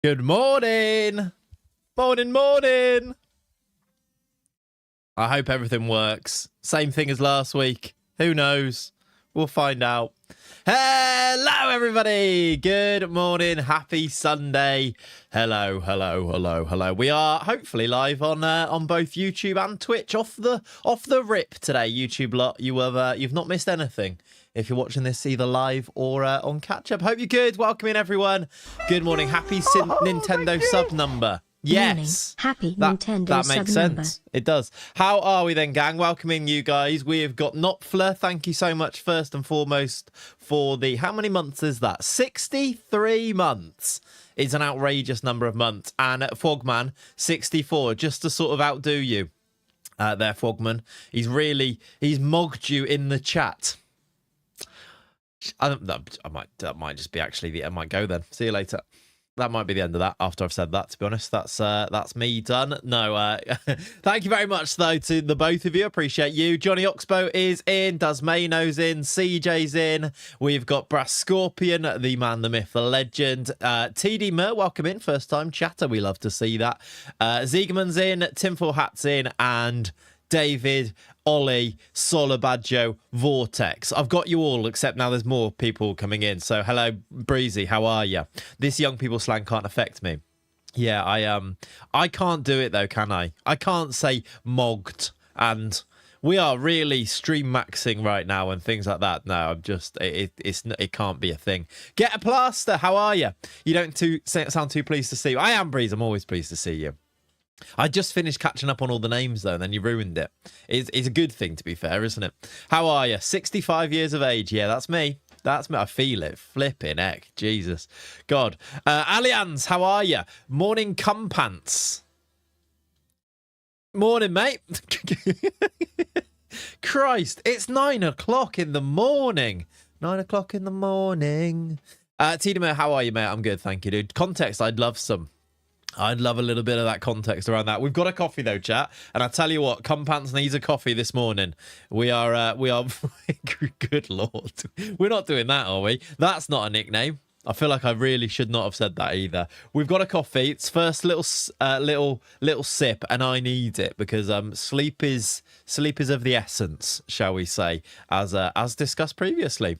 Good morning. Morning. I hope everything works. Same thing as last week. Who knows? We'll find out. Hello, everybody. Good morning. Happy Sunday. Hello. We are hopefully live on both YouTube and Twitch off the rip today. YouTube lot, you've not missed anything if you're watching this either live or on catch up. Hope you're good. Welcome in, everyone. Good morning. Happy Nintendo sub number. Yes. Happy Nintendo that makes sense. It does. How are we then, gang? Welcoming you guys. We have got Knopfler. Thank you so much, first and foremost, for the... How many months is that? 63 months. It's an outrageous number of months. And Fogman, 64, just to sort of outdo you there, Fogman. He's mogged you in the chat. I might just be actually... I might go then. See you later. That might be the end of that after I've said that, to be honest. That's me done. No, thank you very much, though, to the both of you. Appreciate you. Johnny Oxbow is in. Dasmano's in. CJ's in. We've got Brass Scorpion, the man, the myth, the legend. TD Mer, welcome in. First time chatter. We love to see that. Ziegman's in. Tinfoil Hat's in. And David, Ollie, Solabadjo, Vortex. I've got you all, except now there's more people coming in. So hello, Breezy, how are you? This young people slang can't affect me. Yeah, I can't do it though, can I? I can't say mogged, and we are really stream maxing right now and things like that. No, I'm just it can't be a thing. Get a plaster. How are you? You don't sound too pleased to see you. I am, Breeze. I'm always pleased to see you. I just finished catching up on all the names, though, and then you ruined it. It's a good thing, to be fair, isn't it? How are you? 65 years of age. Yeah, that's me. That's me. I feel it. Flipping heck. Jesus. God. Allianz, how are you? Morning, Cumpants. Morning, mate. Christ, it's 9 o'clock in the morning. 9 o'clock in the morning. Tidemer, how are you, mate? I'm good, thank you, dude. Context, I'd love some. I'd love a little bit of that context around that. We've got a coffee though, chat, and I tell you what, Cumpants needs a coffee this morning. We are. Good lord, we're not doing that, are we? That's not a nickname. I feel like I really should not have said that either. We've got a coffee. It's first little sip, and I need it because sleep is of the essence, shall we say, as discussed previously.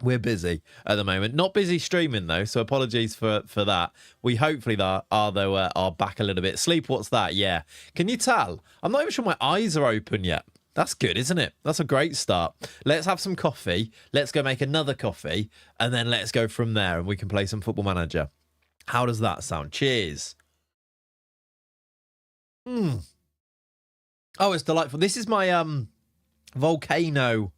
We're busy at the moment. Not busy streaming, though, so apologies for that. We hopefully are back a little bit. Sleep, what's that? Yeah. Can you tell? I'm not even sure my eyes are open yet. That's good, isn't it? That's a great start. Let's have some coffee. Let's go make another coffee, and then let's go from there, and we can play some Football Manager. How does that sound? Cheers. Oh, it's delightful. This is my Volcano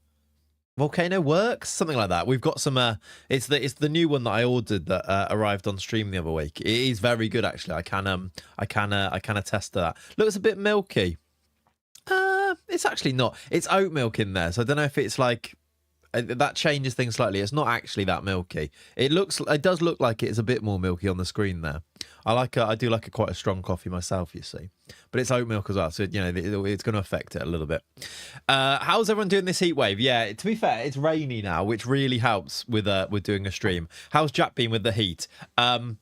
Works, something like that. We've got some it's the new one that I ordered that arrived on stream the other week. It is very good, actually. I can attest to that. Looks a bit milky. It's actually not. It's oat milk in there, so I don't know if it's like that changes things slightly. It's not actually that milky. It does look like it's a bit more milky on the screen there. I do like quite a strong coffee myself, you see, but it's oat milk as well, so you know it's going to affect it a little bit. How's everyone doing this heat wave? Yeah, to be fair, it's rainy now, which really helps with doing a stream. How's Jack been with the heat? I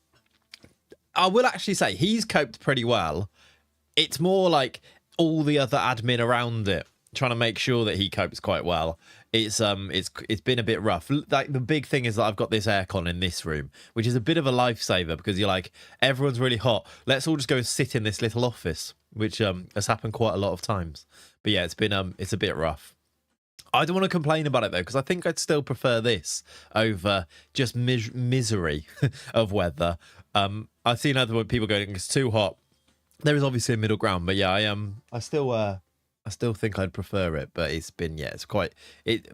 will actually say he's coped pretty well. It's more like all the other admin around it trying to make sure that he copes quite well. It's been a bit rough. Like the big thing is that I've got this aircon in this room, which is a bit of a lifesaver because you're like, everyone's really hot. Let's all just go and sit in this little office, which has happened quite a lot of times. But yeah, it's a bit rough. I don't want to complain about it though, because I think I'd still prefer this over just misery of weather. I've seen other people going, it's too hot. There is obviously a middle ground, but yeah, I still think I'd prefer it, but it's quite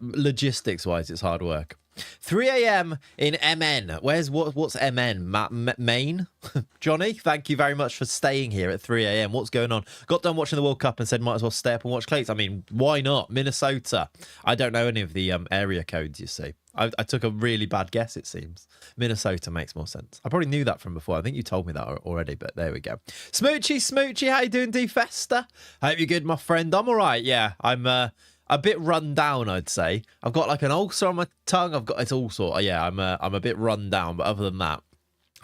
logistics wise, it's hard work. 3 a.m. in MN. What's MN? Maine? Johnny, thank you very much for staying here at 3 a.m. What's going on? Got done watching the World Cup and said might as well stay up and watch Clayts. I mean, why not? Minnesota. I don't know any of the area codes, you see. I took a really bad guess, it seems. Minnesota makes more sense. I probably knew that from before. I think you told me that already, but there we go. Smoochy, how you doing, D Festa? Hope you're good, my friend. I'm all right, yeah. I'm a bit run down, I'd say. I've got like an ulcer on my tongue. It's all sort of, yeah, I'm a bit run down, but other than that,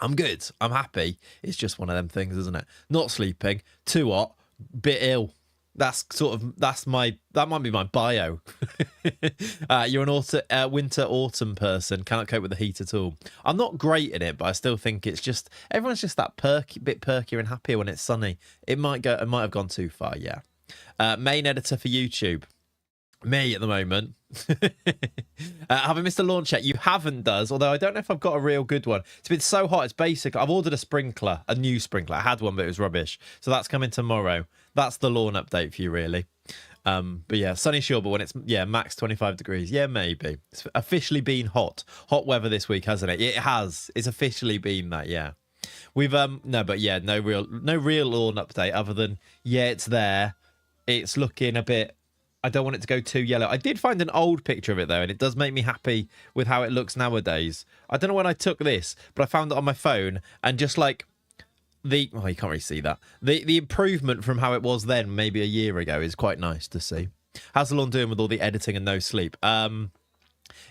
I'm good. I'm happy. It's just one of them things, isn't it? Not sleeping, too hot, bit ill. That might be my bio. You're an winter autumn person. Cannot cope with the heat at all. I'm not great in it, but I still think it's just everyone's just that bit perkier and happier when it's sunny. It might have gone too far. Yeah. Main editor for YouTube. Me at the moment. Have I missed a launch yet? You haven't, although I don't know if I've got a real good one. It's been so hot, it's basic. I've ordered a new sprinkler. I had one, but it was rubbish. So that's coming tomorrow. That's the lawn update for you, really. But yeah, sunny sure, but when it's max 25 degrees, yeah, maybe. It's officially been hot weather this week, hasn't it? It has. It's officially been that, yeah. We've no real lawn update other than it's there. It's looking a bit. I don't want it to go too yellow. I did find an old picture of it, though, and it does make me happy with how it looks nowadays. I don't know when I took this, but I found it on my phone, and just like you can't really see that. The improvement from how it was then, maybe a year ago, is quite nice to see. How's the lawn doing with all the editing and no sleep?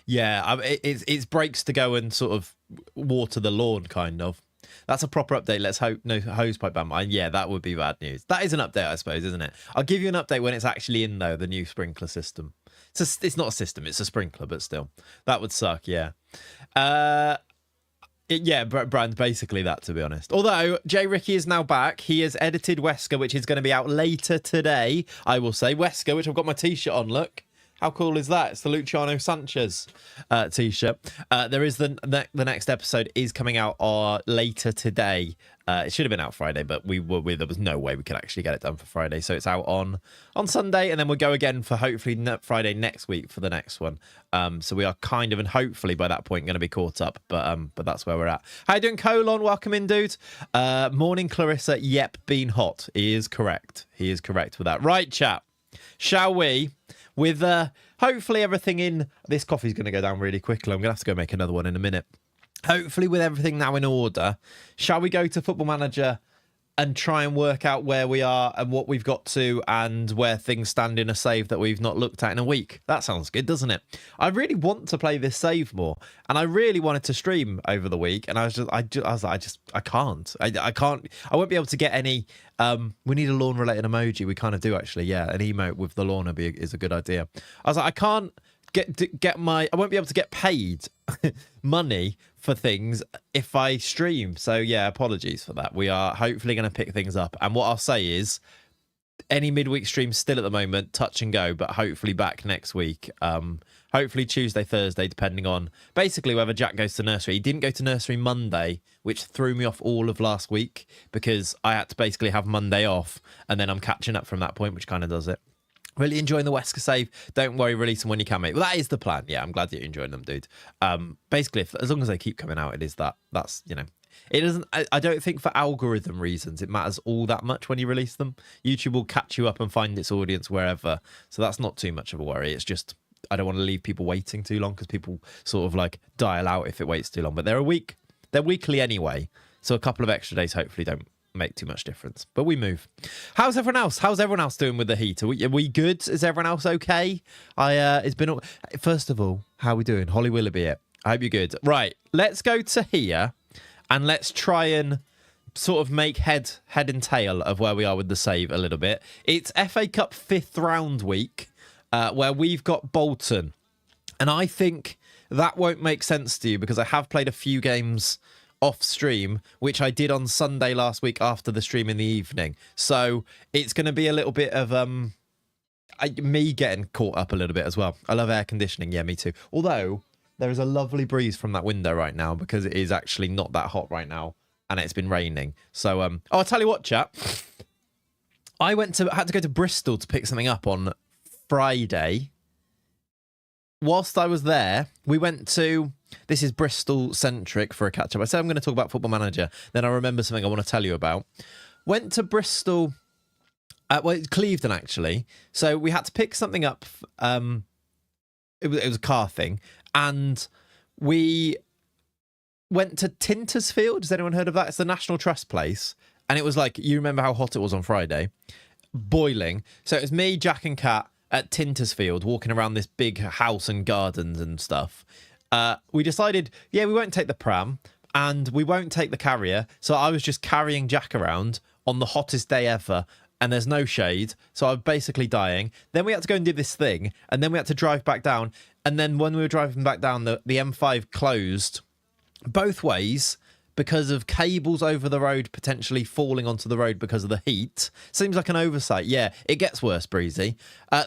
It's breaks to go and sort of water the lawn, kind of. That's a proper update. Let's hope no hosepipe ban. Yeah, that would be bad news. That is an update, I suppose, isn't it? I'll give you an update when it's actually in, though, the new sprinkler system. It's not a system, it's a sprinkler, but still. That would suck, yeah. Brand, basically that, to be honest. Although, J. Ricky is now back. He has edited Wesker, which is going to be out later today, I will say. Wesker, which I've got my T-shirt on, look. How cool is that? It's the Luciano Sanchez T-shirt. There is the next episode is coming out later today. It should have been out Friday, but there was no way we could actually get it done for Friday. So it's out on Sunday, and then we'll go again for hopefully Friday next week for the next one. So we are kind of, and hopefully by that point, going to be caught up. But that's where we're at. How you doing, Colon? Welcome in, dude. Morning, Clarissa. Yep, been hot. He is correct. He is correct with that. Right, chat. Shall we? With hopefully everything in... This coffee's going to go down really quickly. I'm going to have to go make another one in a minute. Hopefully with everything now in order, shall we go to Football Manager and try and work out where we are and what we've got to and where things stand in a save that we've not looked at in a week? That sounds good, doesn't it? I really want to play this save more, and I really wanted to stream over the week, and I was like, I can't. I won't be able to get any... we need a lawn related emoji. We kind of do, actually. Yeah, an emote with the lawn is a good idea. I was like, I can't I won't be able to get paid money for things if I stream. So yeah, apologies for that. We are hopefully going to pick things up. And what I'll say is any midweek streams still at the moment, touch and go, but hopefully back next week. Hopefully Tuesday, Thursday, depending on basically whether Jack goes to nursery. He didn't go to nursery Monday, which threw me off all of last week because I had to basically have Monday off, and then I'm catching up from that point, which kind of does it. Really enjoying the Wesker save. Don't worry, release them when you can, mate. Well, that is the plan. Yeah, I'm glad that you're enjoying them, dude. Basically, as long as they keep coming out, it is that's, you know, it doesn't, I don't think for algorithm reasons, it matters all that much when you release them. YouTube will catch you up and find its audience wherever. So that's not too much of a worry. It's just, I don't want to leave people waiting too long because people sort of like dial out if it waits too long. But they're weekly anyway. So a couple of extra days hopefully don't make too much difference, but we move. How's everyone else doing with the heat? Are we good? Is everyone else okay? It's been, first of all, how are we doing? Holly Willoughby, I hope you're good. Right, let's go to here and let's try and sort of make head and tail of where we are with the save a little bit. It's FA Cup 5th round week, where we've got Bolton, and I think that won't make sense to you because I have played a few games off stream, which I did on Sunday last week after the stream in the evening. So it's going to be a little bit of me getting caught up a little bit as well. I love air conditioning. Yeah, me too. Although there is a lovely breeze from that window right now because it is actually not that hot right now and it's been raining. So I'll tell you what, chat. I had to go to Bristol to pick something up on Friday. Whilst I was there, we went to... This is Bristol-centric for a catch-up. I said I'm going to talk about Football Manager. Then I remember something I want to tell you about. Went to Bristol... Clevedon, actually. So we had to pick something up. It was a car thing. And we went to Tintersfield. Has anyone heard of that? It's the National Trust place. And it was like... You remember how hot it was on Friday? Boiling. So it was me, Jack and Kat at Tintersfield walking around this big house and gardens and stuff. We decided, we won't take the pram. and we won't take the carrier. So I was just carrying Jack around on the hottest day ever, and there's no shade, so I'm basically dying. Then we had to go and do this thing, and then we had to drive back down. And then when we were driving back down, the M5 closed both ways because of cables over the road potentially falling onto the road because of the heat. Seems like an oversight. Yeah, it gets worse, Breezy.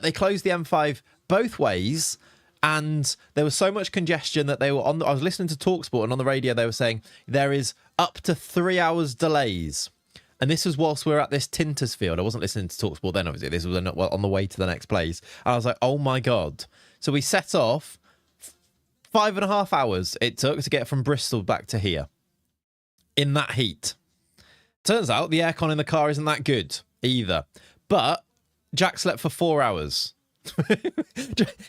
They closed the M5 both ways, and there was so much congestion that they were on. I was listening to TalkSport, and on the radio they were saying there is up to 3 hours delays. And this was whilst we were at this Tinters field. I wasn't listening to TalkSport then, obviously. This was on the way to the next place. And I was like, oh my God. So we set off. 5.5 hours it took to get from Bristol back to here in that heat. Turns out the aircon in the car isn't that good either. But Jack slept for 4 hours.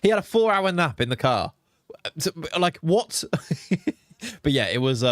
He had a 4-hour nap in the car. Like, what? But yeah, it was...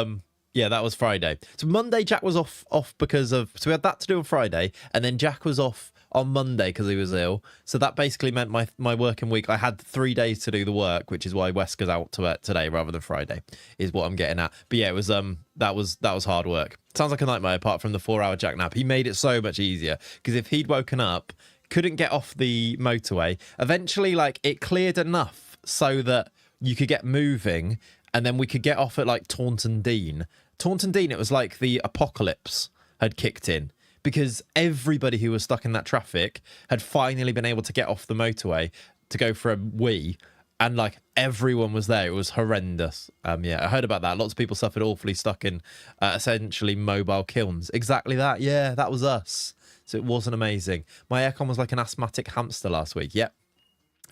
Yeah, that was Friday. So Monday, Jack was off because of... So we had that to do on Friday, and then Jack was off on Monday because he was ill. So that basically meant my working week, I had 3 days to do the work, which is why Wesker's out to today rather than Friday, is what I'm getting at. But yeah, it was that was hard work. Sounds like a nightmare apart from the 4-hour Jack nap. He made it so much easier, because if he'd woken up, couldn't get off the motorway, eventually, like, it cleared enough so that you could get moving, and then we could get off at, like, Taunton Dean. Taunton Dean, it was like the apocalypse had kicked in, because everybody who was stuck in that traffic had finally been able to get off the motorway to go for a wee, and like everyone was there. It was horrendous. Yeah, I heard about that. Lots of people suffered awfully stuck in essentially mobile kilns. Exactly that. Yeah, that was us. So it wasn't amazing. My aircon was like an asthmatic hamster last week. Yep.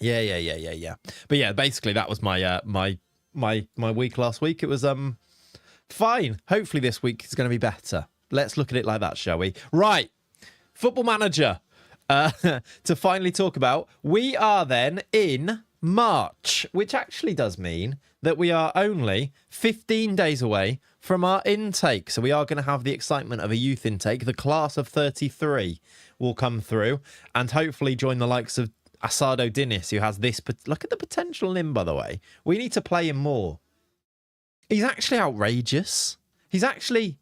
Yeah. But yeah, basically that was my my week last week. It was fine. Hopefully this week is going to be better. Let's look at it like that, shall we? Right. Football Manager. To finally talk about. We are then in March, which actually does mean that we are only 15 days away from our intake. So we are going to have the excitement of a youth intake. The class of 33 will come through and hopefully join the likes of Asado Dinis, who has this... Look at the potential in him, by the way. We need to play him more. He's actually outrageous. He's actually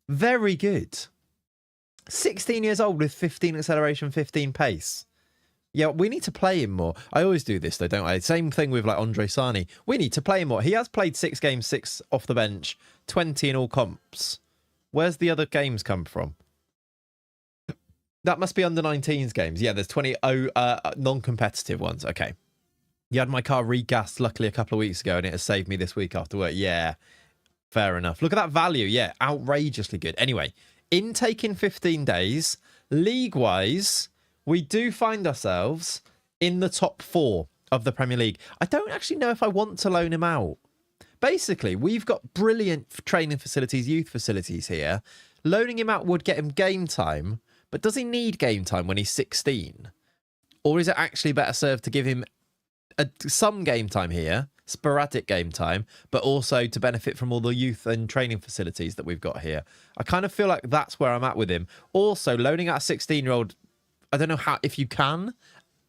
very good. 16 years old with 15 acceleration, 15 pace. Yeah, we need to play him more. I always do this, though, don't I? Same thing with, like, Andre Sani. We need to play him more. He has played 6 games, 6 off the bench, 20 in all comps. Where's the other games come from? That must be under 19s games. Yeah, there's 20 non-competitive ones. Okay. You had my car regassed, luckily, a couple of weeks ago, and it has saved me this week after work. Yeah, fair enough. Look at that value. Yeah, outrageously good. Anyway, intake in 15 days. League-wise, we do find ourselves in the top 4 of the Premier League. I don't actually know if I want to loan him out. Basically, we've got brilliant training facilities, youth facilities here. Loaning him out would get him game time, but does he need game time when he's 16? Or is it actually better served to give him some game time here, sporadic game time, but also to benefit from all the youth and training facilities that we've got here? I kind of feel like that's where I'm at with him. Also, loaning out a 16-year-old, I don't know how, if you can,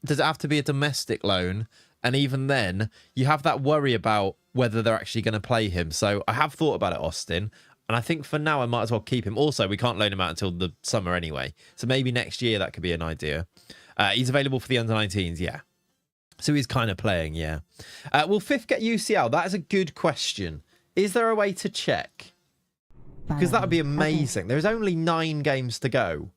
does it have to be a domestic loan? And even then, you have that worry about whether they're actually going to play him. So I have thought about it, Austin. And I think for now, I might as well keep him. Also, we can't loan him out until the summer anyway. So maybe next year, that could be an idea. He's available for the under-19s, yeah. So he's kind of playing, yeah. Will Fifth get UCL? That is a good question. Is there a way to check? Because that would be amazing. There's only 9 games to go.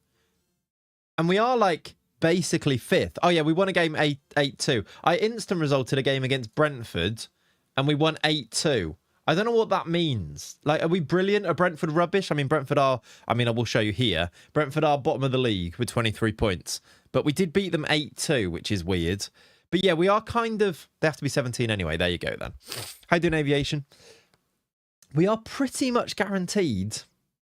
And we are, like, basically 5th. Oh, yeah, we won a game 8-2. I instant resulted a game against Brentford, and we won 8-2. I don't know what that means. Like, are we brilliant? Are Brentford rubbish? I mean, Brentford are... I mean, I will show you here. Brentford are bottom of the league with 23 points. But we did beat them 8-2, which is weird. But yeah, we are kind of... They have to be 17 anyway. There you go, then. How you doing, Aviation? We are pretty much guaranteed...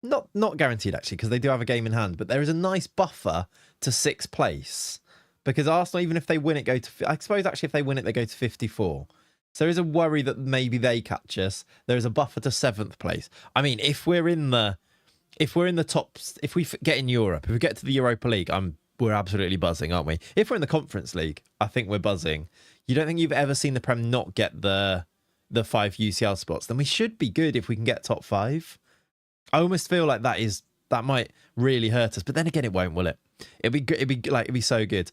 Not guaranteed, actually, because they do have a game in hand. But there is a nice buffer to 6th place. Because Arsenal, even if they win it, go to... I suppose, actually, if they win it, they go to 54. So there is a worry that maybe they catch us. There is a buffer to 7th place. I mean, if we're in the top... If we get in Europe, if we get to the Europa League, we're absolutely buzzing, aren't we? If we're in the Conference League, I think we're buzzing. You don't think you've ever seen the Prem not get the the 5 UCL spots, then we should be good if we can get top 5. I almost feel like that might really hurt us, but then again, it won't, will it? It'd be so good.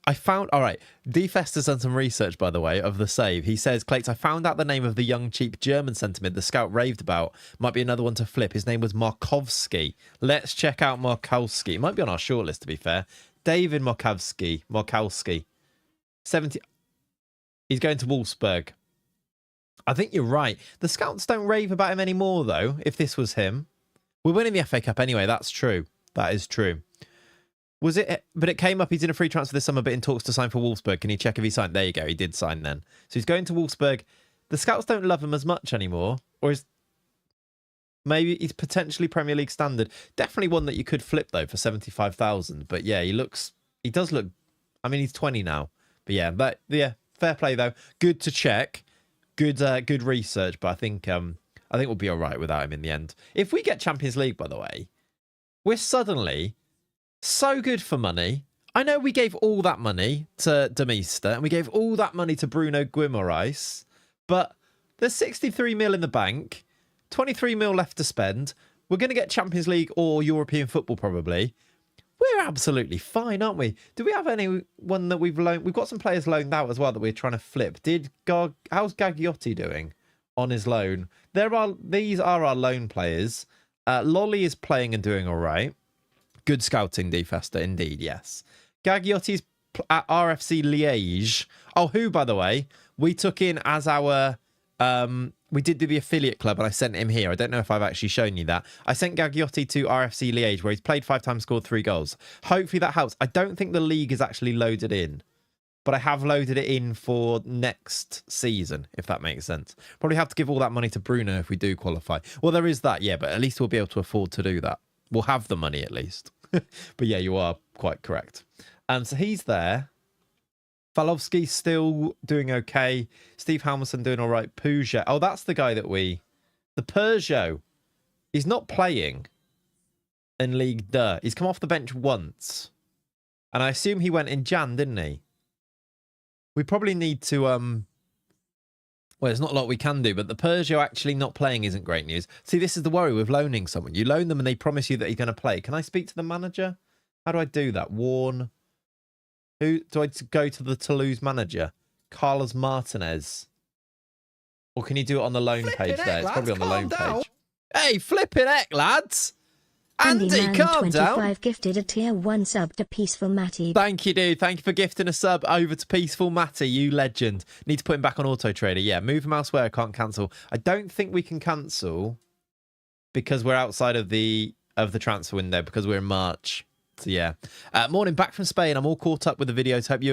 I found, all right, D-Fest has done some research, by the way, of the save. He says, Clayts, I found out the name of the young, cheap German centre-mid the scout raved about. Might be another one to flip. His name was Markowski. Let's check out Markowski. It might be on our shortlist, to be fair. David Markowski. 70. He's going to Wolfsburg. I think you're right. The scouts don't rave about him anymore, though, if this was him. We're winning the FA Cup anyway. That's true. That is true. Was it? But it came up. He's in a free transfer this summer, but in talks to sign for Wolfsburg. Can you check if he signed? There you go. He did sign then. So he's going to Wolfsburg. The scouts don't love him as much anymore, or is maybe he's potentially Premier League standard. Definitely one that you could flip though for 75,000. But yeah, he does look. I mean, he's 20 now. But yeah, fair play though. Good to check. Good research. But I think we'll be all right without him in the end. If we get Champions League, by the way, we're suddenly so good for money. I know we gave all that money to Demister and we gave all that money to Bruno Guimaraes, but there's 63 mil in the bank, 23 mil left to spend. We're going to get Champions League or European football probably. We're absolutely fine, aren't we? Do we have anyone that we've loaned? We've got some players loaned out as well that we're trying to flip. How's Gagliotti doing on his loan? These are our loan players. Lolly is playing and doing all right. Good scouting, D-Fester, indeed, yes. Gagliotti's at RFC Liège. Oh, who, by the way, we took in as our... we did do the affiliate club, and I sent him here. I don't know if I've actually shown you that. I sent Gagliotti to RFC Liège, where he's played 5 times, scored 3 goals. Hopefully that helps. I don't think the league is actually loaded in, but I have loaded it in for next season, if that makes sense. Probably have to give all that money to Bruno if we do qualify. Well, there is that, yeah, but at least we'll be able to afford to do that. We'll have the money at least. But yeah, you are quite correct. So he's there. Falovsky's still doing okay. Steve Halmerson doing all right. Peugeot. Oh, that's the guy that the Peugeot. He's not playing in League 2. He's come off the bench once. And I assume he went in Jan, didn't he? We probably need to... Well, there's not a lot we can do, but the Peugeot actually not playing isn't great news. See, this is the worry with loaning someone. You loan them and they promise you that he's going to play. Can I speak to the manager? How do I do that? Warn. Who do I go to the Toulouse manager? Carlos Martinez. Or can you do it on the loan page there? It's probably on the loan page. Hey, flipping heck, lads. Andy, calm down. Gifted a tier 1 sub to Peaceful Matty. Thank you, dude. Thank you for gifting a sub over to Peaceful Matty, you legend. Need to put him back on Auto Trader. Yeah, move him elsewhere. I can't cancel. I don't think we can cancel because we're outside of the transfer window because we're in March. So yeah. Morning, back from Spain. I'm all caught up with the videos. Hope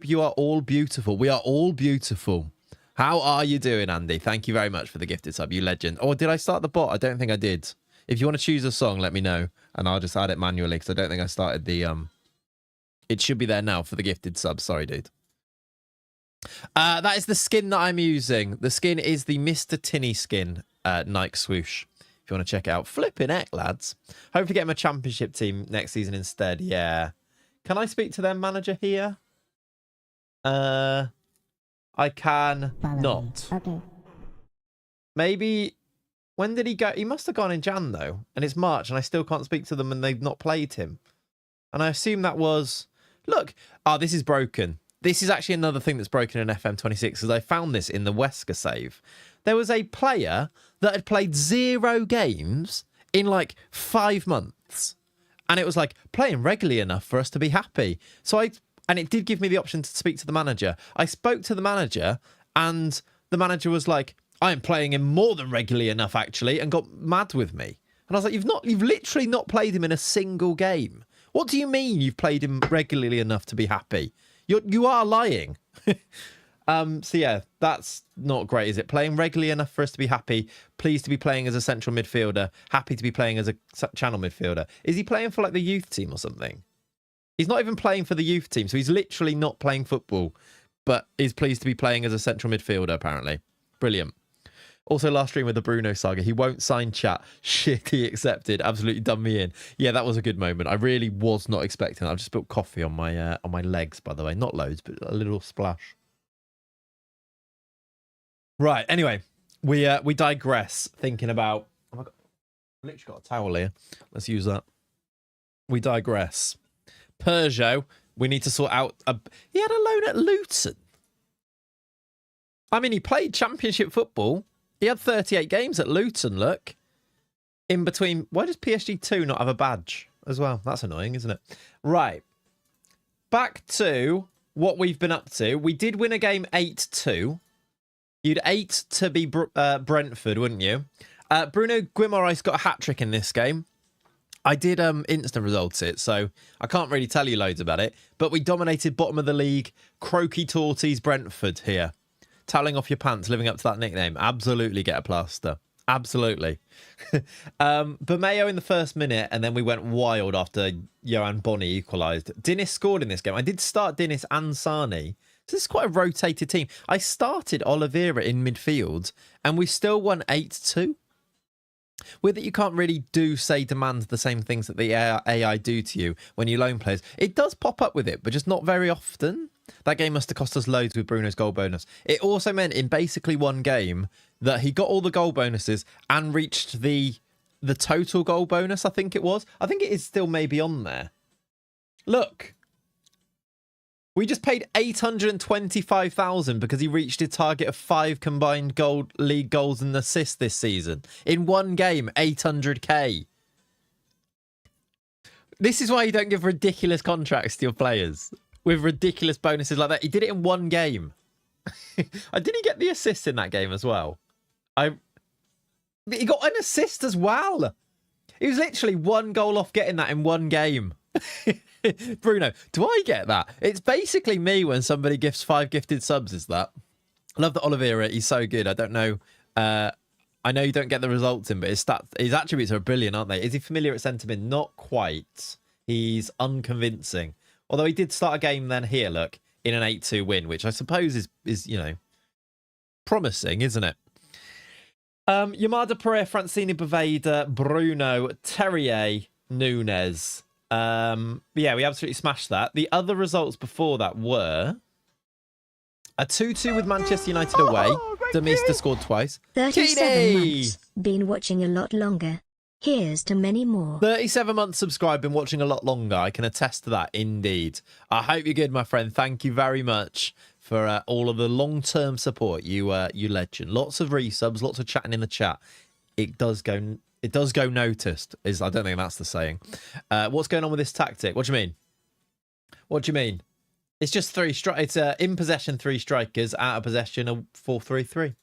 you are all beautiful. We are all beautiful. How are you doing, Andy? Thank you very much for the gifted sub, you legend. Or did I start the bot? I don't think I did. If you want to choose a song, let me know, and I'll just add it manually because I don't think I started the... It should be there now for the gifted sub. Sorry, dude. That is the skin that I'm using. The skin is the Mr. Tinny skin Nike swoosh. If you want to check it out. Flipping heck, lads. Hopefully get him a championship team next season instead. Yeah. Can I speak to their manager here? I can not. Okay. Maybe... When did he go? He must have gone in Jan, though. And it's March, and I still can't speak to them, and they've not played him. And I assume that was... Look. Oh, this is broken. This is actually another thing that's broken in FM26, because I found this in the Wesker save. There was a player that had played 0 games in, like, 5 months. And it was, like, playing regularly enough for us to be happy. And it did give me the option to speak to the manager. I spoke to the manager, and the manager was like... I'm playing him more than regularly enough, actually, and got mad with me. And I was like, you've literally not played him in a single game. What do you mean you've played him regularly enough to be happy? You are lying. So yeah, that's not great, is it? Playing regularly enough for us to be happy, pleased to be playing as a central midfielder, happy to be playing as a channel midfielder. Is he playing for like the youth team or something? He's not even playing for the youth team, so he's literally not playing football, but is pleased to be playing as a central midfielder, apparently. Brilliant. Also, last stream with the Bruno saga. He won't sign chat. Shit, he accepted. Absolutely done me in. Yeah, that was a good moment. I really was not expecting that. I've just spilled coffee on my legs, by the way. Not loads, but a little splash. Right. Anyway, we digress. Thinking about. Oh my God, I've literally got a towel here. Let's use that. We digress. Peugeot. We need to sort out. He had a loan at Luton. I mean, he played Championship football. He had 38 games at Luton. Look, in between. Why does PSG2 not have a badge as well? That's annoying, isn't it? Right. Back to what we've been up to. We did win a game 8-2. You'd 8 to be Brentford, wouldn't you? Bruno Guimaraes got a hat-trick in this game. I did instant results it, so I can't really tell you loads about it. But we dominated bottom of the league, Croaky Torties Brentford here. Toweling off your pants, living up to that nickname. Absolutely get a plaster. Absolutely. Bermeo in the first minute, and then we went wild after Johan Bonny equalised. Dinis scored in this game. I did start Dinis and Sani. So this is quite a rotated team. I started Oliveira in midfield, and we still won 8-2. With it, you can't really demand the same things that the AI do to you when you loan players. It does pop up with it, but just not very often. That game must have cost us loads with Bruno's goal bonus. It also meant in basically one game that he got all the goal bonuses and reached the total goal bonus, I think it was. I think it is still maybe on there. Look. We just paid 825,000 because he reached his target of 5 combined league goals and assists this season. In one game, 800k. This is why you don't give ridiculous contracts to your players with ridiculous bonuses like that. He did it in one game. Did he get the assist in that game as well? He got an assist as well. He was literally one goal off getting that in one game. Bruno, do I get that? It's basically me when somebody gifts 5 gifted subs, is that? I love that Oliveira, he's so good. I don't know. I know you don't get the results in, but his attributes are brilliant, aren't they? Is he familiar at centre mid? Not quite. He's unconvincing. Although he did start a game then here, look, in an 8-2 win, which I suppose is you know, promising, isn't it? Yamada Pereira, Francini Boveda, Bruno, Terrier, Nunes. Yeah, we absolutely smashed that. The other results before that were a 2-2 with Manchester United away. Demista scored twice. 37 months. Been watching a lot longer. Here's to many more. 37 months subscribed, been watching a lot longer. I can attest to that, indeed. I hope you're good, my friend. Thank you very much for all of the long-term support. You legend. Lots of resubs, lots of chatting in the chat. It does go noticed. I don't think that's the saying. What's going on with this tactic? What do you mean? What do you mean? It's just it's in possession 3 strikers, out of possession a 4-3-3.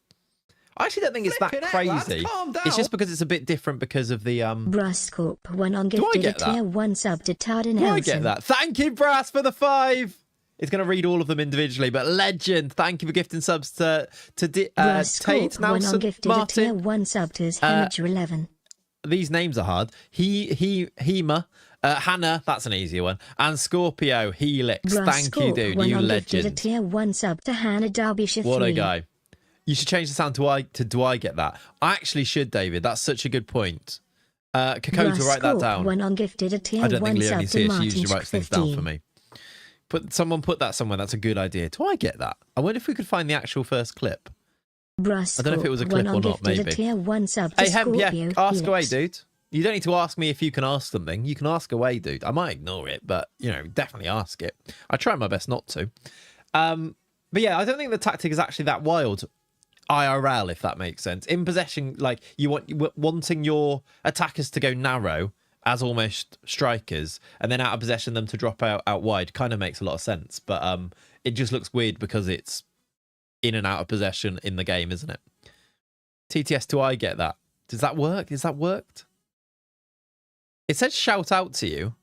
I actually don't think it's that crazy. It's just because it's a bit different because of the Bruscorp won on gifted a tier 1 sub to Tarden Do I get that? Thank you, Brass, for the 5. It's going to read all of them individually, but legend. Thank you for gifting subs to Tate, Nelson, won on gifted Martin. A tier 1 sub to his Hamager 11. These names are hard. Hema, Hannah, that's an easier one, and Scorpio, Helix. Thank you, dude. You legend. A tier 1 sub to Hannah Derbyshire 3. What a guy. You should change the sound to do I get that? I actually should, David. That's such a good point. Kakota, write that down. Won on gifted a tier I don't think 1 Leonie's sub here. to She usually Martin writes things down for me. Someone put that somewhere. That's a good idea. Do I get that? I wonder if we could find the actual first clip. I don't know if it was a clip or not, maybe. Tier 1 sub to Hey, Hemp, yeah, ask Helix. away, dude. You don't need to ask me if you can ask something. You can ask away, dude. I might ignore it, but, you know, definitely ask it. I try my best not to. But yeah, I don't think the tactic is actually that wild. IRL, if that makes sense. In possession, like, wanting your attackers to go narrow as almost strikers, and then out of possession them to drop out wide kind of makes a lot of sense. But it just looks weird because it's in and out of possession in the game, isn't it? TTS, do I get that? Does that work? Has that worked? It said shout out to you.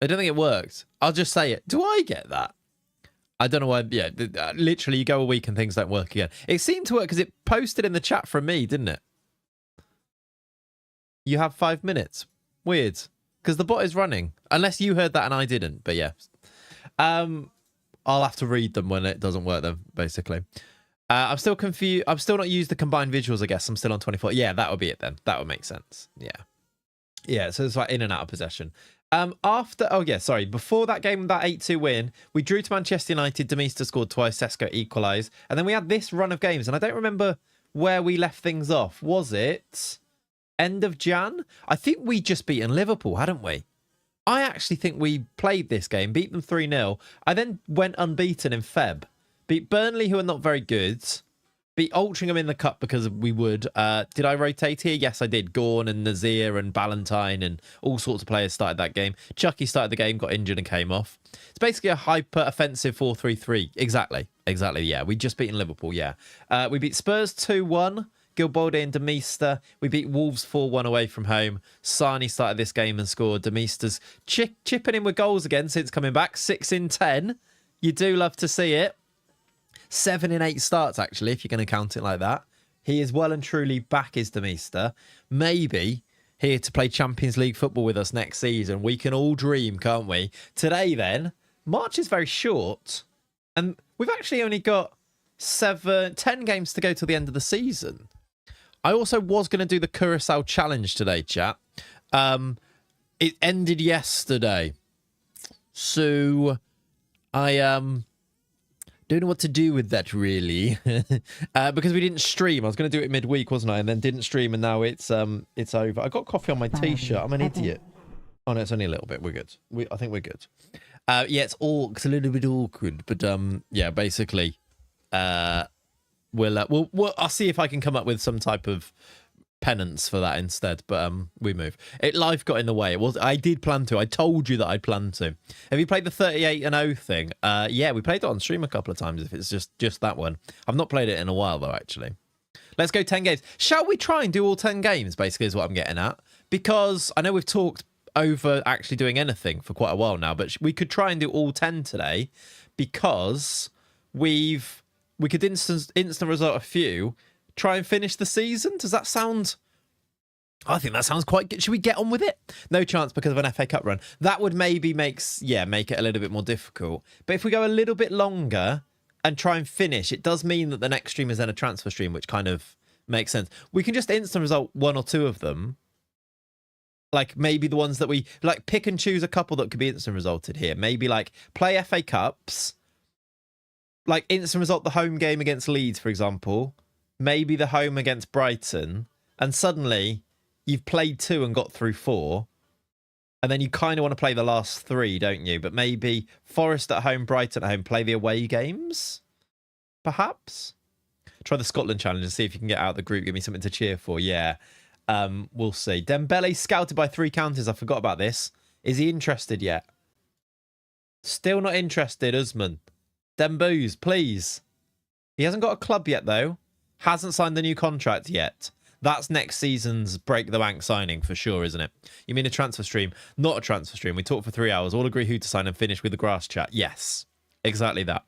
I don't think it worked. I'll just say it. Do I get that? I don't know why. Yeah, literally, you go a week and things don't work again. It seemed to work because it posted in the chat from me, didn't it? You have 5 minutes. Weird. Because the bot is running. Unless you heard that and I didn't. But yeah. I'll have to read them when it doesn't work then, basically. I'm still confused. I've still not used the combined visuals, I guess. I'm still on 24. Yeah, that would be it then. That would make sense. Yeah. Yeah, so it's like in and out of possession. Before that game, that 8-2 win, we drew to Manchester United. Demista scored twice, Sesko equalised. And then we had this run of games, and I don't remember where we left things off. Was it end of Jan? I think we just beaten Liverpool, hadn't we? I actually think we played this game, beat them 3-0. I then went unbeaten in Feb. Beat Burnley, who are not very good. Beat Altrincham in the cup because we would. Did I rotate here? Yes, I did. Gorn and Nazir and Ballantyne and all sorts of players started that game. Chucky started the game, got injured and came off. It's basically a hyper-offensive 4-3-3. Exactly, yeah. We just beaten Liverpool, yeah. We beat Spurs 2-1. Gilbaldi and Demista. We beat Wolves 4-1 away from home. Sani started this game and scored. Demista's chipping in with goals again since coming back. 6 in 10. You do love to see it. 7 in 8 starts, actually, if you're going to count it like that. He is well and truly back, is Demista. Maybe here to play Champions League football with us next season. We can all dream, can't we? Today, then, March is very short. And we've actually only got 10 games to go till the end of the season. I also was going to do the Curacao Challenge today, chat. It ended yesterday. So I don't know what to do with that, really. Because we didn't stream. I was going to do it midweek, wasn't I? And then didn't stream, and now it's over. I got coffee on my T-shirt. I'm an idiot. Oh, no, it's only a little bit. We're good. I think we're good. Yeah, it's a little bit awkward. But, yeah, basically, I'll see if I can come up with some type of penance for that instead, but we move. Life got in the way. I did plan to. I told you that I'd planned to. Have you played the 38-0 thing? Yeah, we played it on stream a couple of times. If it's just that one, I've not played it in a while though. Actually, let's go 10 games. Shall we try and do all 10 games? Basically, is what I'm getting at, because I know we've talked over actually doing anything for quite a while now, but we could try and do all 10 today, because we could instant result a few. Try and finish the season. Does that sound... I think that sounds quite good. Should we get on with it? No chance because of an FA Cup run. That would maybe make it a little bit more difficult. But if we go a little bit longer and try and finish, it does mean that the next stream is then a transfer stream, which kind of makes sense. We can just instant result 1 or 2 of them. Like maybe the ones that we... Like pick and choose a couple that could be instant resulted here. Maybe like play FA Cups. Like instant result the home game against Leeds, for example. Maybe the home against Brighton, and suddenly you've played 2 and got through 4, and then you kind of want to play the last 3, don't you? But maybe Forest at home, Brighton at home, play the away games, perhaps? Try the Scotland challenge and see if you can get out of the group, give me something to cheer for. Yeah, we'll see. Dembele scouted by 3 counties. I forgot about this. Is he interested yet? Still not interested, Usman. Demboos, please. He hasn't got a club yet, though. Hasn't signed the new contract yet. That's next season's break the bank signing for sure, isn't it? You mean a transfer stream? Not a transfer stream. We talked for 3 hours. All agree who to sign and finish with the grass chat. Yes, exactly that.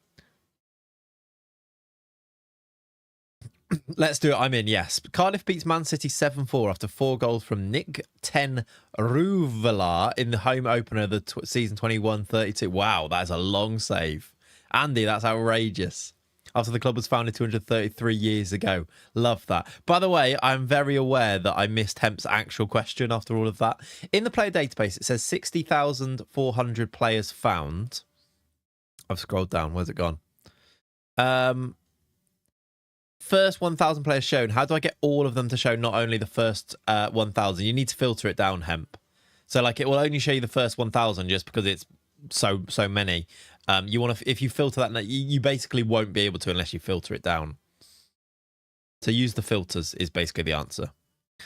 Let's do it. I'm in, yes. Cardiff beats Man City 7-4 after 4 goals from Nick Ten Ruvela in the home opener of the season 21-32. Wow, that is a long save. Andy, that's outrageous. After the club was founded 233 years ago. Love that. By the way, I'm very aware that I missed Hemp's actual question after all of that. In the player database, it says 60,400 players found. I've scrolled down. Where's it gone? First 1,000 players shown. How do I get all of them to show not only the first 1,000? You need to filter it down, Hemp. So like it will only show you the first 1,000 just because it's so many. You want to, if you filter that, you basically won't be able to unless you filter it down. So use the filters is basically the answer.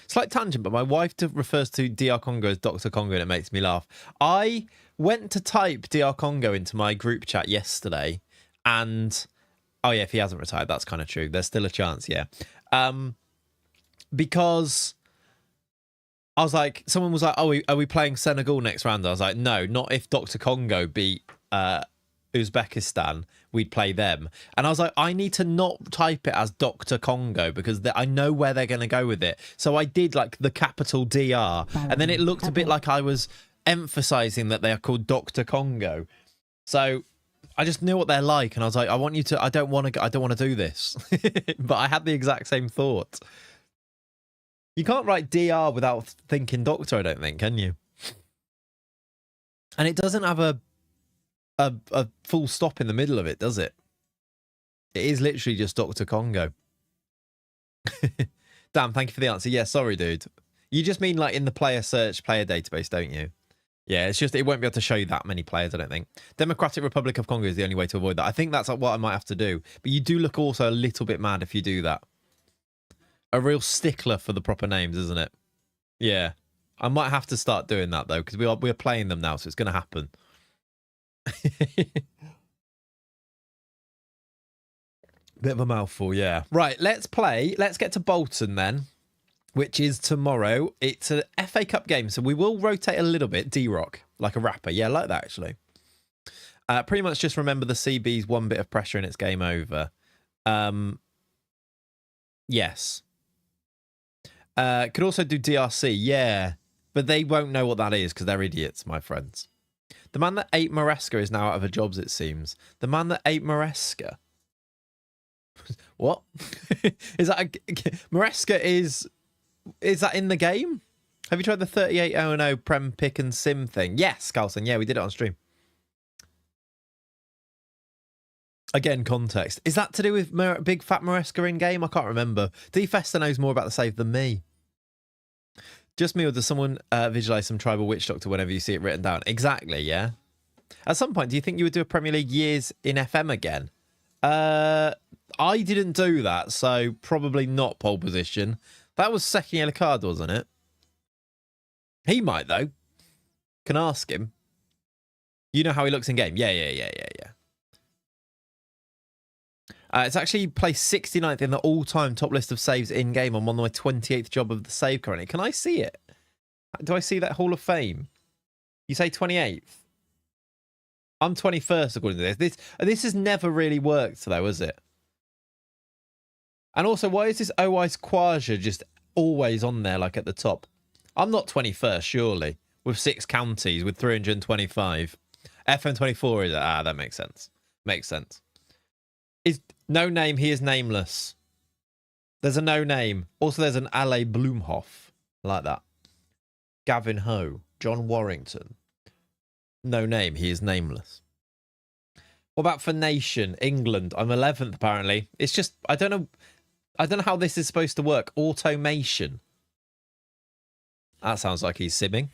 Slight tangent, but my wife refers to DR Congo as Dr. Congo and it makes me laugh. I went to type DR Congo into my group chat yesterday and... Oh, yeah, if he hasn't retired, that's kind of true. There's still a chance, yeah. Because I was like, someone was like, oh, are we playing Senegal next round? I was like, no, not if Dr. Congo beat Uzbekistan, we'd play them. And I was like, I need to not type it as Dr. Congo because I know where they're going to go with it. So I did like the capital DR. And then it looked a bit like I was emphasizing that they are called Dr. Congo. So... I just knew what they're like, and I was like, I don't want to do this. But I had the exact same thought. You can't write DR without thinking doctor, I don't think, can you? And it doesn't have a full stop in the middle of it, does it? It is literally just Dr. Congo. Damn, thank you for the answer. Yeah, sorry, dude. You just mean like in the player search player database, don't you? Yeah, it's just it won't be able to show you that many players, I don't think. Democratic Republic of Congo is the only way to avoid that. I think that's what I might have to do. But you do look also a little bit mad if you do that. A real stickler for the proper names, isn't it? Yeah. I might have to start doing that, though, because we're playing them now, so it's going to happen. Bit of a mouthful, yeah. Right, let's play. Let's get to Bolton, then, which is tomorrow. It's an FA Cup game, so we will rotate a little bit. D-Rock, like a rapper. Yeah, like that, actually. Pretty much just remember the CB's one bit of pressure and it's game over. Yes. Could also do DRC, yeah. But they won't know what that is because they're idiots, my friends. The man that ate Maresca is now out of a job, it seems. The man that ate Maresca? What? Is that Maresca is that in the game? Have you tried the 3800 Prem Pick and Sim thing? Yes, Carlson. Yeah, we did it on stream. Again, context. Is that to do with Big Fat Maresca in game? I can't remember. D Fester knows more about the save than me. Just me, or does someone visualize some tribal witch doctor whenever you see it written down? Exactly, yeah. At some point, do you think you would do a Premier League years in FM again? I didn't do that, so probably not pole position. That was second yellow card, wasn't it? He might, though. Can ask him. You know how he looks in game? Yeah. It's actually placed 69th in the all-time top list of saves in-game. I'm on my 28th job of the save currently. Can I see it? Do I see that Hall of Fame? You say 28th? I'm 21st according to this. This has never really worked, though, has it? And also, why is this OI's Quaja just always on there, like at the top? I'm not 21st, surely, with 6 counties, with 325. FM24 is... Ah, that makes sense. Makes sense. Is no name, he is nameless. There's a no name. Also, there's an Ale Bloomhoff. Like that. Gavin Ho. John Warrington. No name, he is nameless. What about for Nation? England. I'm 11th, apparently. It's just, I don't know how this is supposed to work. Automation. That sounds like he's simming.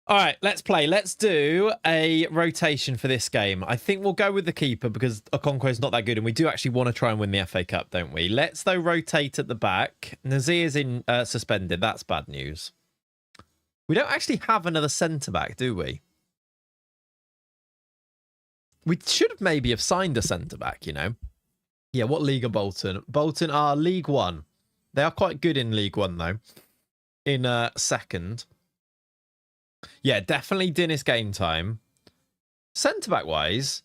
All right, let's play. Let's do a rotation for this game. I think we'll go with the keeper because Okonkwo is not that good, and we do actually want to try and win the FA Cup, don't we? Let's, though, rotate at the back. Nazir's in suspended. That's bad news. We don't actually have another centre-back, do we? We should have maybe have signed a centre-back, you know? Yeah, what league are Bolton? Bolton are League One. They are quite good in League One, though. In second. Yeah, definitely Dennis game time. Centre-back wise,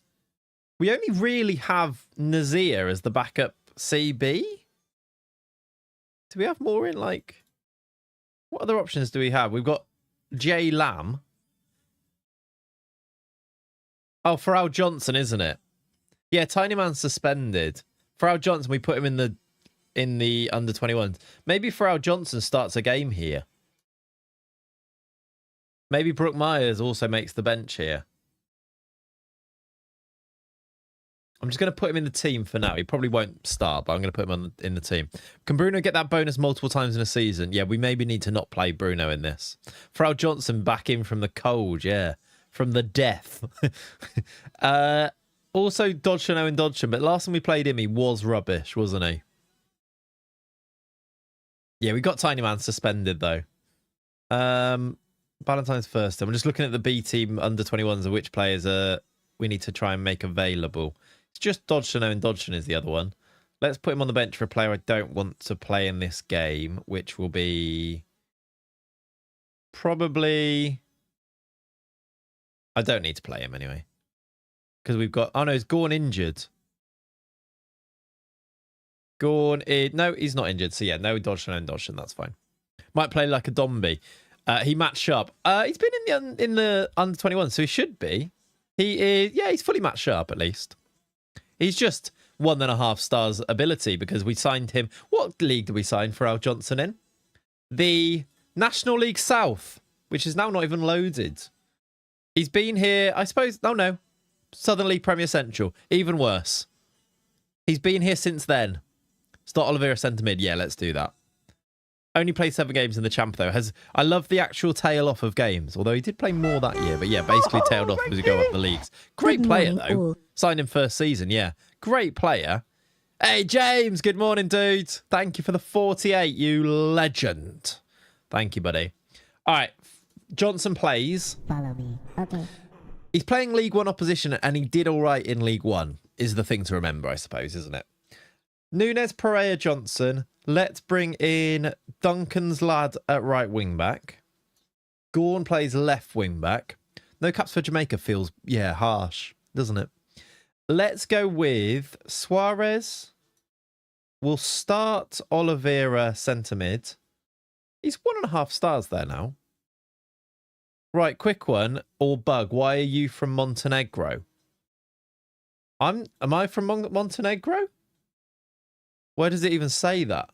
we only really have Nazir as the backup CB. Do we have more in, like... What other options do we have? We've got J Lamb. Oh, Farrell Johnson, isn't it? Yeah, Tiny Man's suspended. Farrell Johnson, we put him in the under-21s. Maybe Farrell Johnson starts a game here. Maybe Brooke Myers also makes the bench here. I'm just going to put him in the team for now. He probably won't start, but I'm going to put him in the team. Can Bruno get that bonus multiple times in a season? Yeah, we maybe need to not play Bruno in this. Farrell Johnson back in from the cold, yeah. From the death. Also, Dodgson, Owen Dodgson, but last time we played him, he was rubbish, wasn't he? Yeah, we got Tiny Man suspended, though. Valentine's first. I'm just looking at the B team under 21s of which players we need to try and make available. It's just Dodgson, Owen Dodgson is the other one. Let's put him on the bench for a player I don't want to play in this game, which will be probably... I don't need to play him anyway. Because we've got... Oh, no, is Gorn injured? Gorn... No, he's not injured. So, yeah, no Dodgson, Owen Dodgson. That's fine. Might play like a Dombey. He matched up. He's been in the under 21, so he should be. He is, yeah, he's fully matched up at least. He's just 1.5 stars ability because we signed him. What league did we sign Farrell Johnson in? The National League South. which is now not even loaded. He's been here, I suppose. No. Southern League Premier Central. Even worse. He's been here since then. Start Oliveira centre mid. Yeah, let's do that. Only played 7 games in the champ, though. I love the actual tail off of games, although he did play more that year. But yeah, basically tailed off as we go up the leagues. Great player, though. Signed him first season, yeah. Great player. Hey, James, good morning, dude. Thank you for the 48, you legend. Thank you, buddy. All right, Johnson plays. Follow me. Okay. He's playing League One opposition, and he did all right in League One, is the thing to remember, I suppose, isn't it? Nunes, Pereira, Johnson. Let's bring in Duncan's lad at right wing back. Gorn plays left wing back. No caps for Jamaica feels, yeah, harsh, doesn't it? Let's go with Suarez. We'll start Oliveira centre mid. He's 1.5 stars there now. Right, quick one. Or Bug, why are you from Montenegro? Am I from Montenegro? Where does it even say that?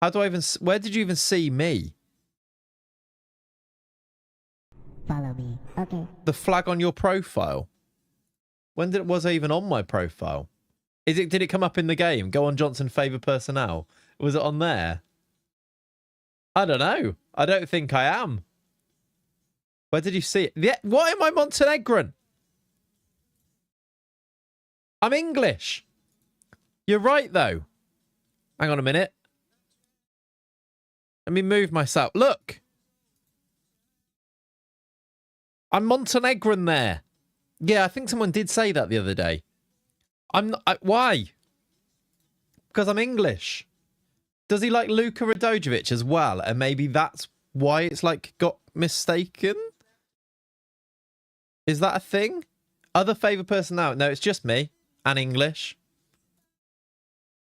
How do I even... Where did you even see me? Follow me. Okay. The flag on your profile. Was I even on my profile? Did it come up in the game? Go on Johnson favour personnel. Was it on there? I don't know. I don't think I am. Where did you see it? Yeah, why am I Montenegrin? I'm English. You're right, though. Hang on a minute. Let me move myself. Look. I'm Montenegrin there. Yeah, I think someone did say that the other day. Why? Because I'm English. Does he like Luka Radojevic as well? And maybe that's why it's like got mistaken? Is that a thing? Other favourite person now? No, it's just me and English.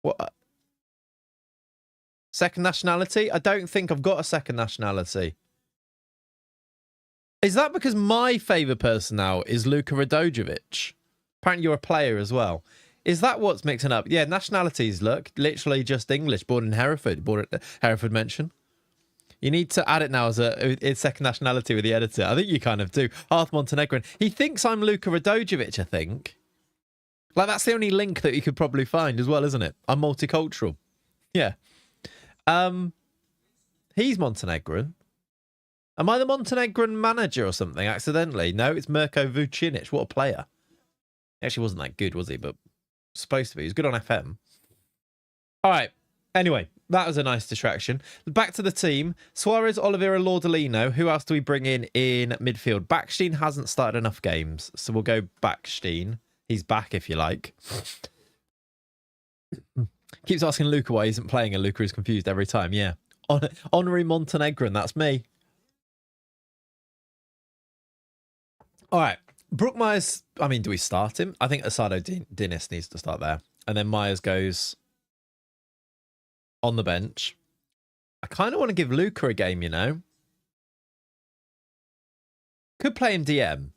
What? Second nationality? I don't think I've got a second nationality. Is that because my favourite person now is Luka Radojevic? Apparently you're a player as well. Is that what's mixing up? Yeah, nationalities, look. Literally just English. Born in Hereford. Born at Hereford mention. You need to add it now as a second nationality with the editor. I think you kind of do. Half Montenegrin. He thinks I'm Luka Radojevic, I think. Like, that's the only link that you could probably find as well, isn't it? I'm multicultural. Yeah. He's Montenegrin. Am I the Montenegrin manager or something accidentally? No, it's Mirko Vucinic. What a player. He actually wasn't that good, was he? But supposed to be. He was good on FM. All right. Anyway, that was a nice distraction. Back to the team. Suarez, Oliveira, Laudolino. Who else do we bring in midfield? Backstein hasn't started enough games, so we'll go Backstein. He's back, if you like. Keeps asking Luca why he isn't playing, and Luca is confused every time. Yeah. Honorary Montenegrin, that's me. All right. Brook Myers, I mean, do we start him? I think Asado Dinis needs to start there. And then Myers goes on the bench. I kind of want to give Luca a game, you know. Could play him DM.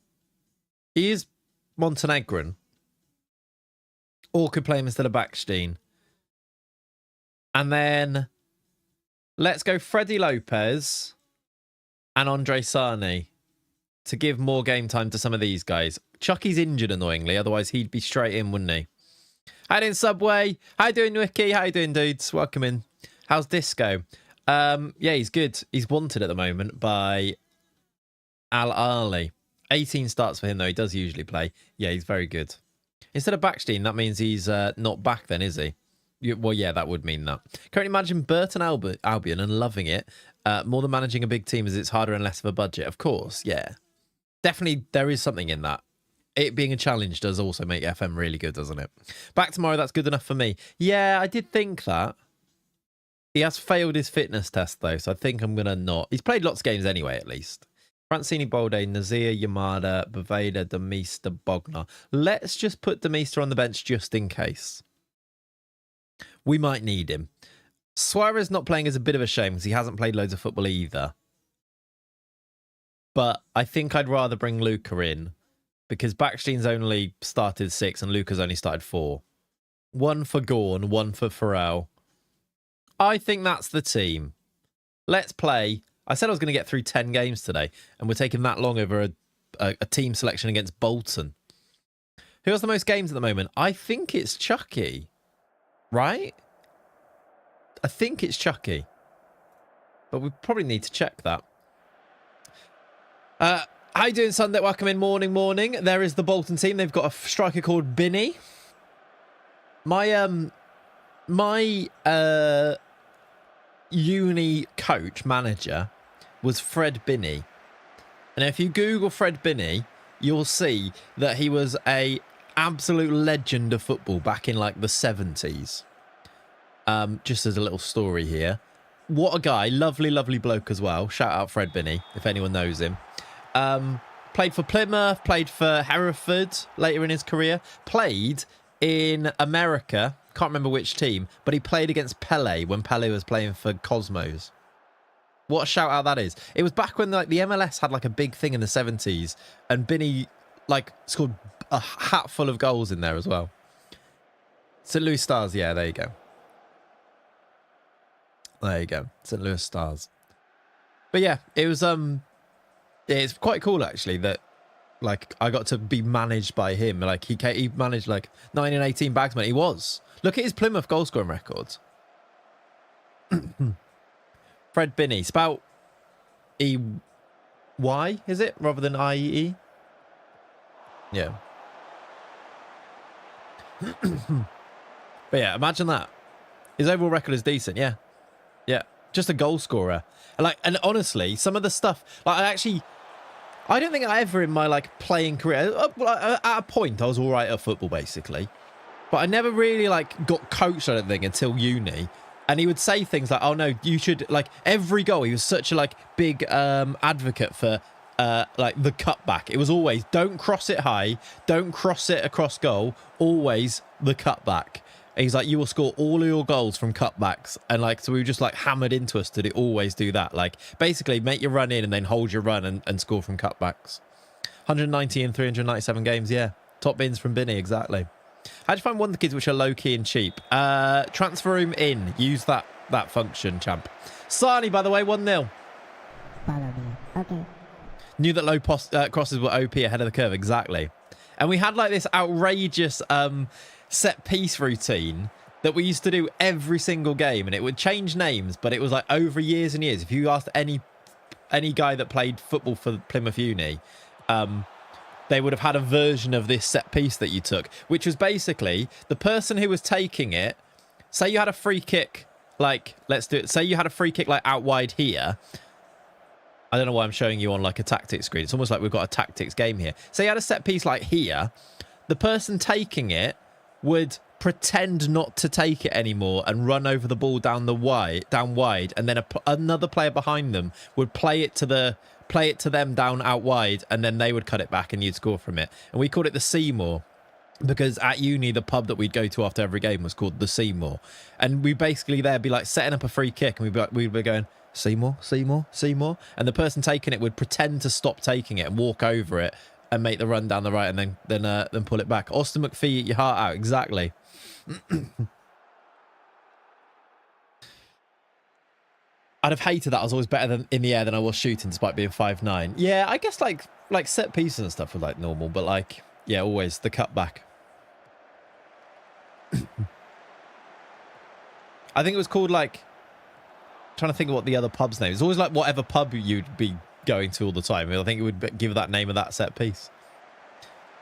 He is Montenegrin. Or could play him instead of Backstein. And then let's go Freddie Lopez and Andre Sarni to give more game time to some of these guys. Chucky's injured, annoyingly. Otherwise, he'd be straight in, wouldn't he? How you doing, Subway? How you doing, Wiki? How you doing, dudes? Welcome in. How's Disco? Yeah, he's good. He's wanted at the moment by Al Ahly. 18 starts for him, though. He does usually play. Yeah, he's very good. Instead of Backstein, that means he's not back then, is he? Well, yeah, that would mean that. Currently managing Burton Albion and loving it. More than managing a big team as it's harder and less of a budget. Of course, yeah. Definitely, there is something in that. It being a challenge does also make FM really good, doesn't it? Back tomorrow, that's good enough for me. Yeah, I did think that. He has failed his fitness test, though, so I think I'm going to not. He's played lots of games anyway, at least. Francini, Bolde, Nazir, Yamada, Baveda, Demista, Bogner. Let's just put Demista on the bench just in case. We might need him. Suarez not playing is a bit of a shame because he hasn't played loads of football either. But I think I'd rather bring Luca in because Backstein's only started 6 and Luca's only started 4. 1 for Gorn, 1 for Pharrell. I think that's the team. Let's play I said I was going to get through 10 games today, and we're taking that long over a team selection against Bolton. Who has the most games at the moment? I think it's Chucky, right? I think it's Chucky, but we probably need to check that. How you doing, Sunday? Welcome in. Morning. There is the Bolton team. They've got a striker called Binny. My uni coach manager was Fred Binney, and if you Google Fred Binney, you'll see that he was a absolute legend of football back in like the 70s. Just as a little story here, what a guy. Lovely bloke as well. Shout out Fred Binney if anyone knows him. Played for Plymouth, played for Hereford later in his career, played in America, can't remember which team, but he played against Pele when Pele was playing for Cosmos. What a shout out that is. It was back when like the MLS had like a big thing in the 70s, and Binney like scored a hatful of goals in there as well. St. Louis Stars, yeah, there you go. There you go. St. Louis Stars. But yeah, it was it's quite cool actually that like I got to be managed by him. Like he managed like 1918 Bagsman. He was. Look at his Plymouth goal scoring records. Fred Binney, spelled E-Y, is it? Rather than I-E-E? Yeah. But yeah, imagine that. His overall record is decent, yeah. Yeah, just a goal scorer. And honestly, some of the stuff, like I don't think I ever in my like playing career, at a point I was all right at football basically, but I never really like got coached, I don't think, until uni. And he would say things like, oh no, you should, like every goal, he was such a like big advocate for like the cutback. It was always, don't cross it high, don't cross it across goal, always the cutback. And he's like, you will score all of your goals from cutbacks. And like, so we were just like hammered into us to always do that. Like basically make your run in and then hold your run and score from cutbacks. 190 in 397 games. Yeah. Top bins from Binney. Exactly. How'd you find Wonder Kids, which are low key and cheap? Transfer room in. Use that function, champ. Sarni, by the way, 1-0. Follow me. Okay. Knew that low crosses were OP ahead of the curve. Exactly. And we had like this outrageous set piece routine that we used to do every single game, and it would change names, but it was like over years and years. If you asked any guy that played football for Plymouth Uni, they would have had a version of this set piece that you took, which was basically the person who was taking it. Say you had a free kick, like let's do it. Say you had a free kick like out wide here. I don't know why I'm showing you on like a tactics screen. It's almost like we've got a tactics game here. Say you had a set piece like here. The person taking it would pretend not to take it anymore and run over the ball down wide, and then another player behind them would play it to them down out wide, and then they would cut it back and you'd score from it. And we called it the Seymour because at uni the pub that we'd go to after every game was called the Seymour, and we basically there'd be like setting up a free kick, and we'd be going Seymour, and the person taking it would pretend to stop taking it and walk over it and make the run down the right, and then pull it back. Austin McPhee, eat your heart out. Exactly. I'd have hated that. I was always better than in the air than I was shooting, despite being 5'9". Yeah, I guess like set pieces and stuff were like normal, but like yeah, always the cutback. I think it was called like, trying to think of what the other pub's name is. It's always like whatever pub you'd be going to all the time. I think it would give that name of that set piece.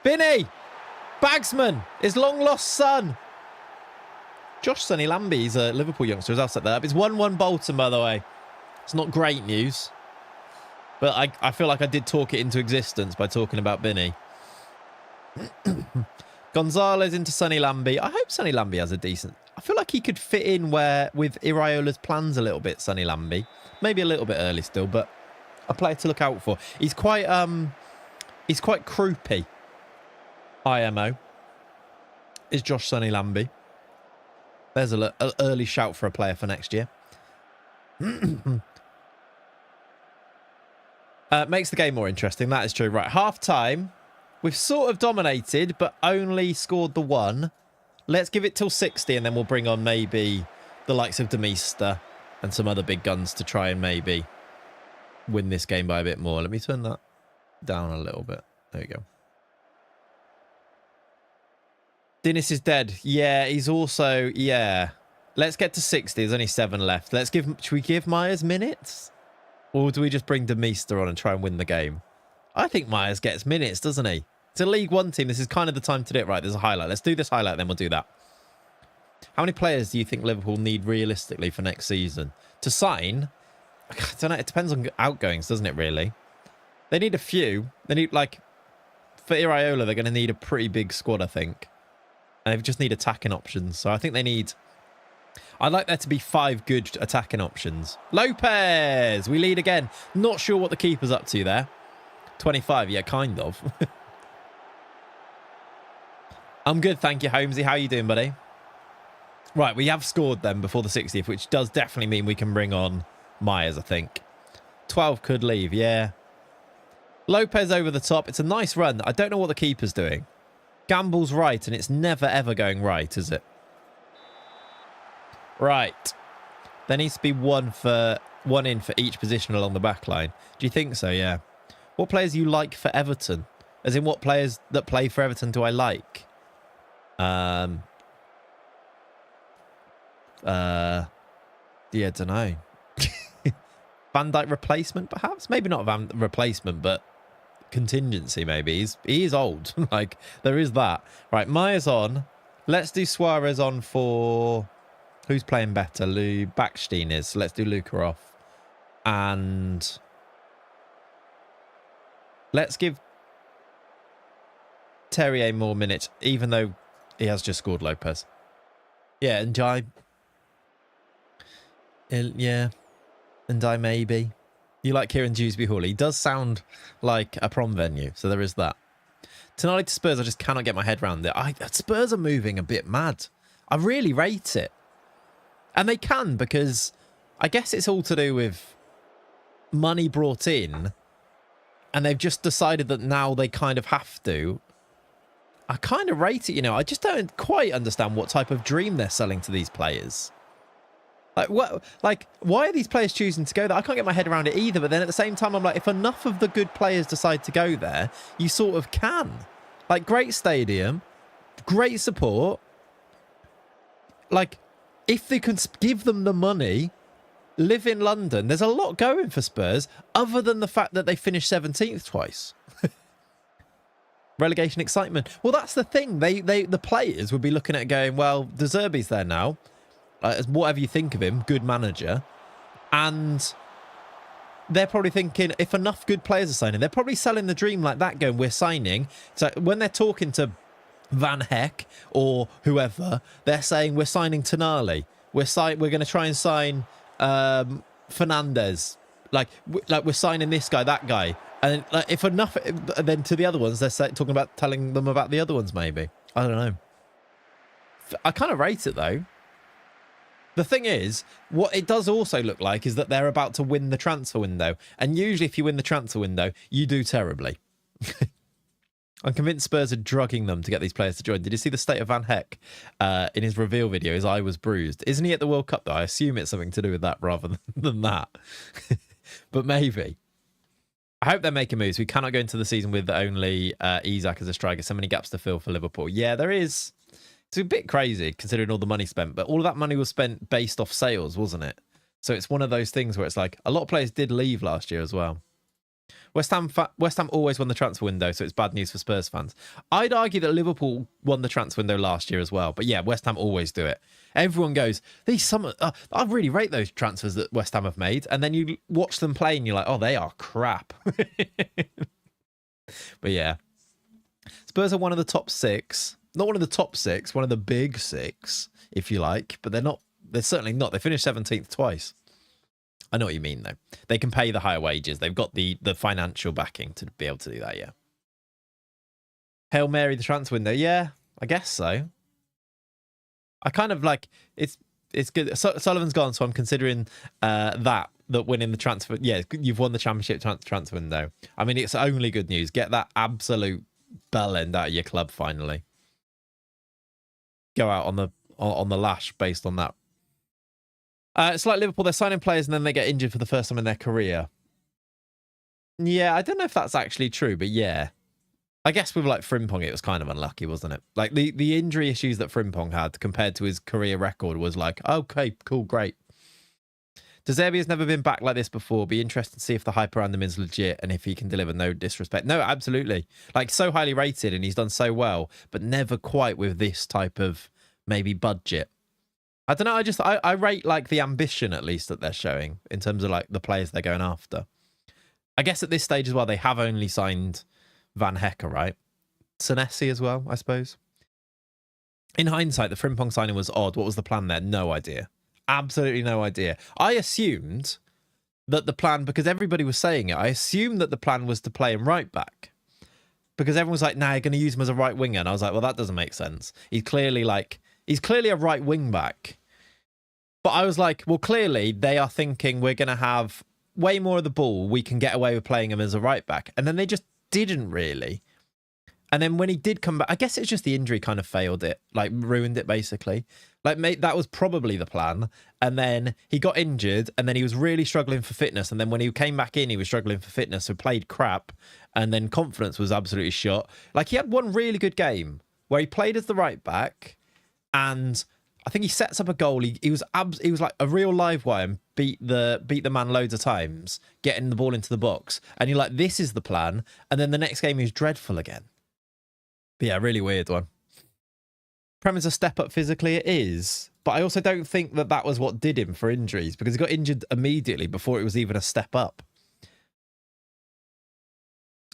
Binney! Bagsman! His long lost son! Josh Sonny Lambie, he's a Liverpool youngster, as I'll set that up. It's 1-1 Bolton, by the way. It's not great news. But I feel like I did talk it into existence by talking about Binney. Gonzalez into Sonny Lambie. I hope Sonny Lambie has a decent... I feel like he could fit in with Iraola's plans a little bit, Sonny Lambie. Maybe a little bit early still, but a player to look out for. He's quite croupy. IMO is Josh Sonny Lambie. There's an early shout for a player for next year. Makes the game more interesting. That is true. Right, half time. We've sort of dominated, but only scored the one. Let's give it till 60, and then we'll bring on maybe the likes of Demeister and some other big guns to try and maybe win this game by a bit more. Let me turn that down a little bit. There you go. Dennis is dead. Yeah, he's also... Yeah. Let's get to 60. There's only 7 left. Should we give Myers minutes? Or do we just bring Demeester on and try and win the game? I think Myers gets minutes, doesn't he? It's a League One team. This is kind of the time to do it. Right, there's a highlight. Let's do this highlight, then we'll do that. How many players do you think Liverpool need realistically for next season? To sign? I don't know. It depends on outgoings, doesn't it, really? They need a few. They need, like... For Iraola, they're going to need a pretty big squad, I think. And they just need attacking options. So I think they need... I'd like there to be 5 good attacking options. Lopez! We lead again. Not sure what the keeper's up to there. 25, yeah, kind of. I'm good, thank you, Holmesy. How are you doing, buddy? Right, we have scored then before the 60th, which does definitely mean we can bring on Myers, I think. 12 could leave, yeah. Lopez over the top. It's a nice run. I don't know what the keeper's doing. Gamble's right, and it's never, ever going right, is it? Right. There needs to be one in for each position along the back line. Do you think so? Yeah. What players do you like for Everton? As in, what players that play for Everton do I like? Yeah, don't know. Van Dijk replacement, perhaps? Maybe not Van replacement, but contingency, maybe. He is old. Like, there is that. Right, Myers on. Let's do Suarez on for... Who's playing better? Lou Backstein is. So let's do Luca off. And let's give Terrier more minutes, even though he has just scored Lopez. Yeah, and Jai. Yeah. And I maybe. You like Kieran Dewsbury Hall. He does sound like a prom venue, so there is that. Tonight to Spurs, I just cannot get my head around it. Spurs are moving a bit mad. I really rate it. And they can, because I guess it's all to do with money brought in, and they've just decided that now they kind of have to. I kind of rate it, you know. I just don't quite understand what type of dream they're selling to these players. Like, what? Like, why are these players choosing to go there? I can't get my head around it either. But then at the same time, I'm like, if enough of the good players decide to go there, you sort of can. Like, great stadium, great support. Like, if they can give them the money, live in London, there's a lot going for Spurs, other than the fact that they finished 17th twice. Relegation excitement. Well, that's the thing. The players would be looking at it going, well, De Zerbi's there now. Whatever you think of him, good manager. And they're probably thinking, if enough good players are signing, they're probably selling the dream like that, going, we're signing. So when they're talking to Van Heck or whoever, they're saying, we're signing Tonali. We're going to try and sign Fernandez. Like we're signing this guy, that guy. And like, if enough, then to the other ones, they're talking about telling them about the other ones, maybe. I don't know. I kind of rate it, though. The thing is, what it does also look like is that they're about to win the transfer window. And usually if you win the transfer window, you do terribly. I'm convinced Spurs are drugging them to get these players to join. Did you see the state of Van Heck in his reveal video? His eye was bruised. Isn't he at the World Cup, though? I assume it's something to do with that rather than that. But maybe. I hope they're making moves. We cannot go into the season with only Isak as a striker. So many gaps to fill for Liverpool. Yeah, there is. It's a bit crazy considering all the money spent, but all of that money was spent based off sales, wasn't it? So it's one of those things where it's like a lot of players did leave last year as well. West Ham always won the transfer window, so it's bad news for Spurs fans. I'd argue that Liverpool won the transfer window last year as well, but yeah, West Ham always do it. Everyone goes, I really rate those transfers that West Ham have made, and then you watch them play and you're like, oh, they are crap. But yeah, Spurs are one of the top 6. Not one of the top 6, one of the big 6, if you like. But they're not. They're certainly not. They finished 17th twice. I know what you mean, though. They can pay the higher wages. They've got the financial backing to be able to do that, yeah. Hail Mary, the transfer window. Yeah, I guess so. I kind of like... It's good. Sullivan's gone, so I'm considering that winning the transfer... Yeah, you've won the championship transfer window. I mean, it's only good news. Get that absolute bell end out of your club, finally. Go out on the lash based on that. It's like Liverpool, they're signing players and then they get injured for the first time in their career. Yeah, I don't know if that's actually true, but yeah. I guess with like Frimpong, it was kind of unlucky, wasn't it? Like the injury issues that Frimpong had compared to his career record was like, okay, cool, great. De Zerbi has never been back like this before. Be interested to see if the hype around him is legit and if he can deliver. No disrespect. No, absolutely. Like, so highly rated and he's done so well, but never quite with this type of maybe budget. I don't know. I rate like the ambition at least that they're showing in terms of like the players they're going after. I guess at this stage as well, they have only signed Van Hecker, right? Senesi as well, I suppose. In hindsight, the Frimpong signing was odd. What was the plan there? No idea. Absolutely no idea. I assumed that the plan, because everybody was saying it, I assumed that the plan was to play him right back. Because everyone was like, nah, you're going to use him as a right winger. And I was like, well, that doesn't make sense. He's clearly a right wing back. But I was like, well, clearly they are thinking we're going to have way more of the ball. We can get away with playing him as a right back. And then they just didn't really. And then when he did come back, I guess it's just the injury kind of failed it, like ruined it basically. Like, mate, that was probably the plan. And then he got injured and then he was really struggling for fitness. And then when he came back in, he was struggling for fitness, so played crap. And then confidence was absolutely shot. Like, he had one really good game where he played as the right back and I think he sets up a goal. He was like a real live wire and beat the man loads of times, getting the ball into the box. And you're like, this is the plan. And then the next game he was dreadful again. But yeah, really weird one. Prem is a step up physically, it is. But I also don't think that that was what did him for injuries, because he got injured immediately before it was even a step up.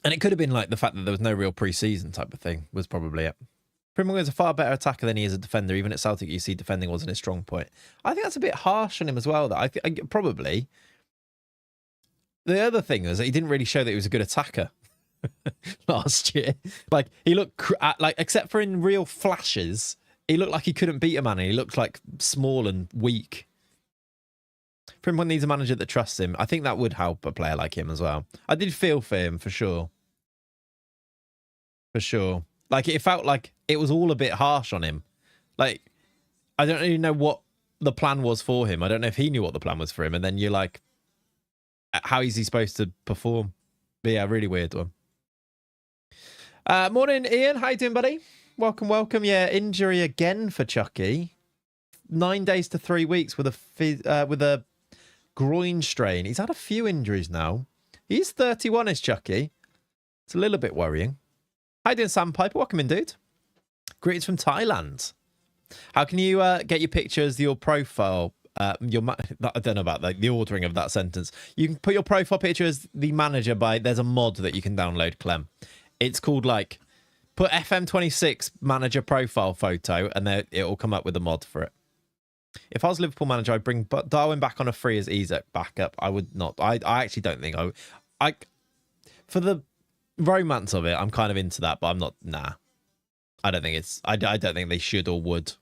And it could have been like the fact that there was no real pre-season type of thing was probably it. Prem is a far better attacker than he is a defender. Even at Celtic, you see defending wasn't his strong point. I think that's a bit harsh on him as well. That I probably. The other thing is that he didn't really show that he was a good attacker last year. Like, he looked like, except for in real flashes, he looked like he couldn't beat a man, and he looked like small and weak. Frimpong needs a manager that trusts him. I think that would help a player like him as well. I did feel for him for sure. For sure. Like, it felt like it was all a bit harsh on him. Like, I don't really know what the plan was for him. I don't know if he knew what the plan was for him. And then you're like, how is he supposed to perform? But yeah, really weird one. Morning, Ian. How you doing, buddy? Welcome, welcome. Yeah, injury again for Chucky. 9 days to 3 weeks with a groin strain. He's had a few injuries now. He's 31, is Chucky. It's a little bit worrying. How you doing, Sam Piper? Welcome in, dude. Greetings from Thailand. How can you get your pictures, your profile? I don't know about the ordering of that sentence. You can put your profile picture as the manager by. There's a mod that you can download, Clem. It's called like put FM26 manager profile photo, and then it will come up with a mod for it. If I was Liverpool manager, I'd bring Darwin back on a free as Isak backup. I would not. I actually don't think I for the romance of it, I'm kind of into that, but I'm not. Nah, I don't think it's. I don't think they should or would.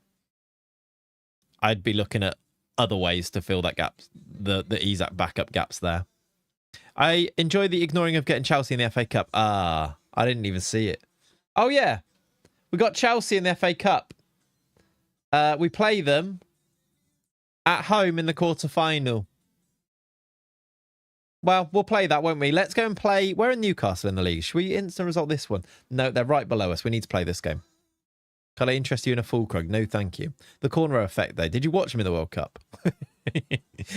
I'd be looking at other ways to fill that gap, the Isak backup gaps there. I enjoy the ignoring of getting Chelsea in the FA Cup. I didn't even see it. Oh yeah, we got Chelsea in the FA Cup. We play them at home in the quarter-final. Well, we'll play that, won't we? Let's go and play. We're in Newcastle in the league. Should we instant result this one? No, they're right below us. We need to play this game. Can I interest you in a full Krug? No, thank you. The corner effect, though. Did you watch him in the World Cup?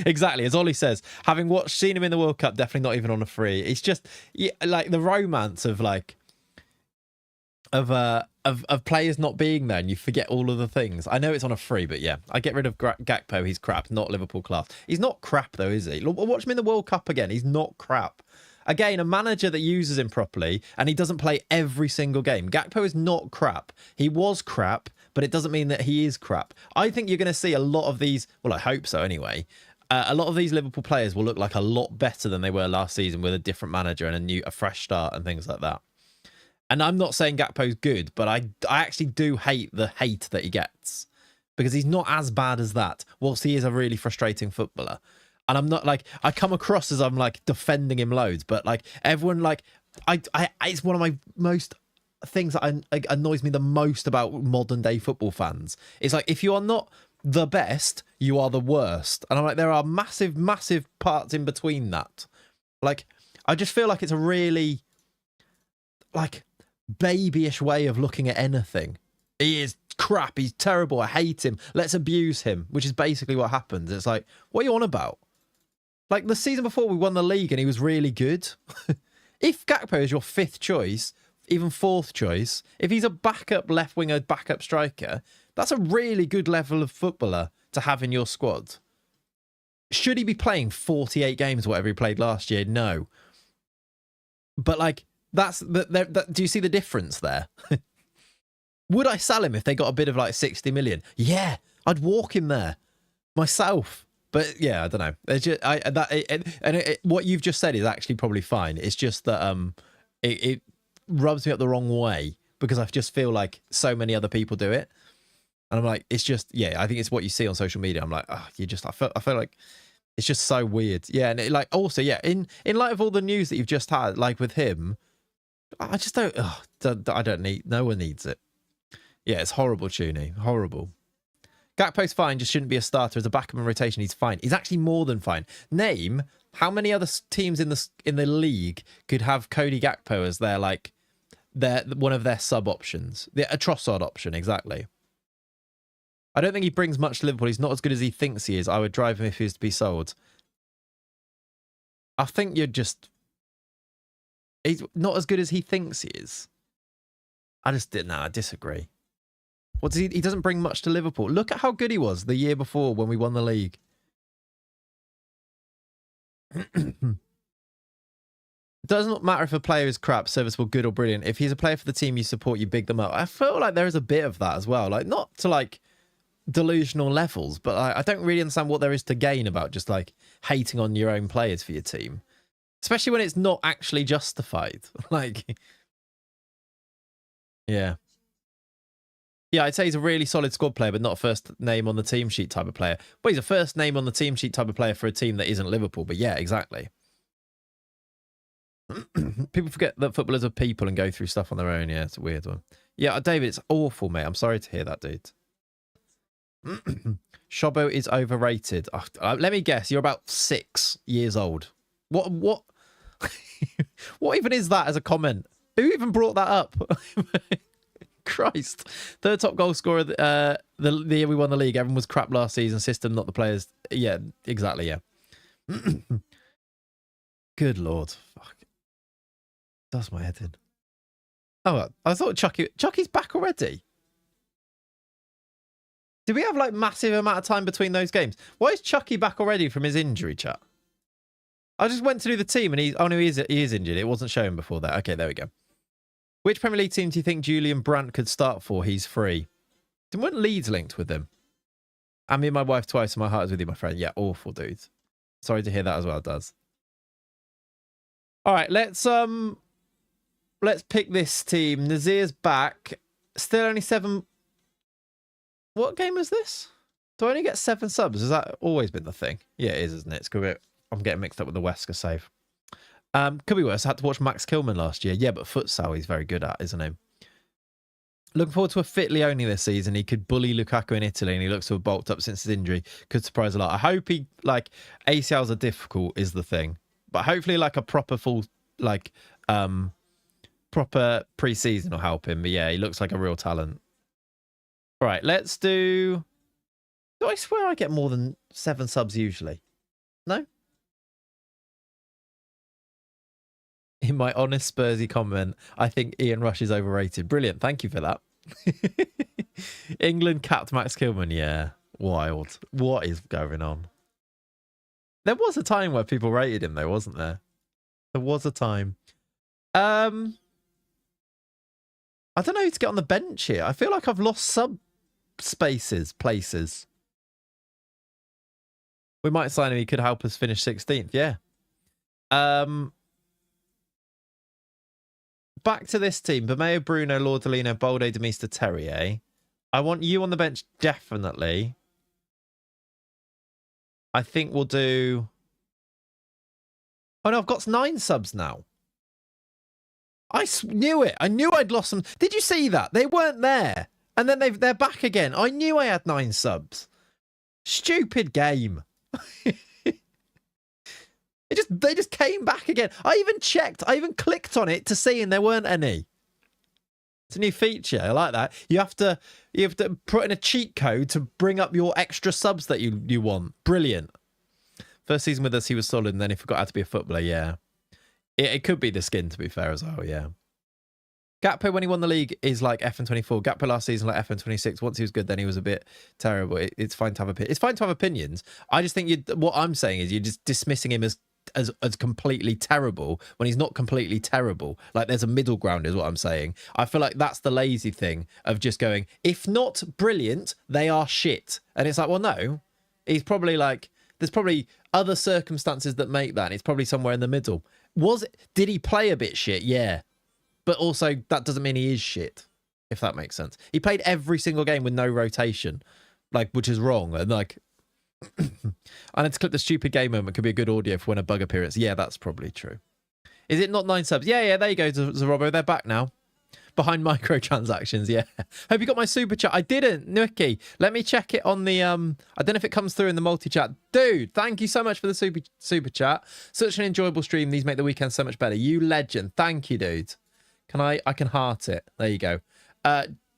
Exactly, as Ollie says. Having seen him in the World Cup, definitely not even on a free. It's just like the romance of of players not being there, and you forget all of the things. I know it's on a free, but yeah, I get rid of Gakpo. He's crap, not Liverpool class. He's not crap though, is he? Watch him in the World Cup again. He's not crap. Again, a manager that uses him properly, and he doesn't play every single game. Gakpo is not crap. He was crap, but it doesn't mean that he is crap. I think you're going to see a lot of these, well, I hope so anyway, a lot of these Liverpool players will look like a lot better than they were last season with a different manager and a fresh start and things like that. And I'm not saying Gakpo's good, but I actually do hate the hate that he gets, because he's not as bad as that, whilst he is a really frustrating footballer. And I'm not like, I come across as I'm like defending him loads, but like everyone, like it's one of my most things that annoys me the most about modern day football fans. It's like, if you are not the best, you are the worst. And I'm like, there are massive parts in between that. Like, I just feel like it's a really, like, babyish way of looking at anything. He is crap. He's terrible. I hate him. Let's abuse him, which is basically what happens. It's like, what are you on about? Like, the season before, we won the league and he was really good. If Gakpo is your 5th choice, even 4th choice, if he's a backup left winger, backup striker, that's a really good level of footballer to have in your squad. Should he be playing 48 games, whatever he played last year? No. But, like, do you see the difference there? Would I sell him if they got a bid of like 60 million? Yeah, I'd walk him there myself. But yeah, I don't know. It's just, what you've just said is actually probably fine. It's just that it rubs me up the wrong way because I just feel like so many other people do it, and I'm like, it's just, yeah. I think it's what you see on social media. I'm like, oh, I feel like it's just so weird. Yeah, and like also, yeah, in light of all the news that you've just had, like with him, I just don't. I don't need. No one needs it. Yeah, it's horrible, Tuny. Horrible. Gakpo's fine, just shouldn't be a starter. As a backup in rotation, he's fine. He's actually more than fine. Name how many other teams in the league could have Cody Gakpo as their one of their sub options, a Trossard option, exactly. I don't think he brings much to Liverpool. He's not as good as he thinks he is. I would drive him if he was to be sold. I think he's not as good as he thinks he is. I disagree. He doesn't bring much to Liverpool. Look at how good he was the year before when we won the league. It doesn't matter if a player is crap, serviceable, good or brilliant. If he's a player for the team you support, you big them up. I feel like there is a bit of that as well. Like, not to like delusional levels, but I don't really understand what there is to gain about just like hating on your own players for your team. Especially when it's not actually justified. Like, yeah. Yeah, I'd say he's a really solid squad player, but not a first name on the team sheet type of player. Well, he's a first name on the team sheet type of player for a team that isn't Liverpool. But yeah, exactly. People forget that footballers are people and go through stuff on their own. Yeah, it's a weird one. Yeah, David, it's awful, mate. I'm sorry to hear that, dude. Shobo is overrated. Let me guess, you're about 6 years old. What what even is that as a comment? Who even brought that up? Christ. 3rd top goal scorer the year we won the league. Everyone was crap last season. System, not the players. Yeah, exactly, yeah. Good Lord. Fuck. Does my head in. Oh, I thought Chucky's back already. Did we have like massive amount of time between those games? Why is Chucky back already from his injury, chat? I just went to do the team and he is injured. It wasn't showing before that. Okay, there we go. Which Premier League team do you think Julian Brandt could start for? He's free. Weren't Leeds linked with him? And me and my wife twice, and my heart is with you, my friend. Yeah, awful, dude. Sorry to hear that as well, Does. All right, let's pick this team. Nazir's back. Still only 7. What game is this? Do I only get 7 subs? Has that always been the thing? Yeah, it is, isn't it? It's good. I'm getting mixed up with the Wesker save. Could be worse. I had to watch Max Kilman last year. Yeah, but futsal he's very good at, isn't he? Looking forward to a fit Leone this season. He could bully Lukaku in Italy, and he looks to have bulked up since his injury. Could surprise a lot. I hope he, like, ACLs are difficult is the thing. But hopefully, like, a proper full, like, proper pre-season will help him. But yeah, he looks like a real talent. All right, let's do... Do I swear I get more than 7 subs usually? No? In my honest Spursy comment, I think Ian Rush is overrated. Brilliant. Thank you for that. England capped Max Kilman. Yeah. Wild. What is going on? There was a time where people rated him though, wasn't there? There was a time. I don't know who to get on the bench here. I feel like I've lost sub places. We might sign him. He could help us finish 16th. Yeah. Back to this team. Bameo, Bruno, Lordolino, Bolde, Demista, Terrier. I want you on the bench, definitely. I think we'll do... Oh, no, I've got 9 subs now. I knew it. I knew I'd lost them. Did you see that? They weren't there. And then they're back again. I knew I had 9 subs. Stupid game. They just came back again. I even checked. I even clicked on it to see, and there weren't any. It's a new feature. I like that. You have to put in a cheat code to bring up your extra subs that you want. Brilliant. First season with us, he was solid, and then he forgot how to be a footballer. Yeah, it could be the skin, to be fair, as well. Yeah. Gakpo, when he won the league, is like FN24. Gakpo last season, like FN26. Once he was good, then he was a bit terrible. It's fine to have it's fine to have opinions. I just think what I'm saying is you're just dismissing him as completely terrible when he's not completely terrible. Like, there's a middle ground, is what I'm saying. I feel like that's the lazy thing of just going, if not brilliant, they are shit. And it's like, well, no, he's probably like, there's probably other circumstances that make that. And it's probably somewhere in the middle. Did he play a bit shit? Yeah. But also, that doesn't mean he is shit, if that makes sense. He played every single game with no rotation, like, which is wrong. And like, I need to clip the stupid game moment. Could be a good audio for when a bug appearance. Yeah, that's probably true. Is it not 9 subs? Yeah, there you go, Zerobo. They're back now. Behind microtransactions, yeah. Hope you got my super chat. I didn't, Nuki. Let me check it on the I don't know if it comes through in the multi-chat. Dude, thank you so much for the super chat. Such an enjoyable stream. These make the weekend so much better. You legend. Thank you, dude. I can heart it. There you go.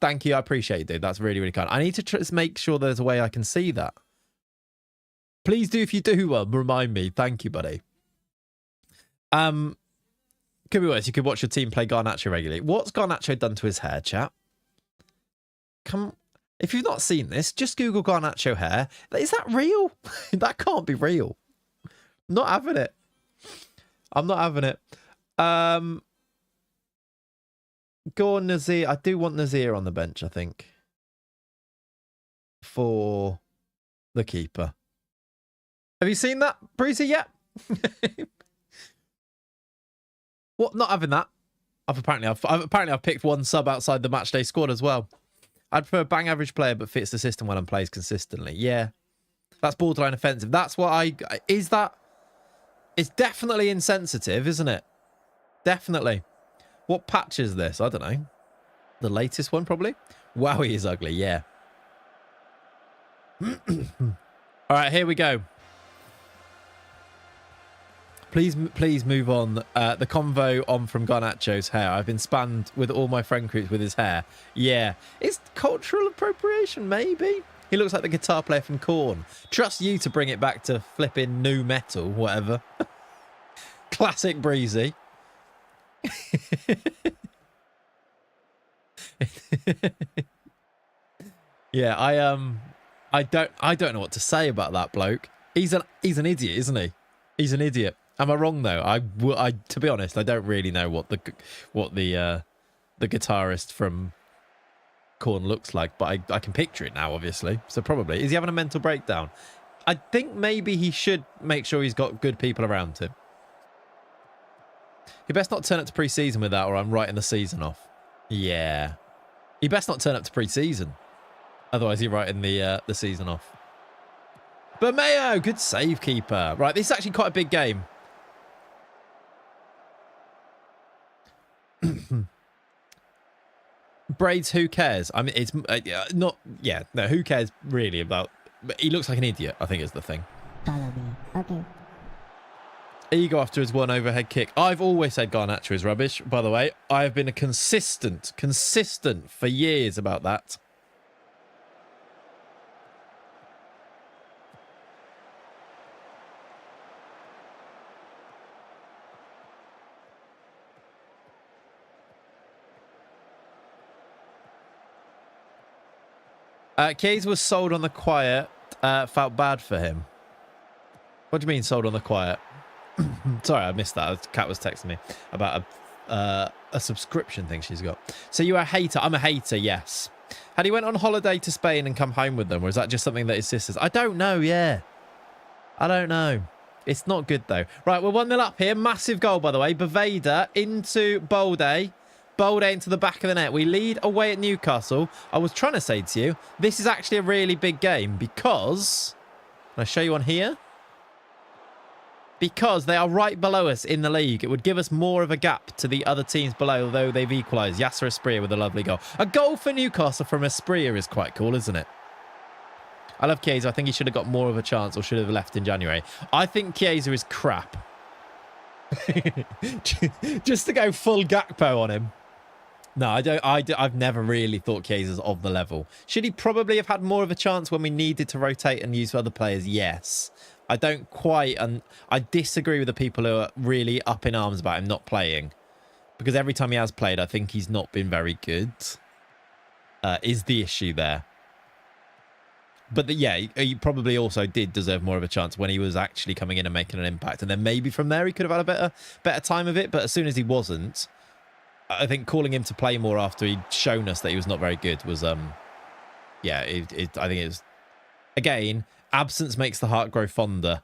Thank you. I appreciate it, dude. That's really, really kind. I need to make sure there's a way I can see that. Please do, if you do, remind me. Thank you, buddy. Could be worse. You could watch your team play Garnacho regularly. What's Garnacho done to his hair, chat? If you've not seen this, just Google Garnacho hair. Is that real? That can't be real. I'm not having it. I'm not having it. Go on, Nazir. I do want Nazir on the bench, I think, for the keeper. Have you seen that, Breezy, yet? What? Not having that. I've picked one sub outside the matchday squad as well. I'd prefer a bang average player but fits the system well and plays consistently. Yeah, that's borderline offensive. That's what is that. It's definitely insensitive, isn't it? Definitely. What patch is this? I don't know. The latest one, probably. Wow, he is ugly. Yeah. All right, here we go. Please move on. The convo on from Garnacho's hair. I've been spammed with all my friend groups with his hair. Yeah. It's cultural appropriation, maybe. He looks like the guitar player from Korn. Trust you to bring it back to flipping new metal, whatever. Classic Breezy. Yeah, I don't know what to say about that bloke. He's an idiot, isn't he? He's an idiot. Am I wrong though? I to be honest, I don't really know what the guitarist from Korn looks like, but I can picture it now, obviously. So probably is he having a mental breakdown? I think maybe he should make sure he's got good people around him. He best not turn up to pre-season with that, or I'm writing the season off. Yeah, he best not turn up to pre-season, otherwise you're writing the season off. But Mayo, good save, keeper. Right, this is actually quite a big game. Braids, who cares? I mean, it's not. Yeah, no, who cares really about? But he looks like an idiot, I think is the thing. Follow me. Okay. Ego after his one overhead kick. I've always said Garnacho is rubbish, by the way. I have been a consistent for years about that. Keys was sold on the quiet. Felt bad for him. What do you mean sold on the quiet? Sorry, I missed that. Kat was texting me about a subscription thing she's got. So you're a hater. I'm a hater, yes. Had he went on holiday to Spain and come home with them, or is that just something that his sisters? I don't know, yeah. I don't know. It's not good, though. Right, we're 1-0 up here. Massive goal, by the way. Baveda into Bolde. Bolde into the back of the net. We lead away at Newcastle. I was trying to say to you, this is actually a really big game because... Can I show you on here? Because they are right below us in the league. It would give us more of a gap to the other teams below, although they've equalised. Yasser Asprilla with a lovely goal. A goal for Newcastle from Asprilla is quite cool, isn't it? I love Chiesa. I think he should have got more of a chance or should have left in January. I think Chiesa is crap. Just to go full Gakpo on him. No, I don't. I've never really thought Chiesa's of the level. Should he probably have had more of a chance when we needed to rotate and use other players? Yes. I don't quite, and I disagree with the people who are really up in arms about him not playing, because every time he has played, I think he's not been very good. Is the issue there? But yeah, he probably also did deserve more of a chance when he was actually coming in and making an impact, and then maybe from there he could have had a better time of it. But as soon as he wasn't, I think calling him to play more after he'd shown us that he was not very good was yeah, I think it was, again, absence makes the heart grow fonder.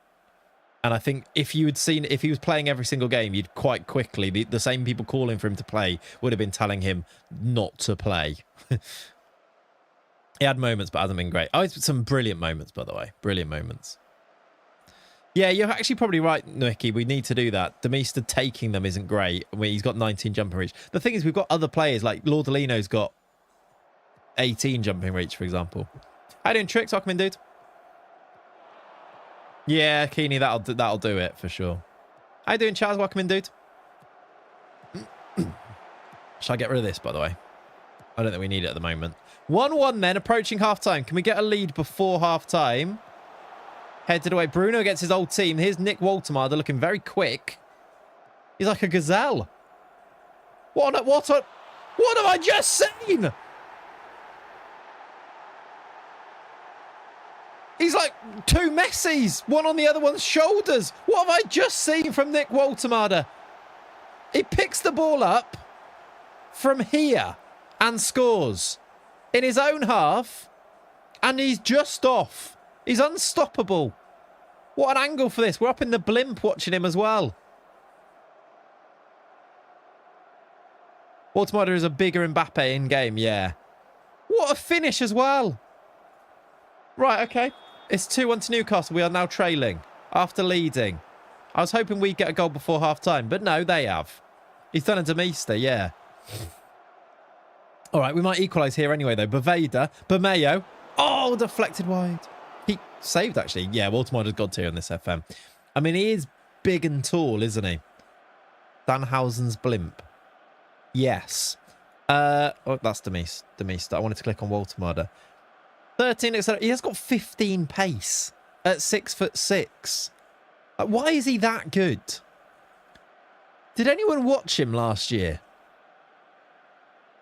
And I think if you had seen, if he was playing every single game, you'd quite quickly, the same people calling for him to play would have been telling him not to play. He had moments, but hasn't been great. Oh, it's some brilliant moments, by the way. Brilliant moments. Yeah, you're actually probably right, Nicky. We need to do that. Demista taking them isn't great. I mean, he's got 19 jumping reach. The thing is, we've got other players, like Lordolino's got 18 jumping reach, for example. How you doing, Tricks? Welcome in, dude. Yeah, Keeney, that'll do it for sure. How you doing, Chaz? Welcome in, dude. Shall I get rid of this, by the way? I don't think we need it at the moment. 1-1 then, approaching half-time. Can we get a lead before half-time? Headed away. Bruno gets his old team. Here's Nick Woltemade looking very quick. He's like a gazelle. What have I just seen? He's like two Messis, one on the other one's shoulders. What have I just seen from Nick Woltemade? He picks the ball up from here and scores in his own half, and he's just off. He's unstoppable. What an angle for this. We're up in the blimp watching him as well. Woltemade is a bigger Mbappe in game, yeah. What a finish as well. Right, okay. It's 2-1 to Newcastle. We are now trailing after leading. I was hoping we'd get a goal before half-time, but no, they have. He's done a Demista, yeah. All right, we might equalise here anyway, though. Bermeo. Oh, deflected wide. He saved, actually. Yeah, Woltemade has got 2 on this FM. I mean, he is big and tall, isn't he? Danhausen's blimp. Yes. Oh, that's Demista. I wanted to click on Woltemade. 13, he has got 15 pace at 6'6". Why is he that good? Did anyone watch him last year?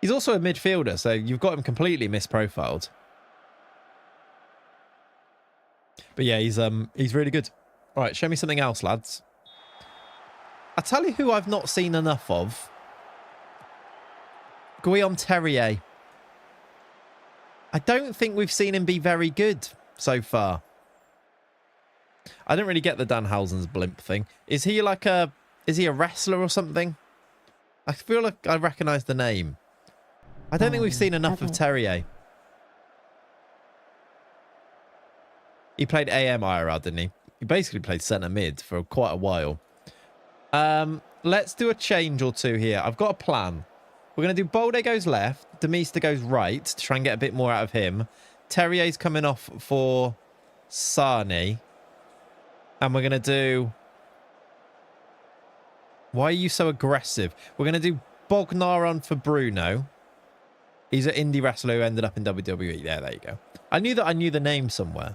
He's also a midfielder, so you've got him completely misprofiled. But yeah, he's really good. All right, show me something else, lads. I tell you who I've not seen enough of. Guillaume Terrier. I don't think we've seen him be very good so far. I don't really get the Danhausen's blimp thing. Is he a wrestler or something? I feel like I recognise the name. I don't think we've seen enough of Terrier. He played AM IRL, didn't he? He basically played centre mid for quite a while. Let's do a change or two here. I've got a plan. We're going to do Bolde goes left. Demista goes right to try and get a bit more out of him. Terrier's coming off for Sane. And we're going to do... Why are you so aggressive? We're going to do Bognar on for Bruno. He's an indie wrestler who ended up in WWE. There you go. I knew the name somewhere.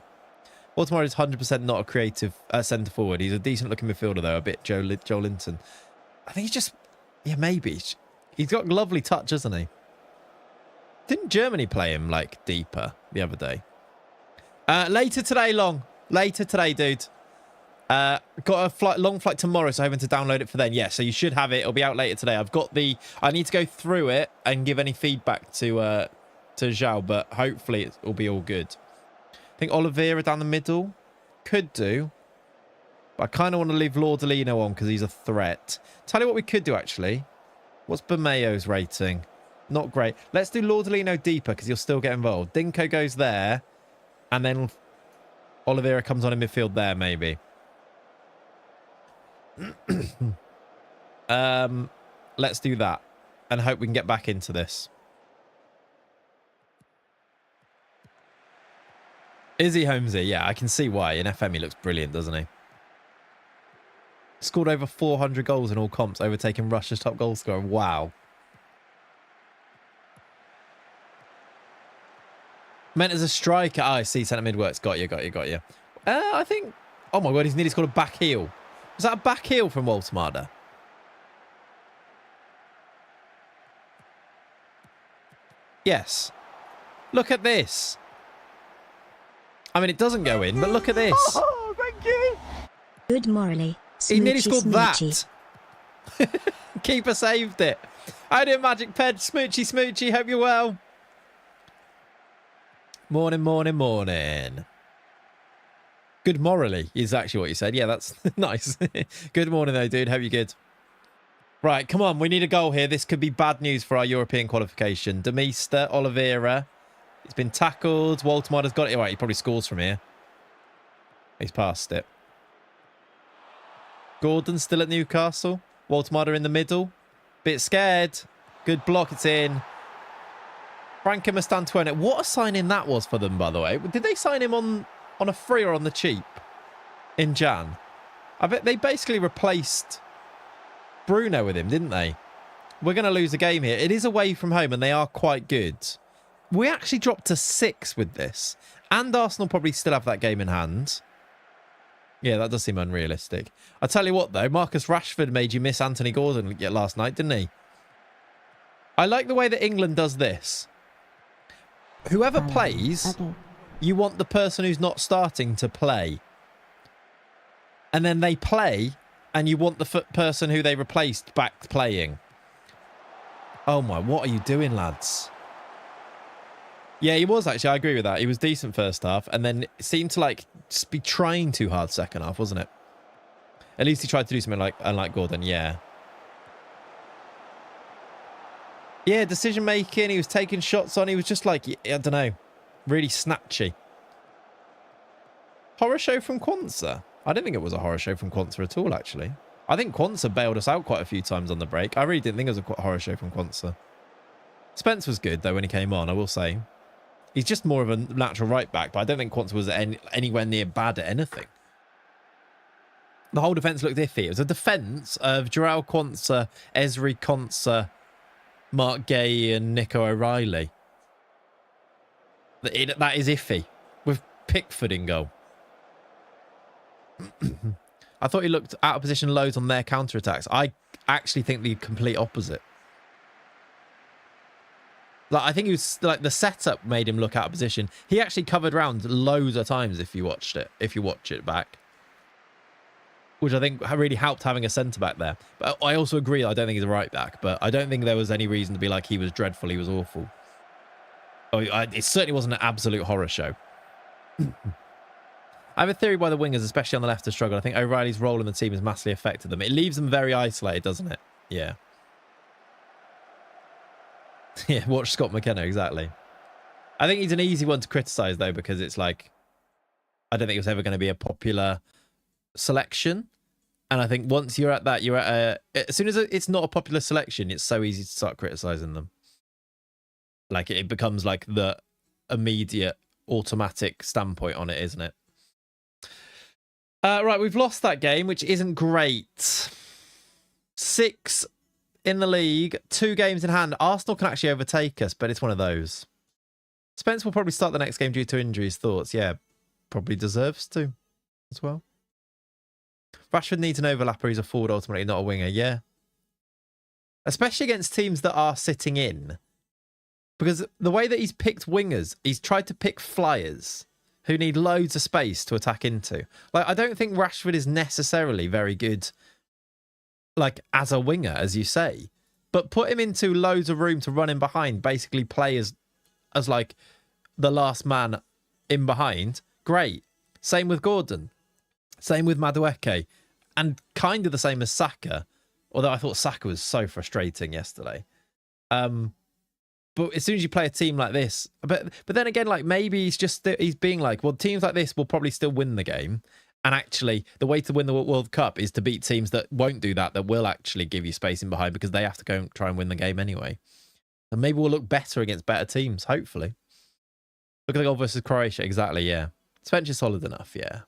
Baltimore is 100% not a creative centre forward. He's a decent looking midfielder though. A bit Joe Linton. I think he's just... Yeah, maybe. He's got a lovely touch, hasn't he? Didn't Germany play him, like, deeper the other day? Later today, Long. Later today, dude. Got a long flight tomorrow, so hoping to download it for then. Yeah, so you should have it. It'll be out later today. I've got the... I need to go through it and give any feedback to Zhao, but hopefully it will be all good. I think Oliveira down the middle. Could do. But I kind of want to leave Lordolino on because he's a threat. Tell you what we could do, actually. What's Bermeo's rating? Not great. Let's do Lordolino deeper because he'll still get involved. Dinko goes there. And then Oliveira comes on in midfield there, maybe. Let's do that. And hope we can get back into this. Is he Holmesy? Yeah, I can see why. In FM, he looks brilliant, doesn't he? Scored over 400 goals in all comps, overtaking Russia's top goal scorer. Wow. Meant as a striker. Oh, I see. Centre mid works. Got you. I think... Oh, my God. He's nearly scored a back heel. Was that a back heel from Woltemade? Yes. Look at this. I mean, it doesn't go in, but look at this. Oh, thank you. Good morally. He nearly scored Smoochy. that. Keeper saved it. How do Magic Ped? Smoochy. Hope you're well. Morning. Good morally is actually what you said. Yeah, that's nice. Good morning, though, dude. Hope you're good. Right, come on. We need a goal here. This could be bad news for our European qualification. Demeister, Oliveira. It's been tackled. Woltemader's got it. Right, he probably scores from here. He's passed it. Gordon still at Newcastle. Woltemade in the middle. Bit scared. Good block. It's in. Franco Mastantuono. What a signing that was for them, by the way. Did they sign him on a free or on the cheap in Jan? I bet they basically replaced Bruno with him, didn't they? We're going to lose a game here. It is away from home and they are quite good. We actually dropped to 6 with this. And Arsenal probably still have that game in hand. Yeah, that does seem unrealistic. I tell you what, though, Marcus Rashford made you miss Anthony Gordon last night, didn't he? I like the way that England does this. Whoever plays, you want the person who's not starting to play. And then they play, and you want the person who they replaced back playing. Oh my, what are you doing, lads? Yeah, he was actually. I agree with that. He was decent first half, and then it seemed to like just be trying too hard second half, wasn't it? At least he tried to do something like unlike Gordon. Yeah. Yeah, decision making. He was taking shots on. He was just like, I don't know, really snatchy. Horror show from Kwanzaa. I don't think it was a horror show from Kwanzaa at all, actually. I think Kwanzaa bailed us out quite a few times on the break. I really didn't think it was a horror show from Kwanzaa. Spence was good, though, when he came on, I will say. He's just more of a natural right back, but I don't think Kwanzaa was anywhere near bad at anything. The whole defence looked iffy. It was a defence of Jarrell Kwanzaa, Esri Konsa, Mark Gay and Nico O'Reilly. That is iffy. With Pickford in goal. I thought he looked out of position loads on their counter-attacks. I actually think the complete opposite. Like, I think he was like the setup made him look out of position. He actually covered round loads of times if you watched it. If you watch it back. Which I think really helped having a centre-back there. But I also agree, I don't think he's a right-back. But I don't think there was any reason to be like he was dreadful, he was awful. It certainly wasn't an absolute horror show. I have a theory why the wingers, especially on the left, have struggled. I think O'Reilly's role in the team has massively affected them. It leaves them very isolated, doesn't it? Yeah. Yeah, watch Scott McKenna, exactly. I think he's an easy one to criticise, though, because it's like, I don't think it was ever going to be a popular selection. And I think once you're at that, you're at as soon as it's not a popular selection, it's so easy to start criticising them. Like, it becomes like the immediate, automatic standpoint on it, isn't it? Right, we've lost that game, which isn't great. 6 in the league, 2 games in hand. Arsenal can actually overtake us, but it's one of those. Spence will probably start the next game due to injuries. Thoughts? Yeah, probably deserves to as well. Rashford needs an overlapper. He's a forward ultimately, not a winger. Yeah. Especially against teams that are sitting in. Because the way that he's picked wingers, he's tried to pick flyers who need loads of space to attack into. Like, I don't think Rashford is necessarily very good, like, as a winger, as you say. But put him into loads of room to run in behind, basically play as like, the last man in behind. Great. Same with Gordon. Same with Madueke. And kind of the same as Saka. Although I thought Saka was so frustrating yesterday. But as soon as you play a team like this, but then again, like, maybe he's being like, well, teams like this will probably still win the game. And actually, the way to win the World Cup is to beat teams that won't do that, that will actually give you space in behind because they have to go and try and win the game anyway. And maybe we'll look better against better teams, hopefully. Look at the goal versus Croatia. Exactly, yeah. Spencer's solid enough, yeah.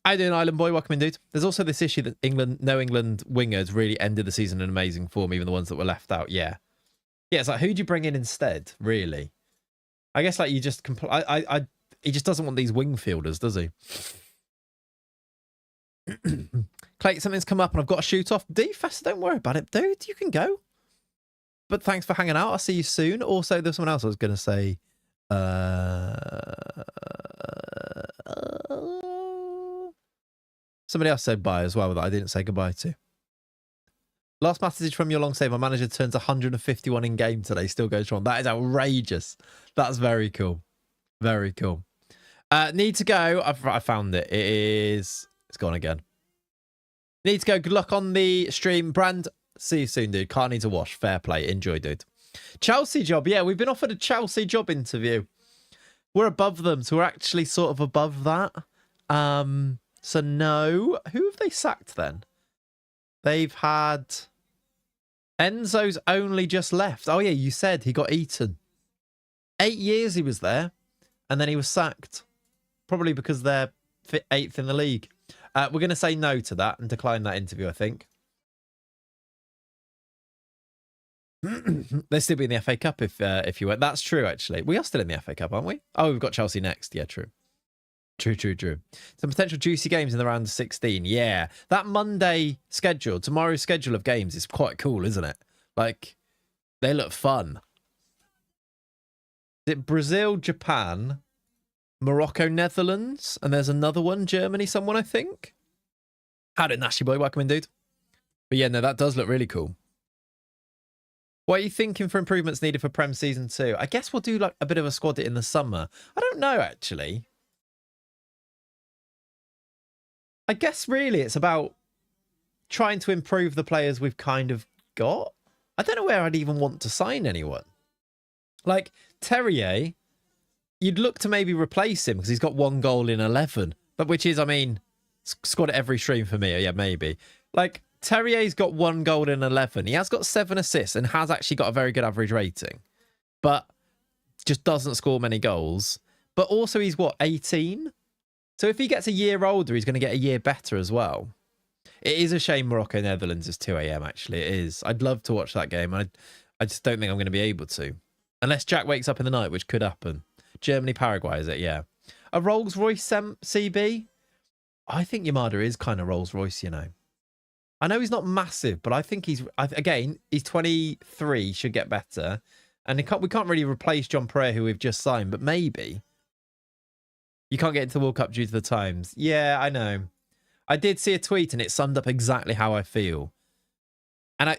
How you doing, Island Boy? Welcome in, dude. There's also this issue that no England wingers really ended the season in amazing form, even the ones that were left out. Yeah. Yeah, it's like, who'd you bring in instead, really? I guess, like, you just... he just doesn't want these wing fielders, does he? Clayts, something's come up and I've got to shoot off. D-Fest, don't worry about it, dude. You can go. But thanks for hanging out. I'll see you soon. Also, there's someone else I was going to say. Somebody else said bye as well that I didn't say goodbye to. Last message from your long save. My manager turns 151 in game today. Still goes strong. That is outrageous. That's very cool. Very cool. Need to go. I found it. It's gone again. Need to go. Good luck on the stream. Brand, see you soon, dude. Car needs a wash. Fair play. Enjoy, dude. Chelsea job. Yeah, we've been offered a Chelsea job interview. We're above them, so we're actually sort of above that. So no. Who have they sacked then? They've had... Enzo's only just left. Oh, yeah, you said he got eaten. 8 years he was there, and then he was sacked. Probably because they're 8th in the league. We're going to say no to that and decline that interview, I think. They'll still be in the FA Cup if you went. That's true, actually. We are still in the FA Cup, aren't we? Oh, we've got Chelsea next. Yeah, true. True. Some potential juicy games in the round of 16. Yeah. That Monday schedule, tomorrow's schedule of games is quite cool, isn't it? Like, they look fun. Is it Brazil, Japan, Morocco, Netherlands, and there's another one, Germany, someone, I think? How did Nasty Boy? Welcome in, dude. But yeah, no, that does look really cool. What are you thinking for improvements needed for Prem Season 2? I guess we'll do like a bit of a squad it in the summer. I don't know, actually. I guess really it's about trying to improve the players we've kind of got. I don't know where I'd even want to sign anyone. Like Terrier, you'd look to maybe replace him because he's got 1 goal in 11. But which is, I mean, squad at every stream for me. Yeah, maybe. Like Terrier's got 1 goal in 11. He has got 7 assists and has actually got a very good average rating. But just doesn't score many goals. But also he's what, 18? So if he gets a year older, he's going to get a year better as well. It is a shame Morocco Netherlands is 2 a.m. actually. It is. I'd love to watch that game. I just don't think I'm going to be able to. Unless Jack wakes up in the night, which could happen. Germany, Paraguay, is it? Yeah. A Rolls-Royce CB? I think Yamada is kind of Rolls-Royce, you know. I know he's not massive, but I think he's 23, should get better. And we can't really replace John Pereira, who we've just signed, but maybe. You can't get into the World Cup due to the times. Yeah, I know. I did see a tweet and it summed up exactly how I feel. And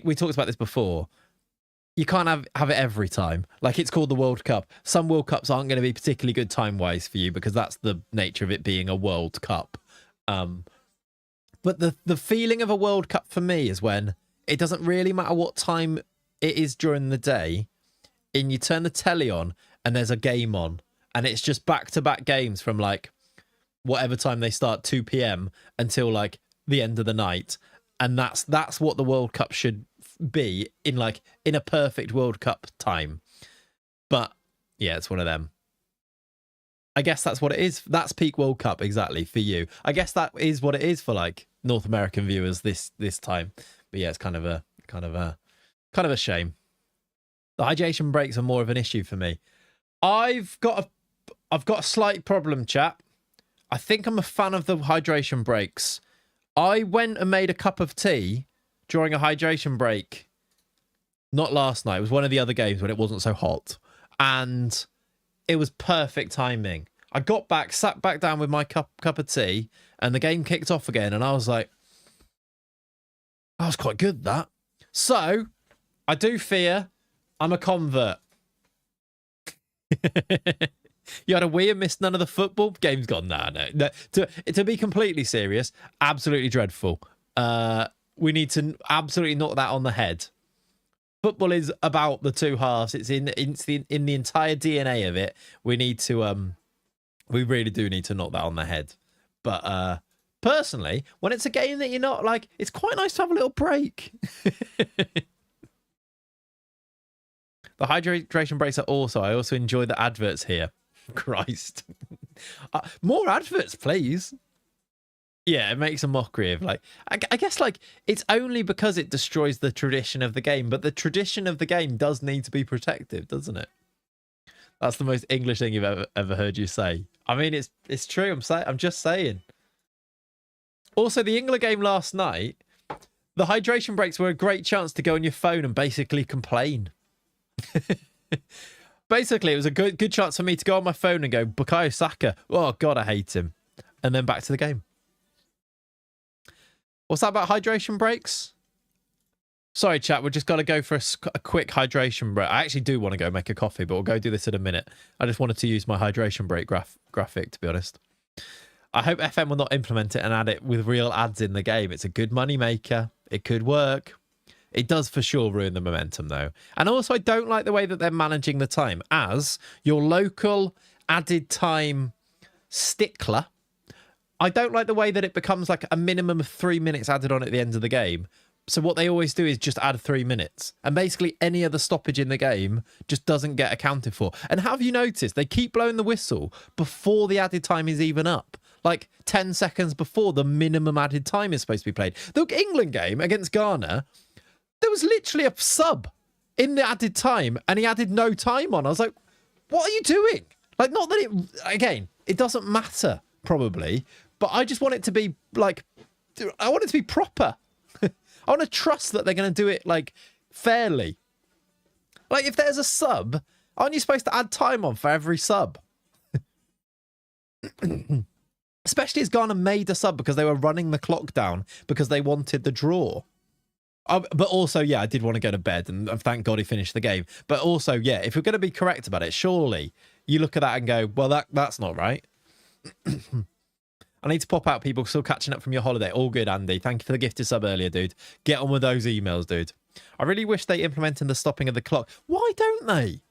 we talked about this before. You can't have it every time. Like, it's called the World Cup. Some World Cups aren't going to be particularly good time-wise for you because that's the nature of it being a World Cup. But the feeling of a World Cup for me is when it doesn't really matter what time it is during the day, and you turn the telly on and there's a game on. And it's just back-to-back games from, like, whatever time they start, 2 p.m. until, like, the end of the night. And that's what the World Cup should be in a perfect World Cup time. But, yeah, it's one of them. I guess that's what it is. That's peak World Cup, exactly, for you. I guess that is what it is for, like, North American viewers this time. But, yeah, it's kind of a shame. The hydration breaks are more of an issue for me. I've got a slight problem, chat. I think I'm a fan of the hydration breaks. I went and made a cup of tea during a hydration break. Not last night. It was one of the other games when it wasn't so hot. And it was perfect timing. I got back, sat back down with my cup of tea, and the game kicked off again. And I was like, that was quite good, that. So, I do fear I'm a convert. You had a Wii and missed none of the football? Game's gone. No. To be completely serious, absolutely dreadful. We need to absolutely knock that on the head. Football is about the two halves. It's in the entire DNA of it. We need to we really do need to knock that on the head. But personally, when it's a game that you're not like, it's quite nice to have a little break. The hydration breaks are also, I also enjoy the adverts here. Christ. More adverts, please. Yeah, it makes a mockery of like I guess like it's only because it destroys the tradition of the game, but the tradition of the game does need to be protected, doesn't it? That's the most English thing you've ever heard you say. I mean, it's true. I'm just saying. Also, the England game last night, the hydration breaks were a great chance to go on your phone and basically complain. Basically, it was a good chance for me to go on my phone and go, Bukayo Saka, oh God, I hate him. And then back to the game. What's that about hydration breaks? Sorry, chat, we've just got to go for a quick hydration break. I actually do want to go make a coffee, but we'll go do this in a minute. I just wanted to use my hydration break graphic, to be honest. I hope FM will not implement it and add it with real ads in the game. It's a good money maker. It could work. It does for sure ruin the momentum, though. And also, I don't like the way that they're managing the time. As your local added time stickler, I don't like the way that it becomes like a minimum of 3 minutes added on at the end of the game. So what they always do is just add 3 minutes. And basically any other stoppage in the game just doesn't get accounted for. And have you noticed they keep blowing the whistle before the added time is even up? Like 10 seconds before the minimum added time is supposed to be played. The England game against Ghana, there was literally a sub in the added time and he added no time on. I was like, what are you doing? Like, not that it, again, it doesn't matter probably, but I just want it to be like, I want it to be proper. I want to trust that they're going to do it like fairly. Like if there's a sub, aren't you supposed to add time on for every sub? Especially as Ghana made a sub because they were running the clock down because they wanted the draw. But also, yeah, I did want to go to bed and thank God he finished the game. But also, yeah, if we're going to be correct about it, surely you look at that and go, well, that's not right. I need to pop out, people still catching up from your holiday. All good, Andy. Thank you for the gifted sub earlier, dude. Get on with those emails, dude. I really wish they implemented the stopping of the clock. Why don't they?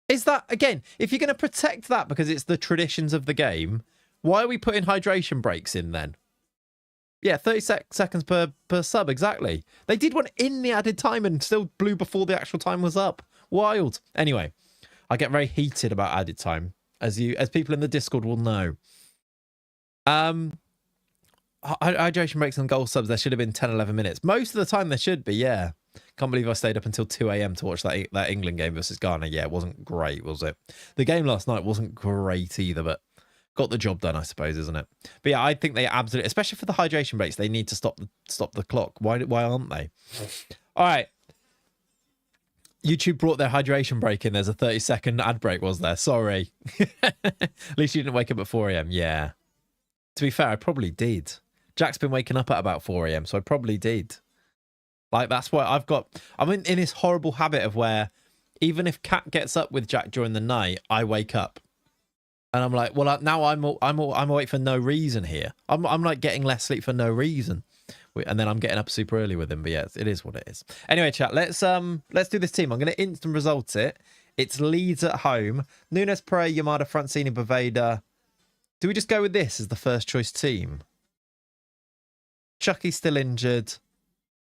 Is that, again, if you're going to protect that because it's the traditions of the game, why are we putting hydration breaks in then? Yeah, 30 seconds per sub, exactly. They did one in the added time and still blew before the actual time was up. Wild. Anyway, I get very heated about added time, as people in the Discord will know. Hydration breaks and goal subs, there should have been 10, 11 minutes. Most of the time there should be, yeah. Can't believe I stayed up until 2 a.m. to watch that England game versus Ghana. Yeah, it wasn't great, was it? The game last night wasn't great either, but got the job done, I suppose, isn't it? But yeah, I think they absolutely, especially for the hydration breaks, they need to stop the clock. Why aren't they? All right. YouTube brought their hydration break in. There's a 30-second ad break, was there? Sorry. At least you didn't wake up at 4 a.m. Yeah. To be fair, I probably did. Jack's been waking up at about 4 a.m., so I probably did. Like, that's why I'm in this horrible habit of where even if Kat gets up with Jack during the night, I wake up. And I'm like, well, now I'm awake for no reason here. I'm like getting less sleep for no reason. And then I'm getting up super early with him. But yeah, it is what it is. Anyway, chat, let's do this team. I'm going to instant result it. It's Leeds at home. Nunes, Pereira, Yamada, Francini, Boveda. Do we just go with this as the first choice team? Chucky's still injured.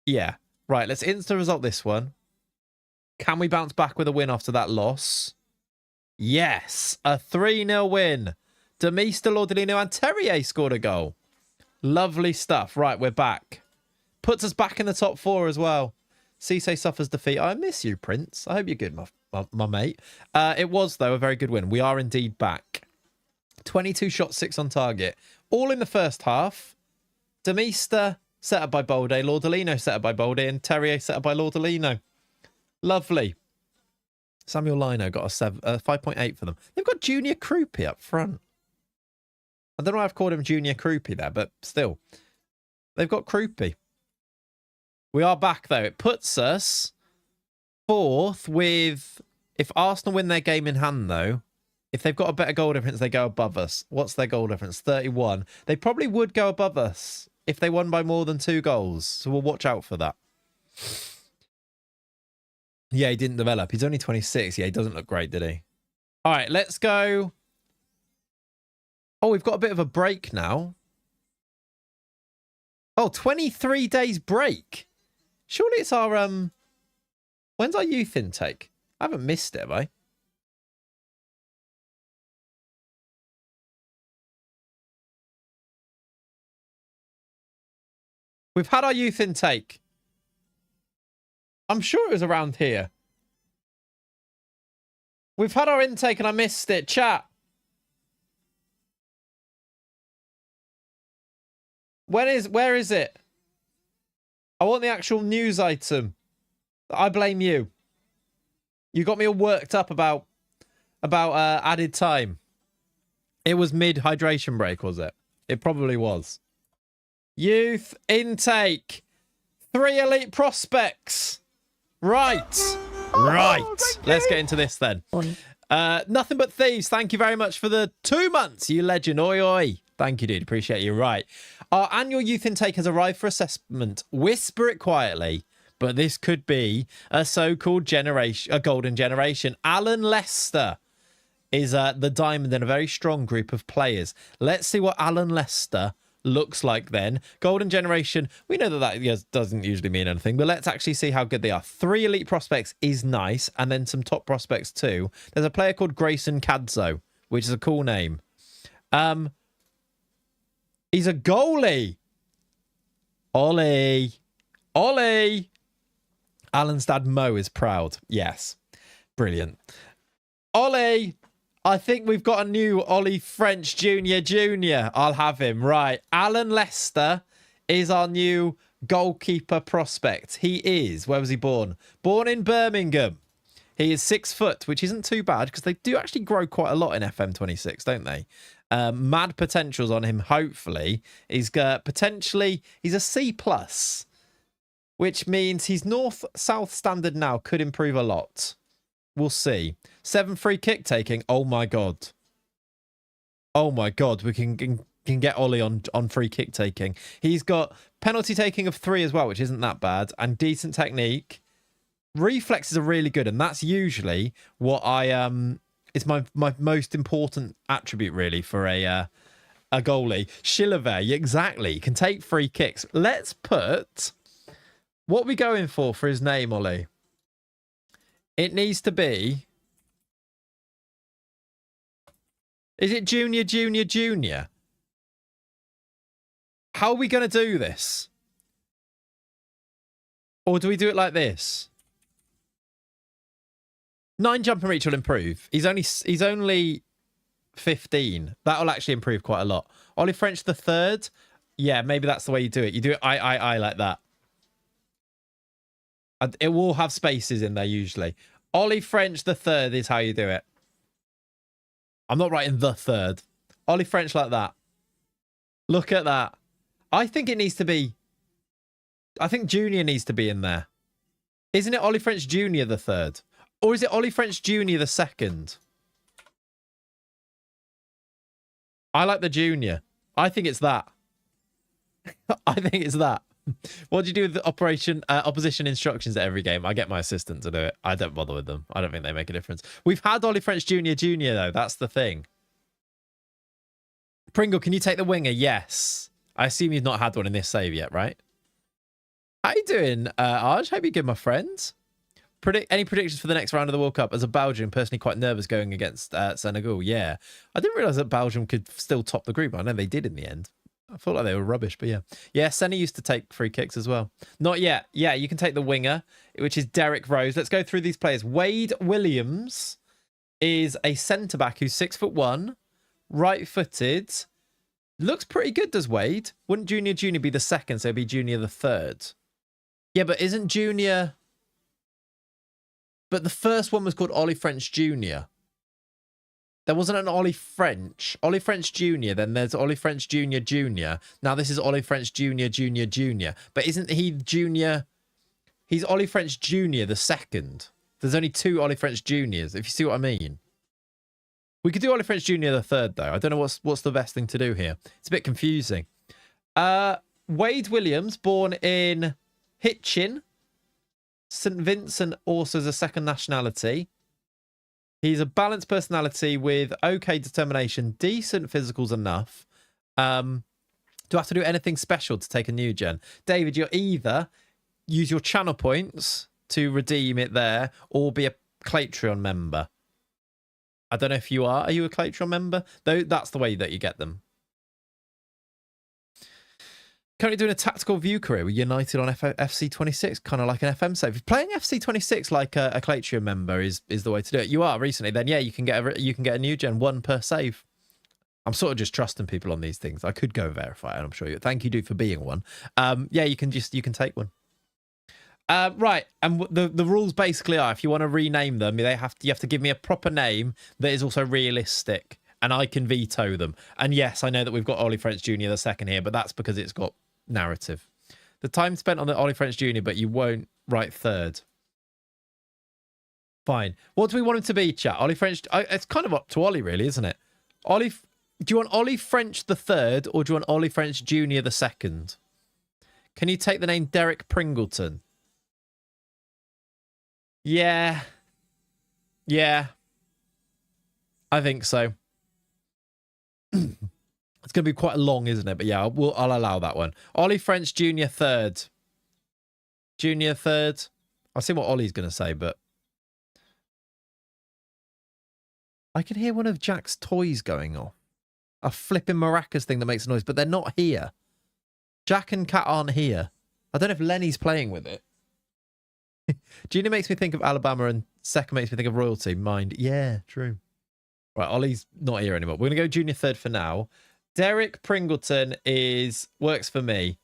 Yeah. Right, let's instant result this one. Can we bounce back with a win after that loss? Yes. A 3-0 win. Demista, Lordolino and Terrier scored a goal. Lovely stuff. Right, we're back. Puts us back in the top 4 as well. Cisse suffers defeat. I miss you, Prince. I hope you're good, my mate. It was, though, a very good win. We are indeed back. 22 shots, 6 on target. All in the first half. Demista set up by Bolde. Lordolino set up by Bolde. And Terrier set up by Lordolino. Lovely. Samuel Lino got a 5.8 for them. They've got Junior Krupi up front. I don't know why I've called him Junior Krupi there, but still. They've got Krupi. We are back, though. It puts us 4th with... If Arsenal win their game in hand, though, if they've got a better goal difference, they go above us. What's their goal difference? 31. They probably would go above us if they won by more than 2 goals. So we'll watch out for that. Yeah, he didn't develop. He's only 26. Yeah, he doesn't look great, did he? All right, let's go. Oh, we've got a bit of a break now. Oh, 23 days break. Surely it's our... When's our youth intake? I haven't missed it, have I? We've had our youth intake. I'm sure it was around here. We've had our intake and I missed it. Chat. Where is it? I want the actual news item. I blame you. You got me all worked up about added time. It was mid hydration break, was it? It probably was. Youth intake. 3 elite prospects. Right. Right. Let's get into this then. Nothing but thieves. Thank you very much for the 2 months, you legend. Oi, oi. Thank you, dude. Appreciate you. Right. Our annual youth intake has arrived for assessment. Whisper it quietly, but this could be a so-called generation, a golden generation. Alan Lester is the diamond in a very strong group of players. Let's see what Alan Lester looks like then. Golden generation, we know that doesn't usually mean anything, but let's actually see how good they are. 3 elite prospects is nice, and then some top prospects too. There's a player called Grayson Cadzo, which is a cool name. He's a goalie. Ollie. Alan's dad Mo is proud. Yes. Brilliant. Ollie. I think we've got a new Ollie French Junior. I'll have him. Right. Alan Lester is our new goalkeeper prospect. He is. Where was he born? Born in Birmingham. He is 6 foot, which isn't too bad because they do actually grow quite a lot in FM26, don't they? Mad potentials on him, hopefully. He's potentially, he's a C+, which means he's north-south standard now. Could improve a lot. We'll see. 7 free kick taking. Oh my god. Oh my god. We can get Ollie on free kick taking. He's got penalty taking of 3 as well, which isn't that bad, and decent technique. Reflexes are really good, and that's usually what is my most important attribute really for a goalie. Chilavert, exactly. Can take free kicks. Let's put what are we going for his name, Ollie? It needs to be. Is it junior? How are we going to do this? Or do we do it like this? 9 jump and reach will improve. He's only 15. That'll actually improve quite a lot. Ollie French the third. Yeah, maybe that's the way you do it. You do it I like that. It will have spaces in there usually. Ollie French the third is how you do it. I'm not writing the third. Ollie French like that. Look at that. I think it needs to be. I think Junior needs to be in there. Isn't it Ollie French Junior the third? Or is it Ollie French Junior the second? I like the Junior. I think it's that. I think it's that. What do you do with the opposition instructions at every game? I get my assistant to do it. I don't bother with them. I don't think they make a difference. We've had Ollie French Junior though. That's the thing. Pringle, can you take the winger? Yes. I assume you've not had one in this save yet, right? How you doing, Arj? Hope you're good, my friends. Any predictions for the next round of the World Cup? As a Belgian, personally quite nervous going against Senegal. Yeah. I didn't realise that Belgium could still top the group. I know they did in the end. I felt like they were rubbish, but yeah. Yeah, Senna used to take free kicks as well. Not yet. Yeah, you can take the winger, which is Derek Rose. Let's go through these players. Wade Williams is a centre-back who's 6'1", right-footed. Looks pretty good, does Wade? Wouldn't Junior be the second, so it'd be Junior the third? Yeah, but isn't Junior... But the first one was called Ollie French Jr. There wasn't an Ollie French. Ollie French Jr. Then there's Ollie French Jr. Now this is Ollie French Jr. But isn't he Junior? He's Ollie French Jr. the second. There's only 2 Ollie French Juniors, if you see what I mean. We could do Ollie French Jr. the third, though. I don't know what's the best thing to do here. It's a bit confusing. Wade Williams, born in Hitchin. St. Vincent also has a second nationality. He's a balanced personality with okay determination, decent physicals enough. Do I have to do anything special to take a new gen? David, you'll either use your channel points to redeem it there or be a Claytron member. I don't know if you are. Are you a Claytron member? Though that's the way that you get them. Currently doing a tactical view career with United on FC26, kind of like an FM save. If playing FC26 like a Clayts member is the way to do it. You are recently, then yeah, you can get a new gen, 1 per save. I'm sort of just trusting people on these things. I could go verify it, I'm sure you. Thank you, dude, for being one. Yeah, you can take one. Right, and the rules basically are, if you want to rename them, you have to give me a proper name that is also realistic, and I can veto them. And yes, I know that we've got Ollie French Jr. the second here, but that's because it's got narrative. The time spent on the Ollie French Jr., but you won't write third. Fine. What do we want him to be, chat? Ollie French. It's kind of up to Ollie, really, isn't it? Ollie. Do you want Ollie French the third, or do you want Ollie French Jr. the second? Can you take the name Derek Pringleton? Yeah. Yeah. I think so. It's going to be quite long, isn't it? But yeah, I'll allow that one. Ollie French Jr. third. Junior third. I'll see what Ollie's going to say, but... I can hear one of Jack's toys going off. A flipping maracas thing that makes a noise, but they're not here. Jack and Kat aren't here. I don't know if Lenny's playing with it. Junior makes me think of Alabama, and second makes me think of royalty. Mind. Yeah, true. Right, Ollie's not here anymore. We're going to go Junior third for now. Derek Pringleton works for me.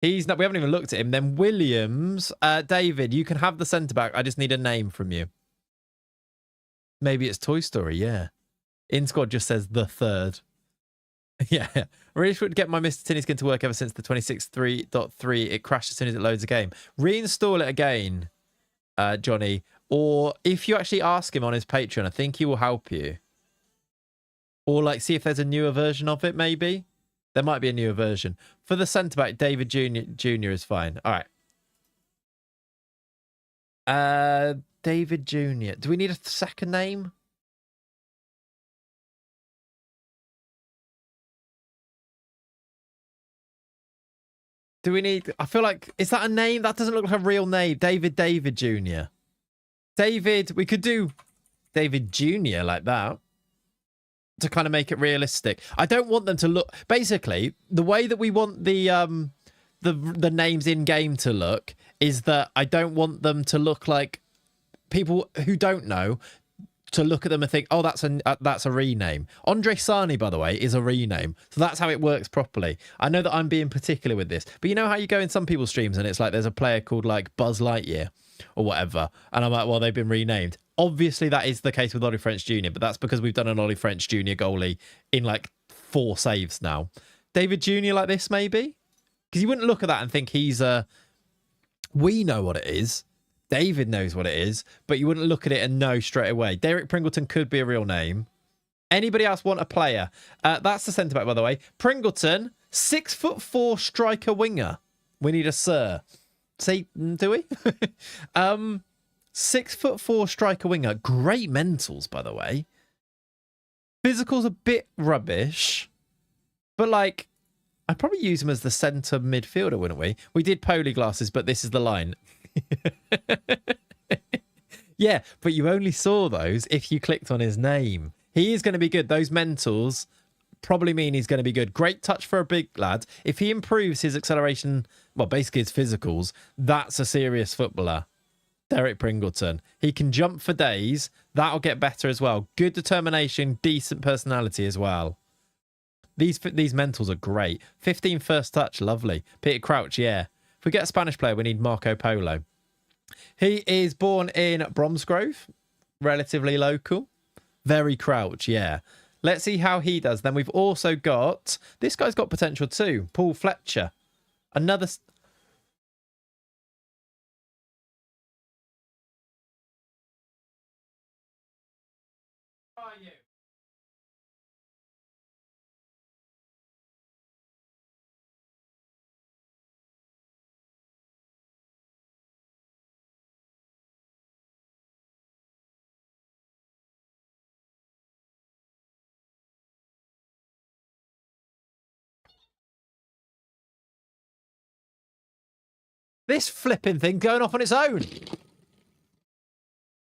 We haven't even looked at him. Then Williams. David, you can have the centre-back. I just need a name from you. Maybe it's Toy Story, yeah. In squad just says the third. Yeah. I really should get my Mr. Tinny skin to work ever since the 26.3.3. It crashed as soon as it loads a game. Reinstall it again, Johnny. Or if you actually ask him on his Patreon, I think he will help you. Or like see if there's a newer version of it, maybe. There might be a newer version. For the centre-back, David Jr. is fine. All right. David Jr. Do we need a second name? Do we need... I feel like... Is that a name? That doesn't look like a real name. David Jr. David... We could do David Jr. like that. To kind of make it realistic. I don't want them to look... Basically, the way that we want the names in-game to look is that I don't want them to look like people who don't know to look at them and think, oh, that's a rename. Andre Sani, by the way, is a rename. So that's how it works properly. I know that I'm being particular with this, but you know how you go in some people's streams and it's like there's a player called like Buzz Lightyear or whatever. And I'm like, well, they've been renamed. Obviously, that is the case with Ollie French Jr., but that's because we've done an Ollie French Jr. goalie in like 4 saves now. David Jr. like this, maybe? Because you wouldn't look at that and think he's a... We know what it is. David knows what it is, but you wouldn't look at it and know straight away. Derek Pringleton could be a real name. Anybody else want a player? That's the centre-back, by the way. Pringleton, 6'4" striker winger. We need a sir. See, do we? 6'4" striker winger. Great mentals, by the way. Physical's a bit rubbish, but like, I'd probably use him as the centre midfielder, wouldn't we? We did Poli glasses, but this is the line. Yeah, but you only saw those if you clicked on his name. He is going to be good. Those mentals probably mean he's going to be good. Great touch for a big lad. If he improves his acceleration, well, basically his physicals, that's a serious footballer. Derek Pringleton. He can jump for days. That'll get better as well. Good determination, decent personality as well. These mentals are great. 15 first touch, lovely. Peter Crouch, yeah. If we get a Spanish player, we need Marco Polo. He is born in Bromsgrove, relatively local. Very Crouch, yeah. Let's see how he does. Then we've also got... This guy's got potential too. Paul Fletcher. Another... How are you? This flipping thing going off on its own. It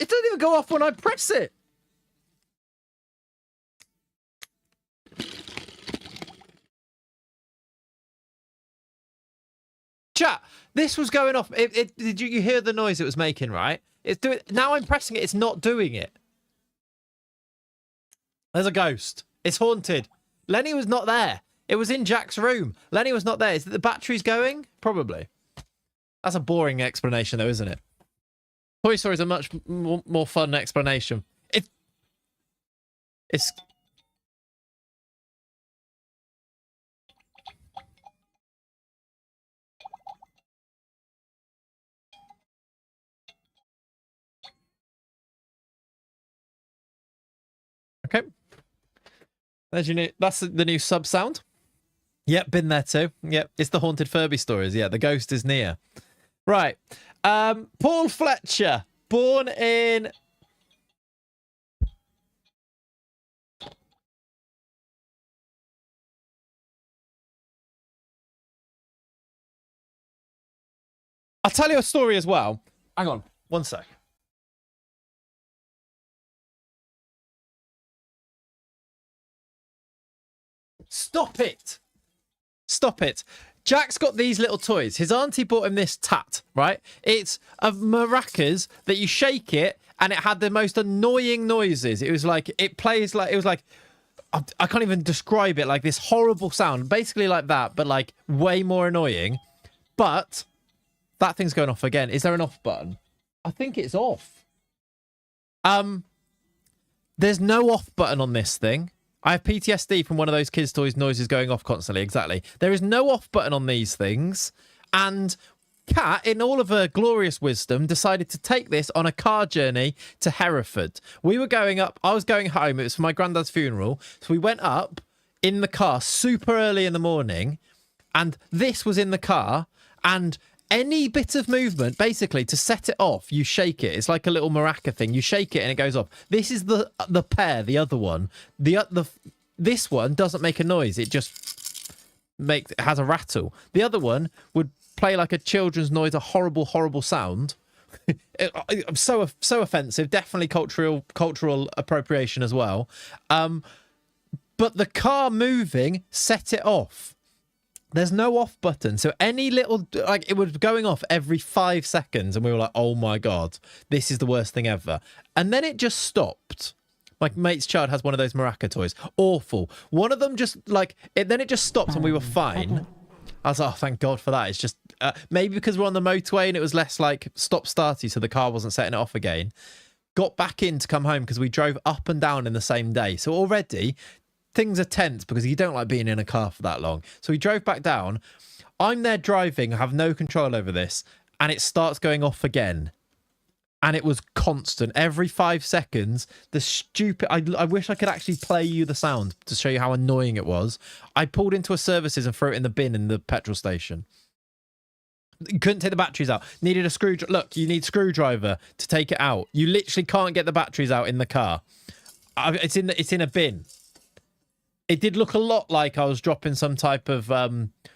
doesn't even go off when I press it. chat. This was going off. Did you hear the noise it was making, right? It's doing. Now I'm pressing it. It's not doing it. There's a ghost. It's haunted. Lenny was not there. It was in Jack's room. Lenny was not there. Is it the batteries going? Probably. That's a boring explanation, though, isn't it? Toy Story is a much more fun explanation. It's... Okay. There's your new... That's the new sub sound. Yep, been there too. Yep, it's the haunted Furby stories. Yeah, the ghost is near. Right. Paul Fletcher, born in... I'll tell you a story as well. Hang on, one sec. Stop it. Stop it. Jack's got these little toys. His auntie bought him this tat, right? It's a maracas that you shake it and it had the most annoying noises. It was like, it plays like, it was like, I can't even describe it, like this horrible sound. Basically like that, but like way more annoying. But that thing's going off again. Is there an off button? I think it's off. There's no off button on this thing. I have PTSD from one of those kids' toys noises going off constantly. Exactly. There is no off button on these things. And Kat, in all of her glorious wisdom, decided to take this on a car journey to Hereford. We were going up. I was going home. It was for my granddad's funeral. So we went up in the car super early in the morning. And this was in the car. And any bit of movement, basically, to set it off, you shake it. It's like a little maraca thing. You shake it and it goes off. This is the pair, the other one. This one doesn't make a noise. It just has a rattle. The other one would play like a children's noise, a horrible, horrible sound. So offensive. Definitely cultural appropriation as well. But the car moving set it off. There's no off button. So any little, like, it was going off every 5 seconds. And we were like, oh my God, this is the worst thing ever. And then it just stopped. My mate's child has one of those maraca toys. Awful. One of them just, like, then it just stopped and we were fine. I was like, oh, thank God for that. It's just, maybe because we're on the motorway and it was less, like, stop-starty, so the car wasn't setting it off again. Got back in to come home because we drove up and down in the same day. So already... things are tense because you don't like being in a car for that long. So we drove back down. I'm there driving, I have no control over this, and it starts going off again. And it was constant. Every 5 seconds, the stupid... I wish I could actually play you the sound to show you how annoying it was. I pulled into a services and threw it in the bin in the petrol station. You couldn't take the batteries out. Needed a screwdriver. Look, you need screwdriver to take it out. You literally can't get the batteries out in the car. It's in a bin. It did look a lot like I was dropping some type of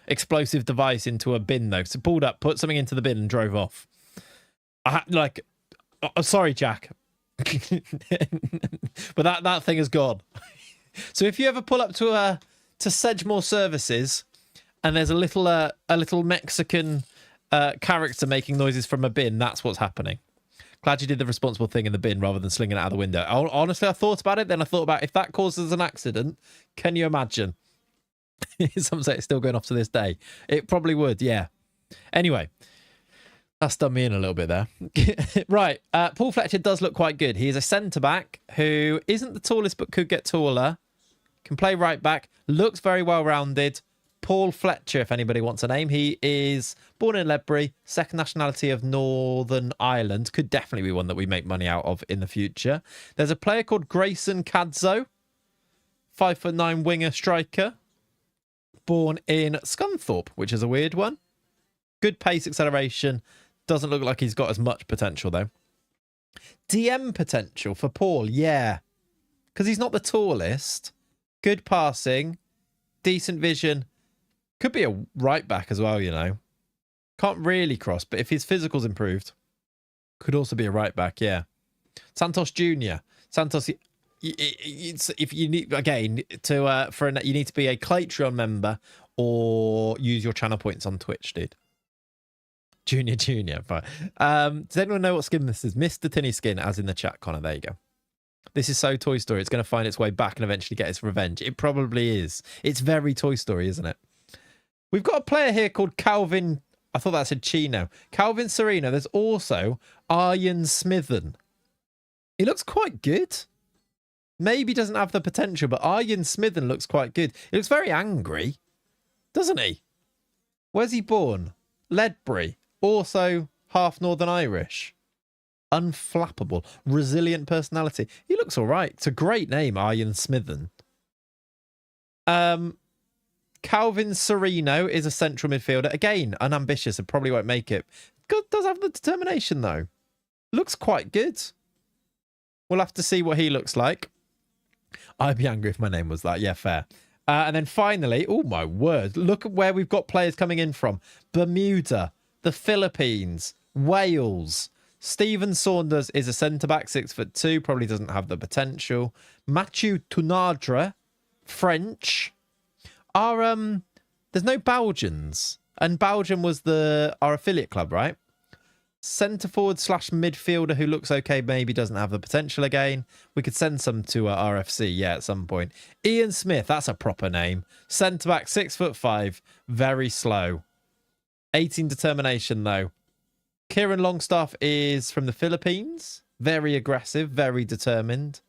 explosive device into a bin, though. So pulled up, put something into the bin and drove off. Sorry, Jack. But that thing is gone. So if you ever pull up to Sedgemoor Services and there's a little Mexican character making noises from a bin, that's what's happening. Glad you did the responsible thing in the bin rather than slinging it out the window. Honestly, I thought about it. Then I thought about if that causes an accident, can you imagine? Some say it's still going off to this day. It probably would, yeah. Anyway, that's done me in a little bit there. Right. Paul Fletcher does look quite good. He is a centre-back who isn't the tallest but could get taller. Can play right back. Looks very well-rounded. Paul Fletcher, if anybody wants a name. He is born in Ledbury, second nationality of Northern Ireland. Could definitely be one that we make money out of in the future. There's a player called Grayson Cadzo, 5'9" winger striker, born in Scunthorpe, which is a weird one. Good pace, acceleration. Doesn't look like he's got as much potential, though. DM potential for Paul, yeah. Because he's not the tallest. Good passing. Decent vision. Could be a right back as well, you know. Can't really cross, but if his physical's improved, could also be a right back, yeah. Santos Jr. Santos, if you need, again, you need to be a Claytron member or use your channel points on Twitch, dude. Junior. Fine. Does anyone know what skin this is? Mr. Tinny Skin, as in the chat, Connor. There you go. This is so Toy Story. It's going to find its way back and eventually get its revenge. It probably is. It's very Toy Story, isn't it? We've got a player here called Calvin. I thought that said Chino. Calvin Sereno. There's also Arjen Smithen. He looks quite good. Maybe doesn't have the potential, but Arjen Smithen looks quite good. He looks very angry, doesn't he? Where's he born? Ledbury. Also half Northern Irish. Unflappable. Resilient personality. He looks all right. It's a great name, Arjen Smithen. Calvin Sereno is a central midfielder. Again, unambitious and probably won't make it. Good, does have the determination, though. Looks quite good. We'll have to see what he looks like. I'd be angry if my name was that. Yeah, fair. And then finally, oh my word, look at where we've got players coming in from. Bermuda, the Philippines, Wales. Stephen Saunders is a centre-back, 6'2", probably doesn't have the potential. Mathieu Tunadra, French. There's no Belgians. And Belgium was our affiliate club, right? Centre forward / midfielder who looks okay, maybe doesn't have the potential again. We could send some to RFC, yeah, at some point. Ian Smith, that's a proper name. Centre back, 6'5", very slow. 18 determination though. Kieran Longstaff is from the Philippines. Very aggressive, very determined.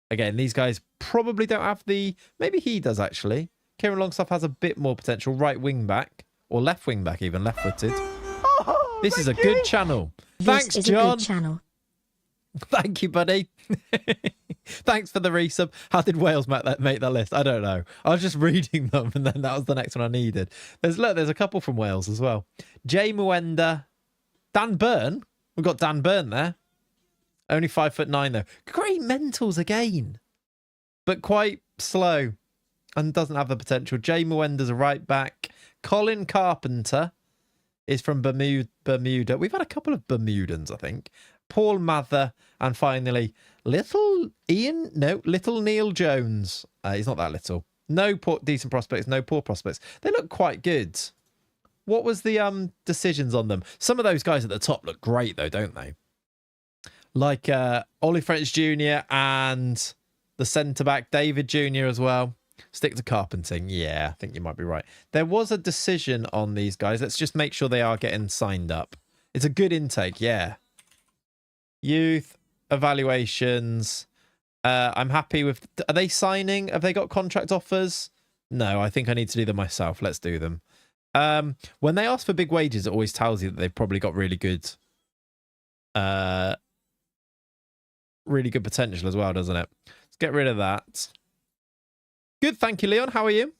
Again, these guys probably don't have the... Maybe he does actually. Kieran Longstaff has a bit more potential. Right wing back, or left wing back even, left footed. This is a good channel. Thanks, John. Good channel. Thank you, buddy. Thanks for the resub. How did Wales make that list? I don't know. I was just reading them, and then that was the next one I needed. There's a couple from Wales as well. Jay Mwenda, Dan Byrne. We've got Dan Byrne there. Only 5'9" though. Great mentals again, but quite slow and doesn't have the potential. Jay Mwenda's a right back. Colin Carpenter is from Bermuda. We've had a couple of Bermudans, I think. Paul Mather, and finally, little Neil Jones. He's not that little. No decent prospects, no poor prospects. They look quite good. What was the decisions on them? Some of those guys at the top look great, though, don't they? Like Ollie French Jr. and the centre-back David Jr. as well. Stick to carpenting. Yeah, I think you might be right. There was a decision on these guys. Let's just make sure they are getting signed up. It's a good intake, yeah. Youth, evaluations. I'm happy with... Are they signing? Have they got contract offers? No, I think I need to do them myself. Let's do them. When they ask for big wages, it always tells you that they've probably got really good potential as well, doesn't it? Let's get rid of that. Good, thank you, Leon. How are you?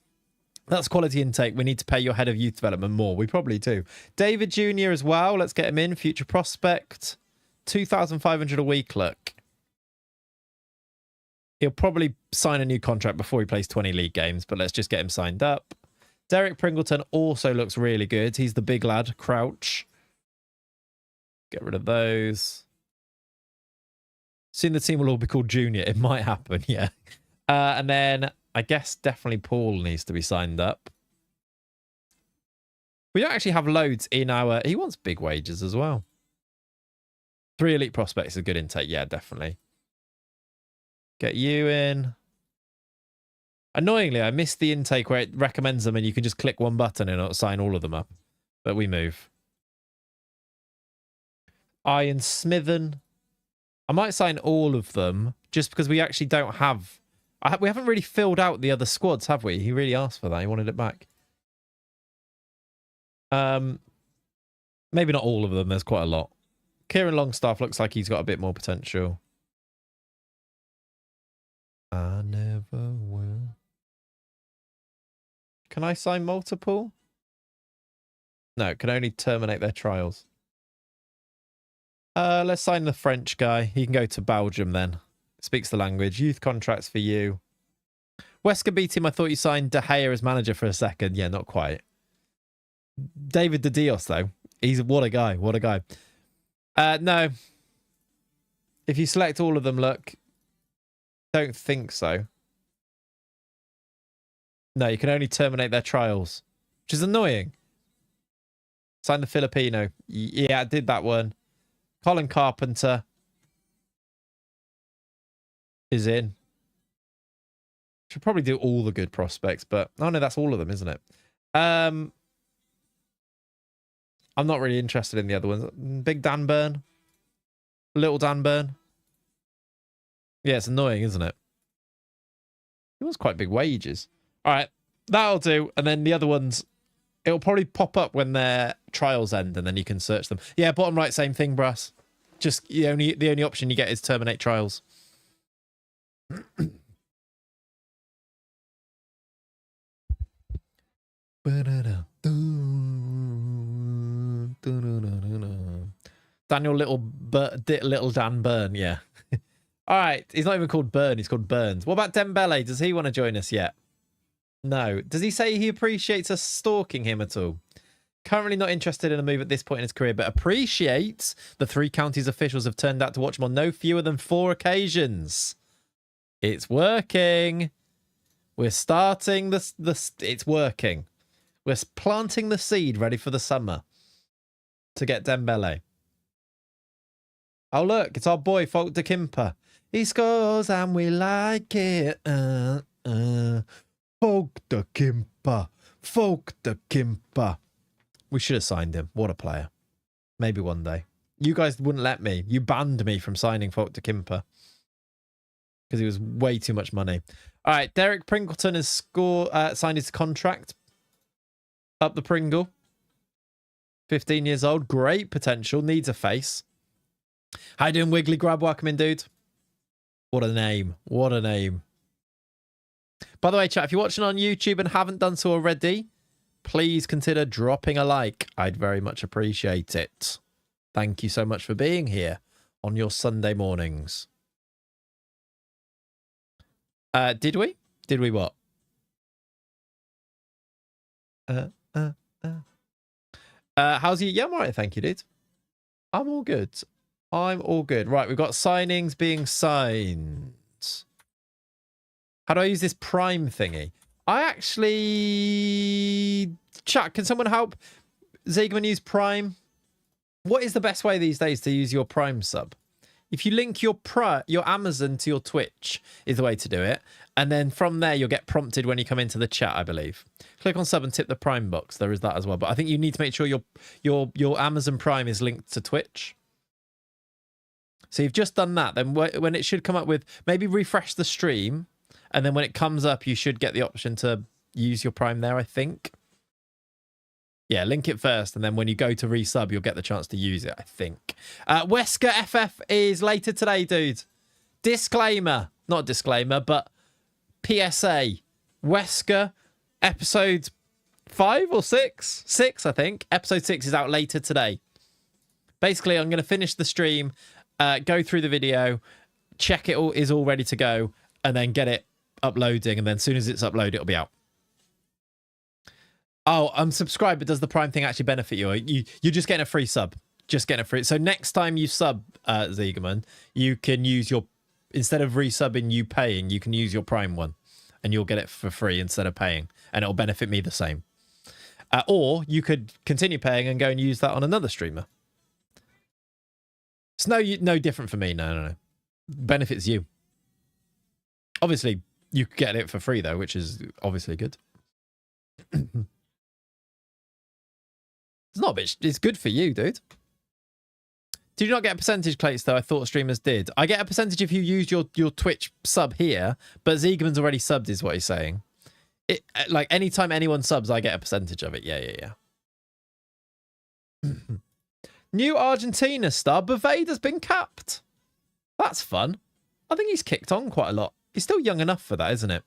That's quality intake. We need to pay your head of youth development more. We probably do. David Jr. as well. Let's get him in. Future prospect. 2,500 a week, look. He'll probably sign a new contract before he plays 20 league games, but let's just get him signed up. Derek Pringleton also looks really good. He's the big lad. Crouch. Get rid of those. Soon the team will all be called Junior. It might happen, yeah. And then... I guess definitely Paul needs to be signed up. We don't actually have loads in our... He wants big wages as well. 3 elite prospects is a good intake. Yeah, definitely. Get you in. Annoyingly, I missed the intake where it recommends them and you can just click one button and it'll sign all of them up. But we move. Ian Smithen. I might sign all of them just because we actually don't have... we haven't really filled out the other squads, have we? He really asked for that. He wanted it back. Maybe not all of them. There's quite a lot. Kieran Longstaff looks like he's got a bit more potential. I never will. Can I sign multiple? No, can only terminate their trials. Let's sign the French guy. He can go to Belgium then. Speaks the language. Youth contracts for you. Wesker beat him. I thought you signed De Gea as manager for a second. Yeah, not quite. David De Dios, though. What a guy. What a guy. No. If you select all of them, look. Don't think so. No, you can only terminate their trials, which is annoying. Sign the Filipino. Yeah, I did that one. Colin Carpenter is in. Should probably do all the good prospects, but oh no, that's all of them, isn't it? I'm not really interested in the other ones. Big Dan Burn. Little Dan Burn. Yeah, it's annoying, isn't it? It was quite big wages. All right, that'll do. And then the other ones, it'll probably pop up when their trials end, and then you can search them. Yeah, bottom right, same thing, Brass. Just the only option you get is terminate trials. Daniel Little Dan Burn, yeah. All right, he's not even called Burn, he's called Burns. What about Dembele? Does he want to join us yet? No. Does he say he appreciates us stalking him at all? Currently not interested in a move at this point in his career, but appreciates the 3 counties officials have turned out to watch him on no fewer than 4 occasions. It's working. We're starting this. It's working. We're planting the seed ready for the summer to get Dembele. Oh, look, it's our boy, Folk de Kimper. He scores and we like it. Folk de Kimper. Folk de Kimper. We should have signed him. What a player. Maybe one day. You guys wouldn't let me. You banned me from signing Folk de Kimper because he was way too much money. All right, Derek Pringleton has signed his contract. Up the Pringle. 15 years old. Great potential. Needs a face. How you doing, Wiggly Grab? Welcome in, dude. What a name. What a name. By the way, chat, if you're watching on YouTube and haven't done so already, please consider dropping a like. I'd very much appreciate it. Thank you so much for being here on your Sunday mornings. Did we? Did we what? How's you? Yeah, I'm all right, thank you, dude. I'm all good. I'm all good. Right, we've got signings being signed. How do I use this Prime thingy? I actually... Chat, can someone help Ziegman use Prime? What is the best way these days to use your Prime sub? If you link your Amazon to your Twitch is the way to do it. And then from there, you'll get prompted when you come into the chat, I believe. Click on sub and tip the Prime box. There is that as well. But I think you need to make sure your Amazon Prime is linked to Twitch. So you've just done that. Then when it should come up with, maybe refresh the stream. And then when it comes up, you should get the option to use your Prime there, I think. Yeah, link it first. And then when you go to resub, you'll get the chance to use it, I think. Wesker FF is later today, dude. Disclaimer. Not disclaimer, but PSA. Wesker episode 5 or 6? 6, I think. Episode 6 is out later today. Basically, I'm going to finish the stream, go through the video, check it all is all ready to go, and then get it uploading. And then as soon as it's uploaded, it'll be out. Oh, I'm subscribed, but does the Prime thing actually benefit you? You're just getting a free sub. Just getting a free. So next time you sub, Ziegerman, you can use your, instead of resubbing you paying, you can use your Prime one. And you'll get it for free instead of paying. And it'll benefit me the same. Or you could continue paying and go and use that on another streamer. It's no different for me. No. Benefits you. Obviously, you could get it for free, though, which is obviously good. It's not a bitch. It's good for you, dude. Do you not get a percentage, Clayts, though? I thought streamers did. I get a percentage if you use your Twitch sub here, but Ziegerman's already subbed is what he's saying. Like, anytime anyone subs, I get a percentage of it. Yeah. New Argentina star, Bovada's been capped. That's fun. I think he's kicked on quite a lot. He's still young enough for that, isn't it?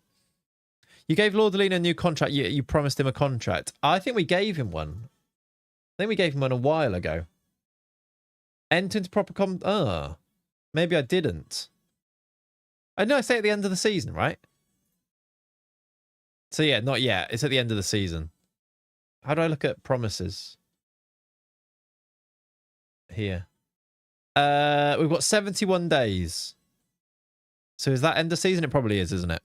You gave Lordolino a new contract. You promised him a contract. I think we gave him one. I think we gave him one a while ago. Enter into proper maybe I didn't. I know I say at the end of the season, right? So yeah, not yet. It's at the end of the season. How do I look at promises? Here. We've got 71 days. So is that end of season? It probably is, isn't it?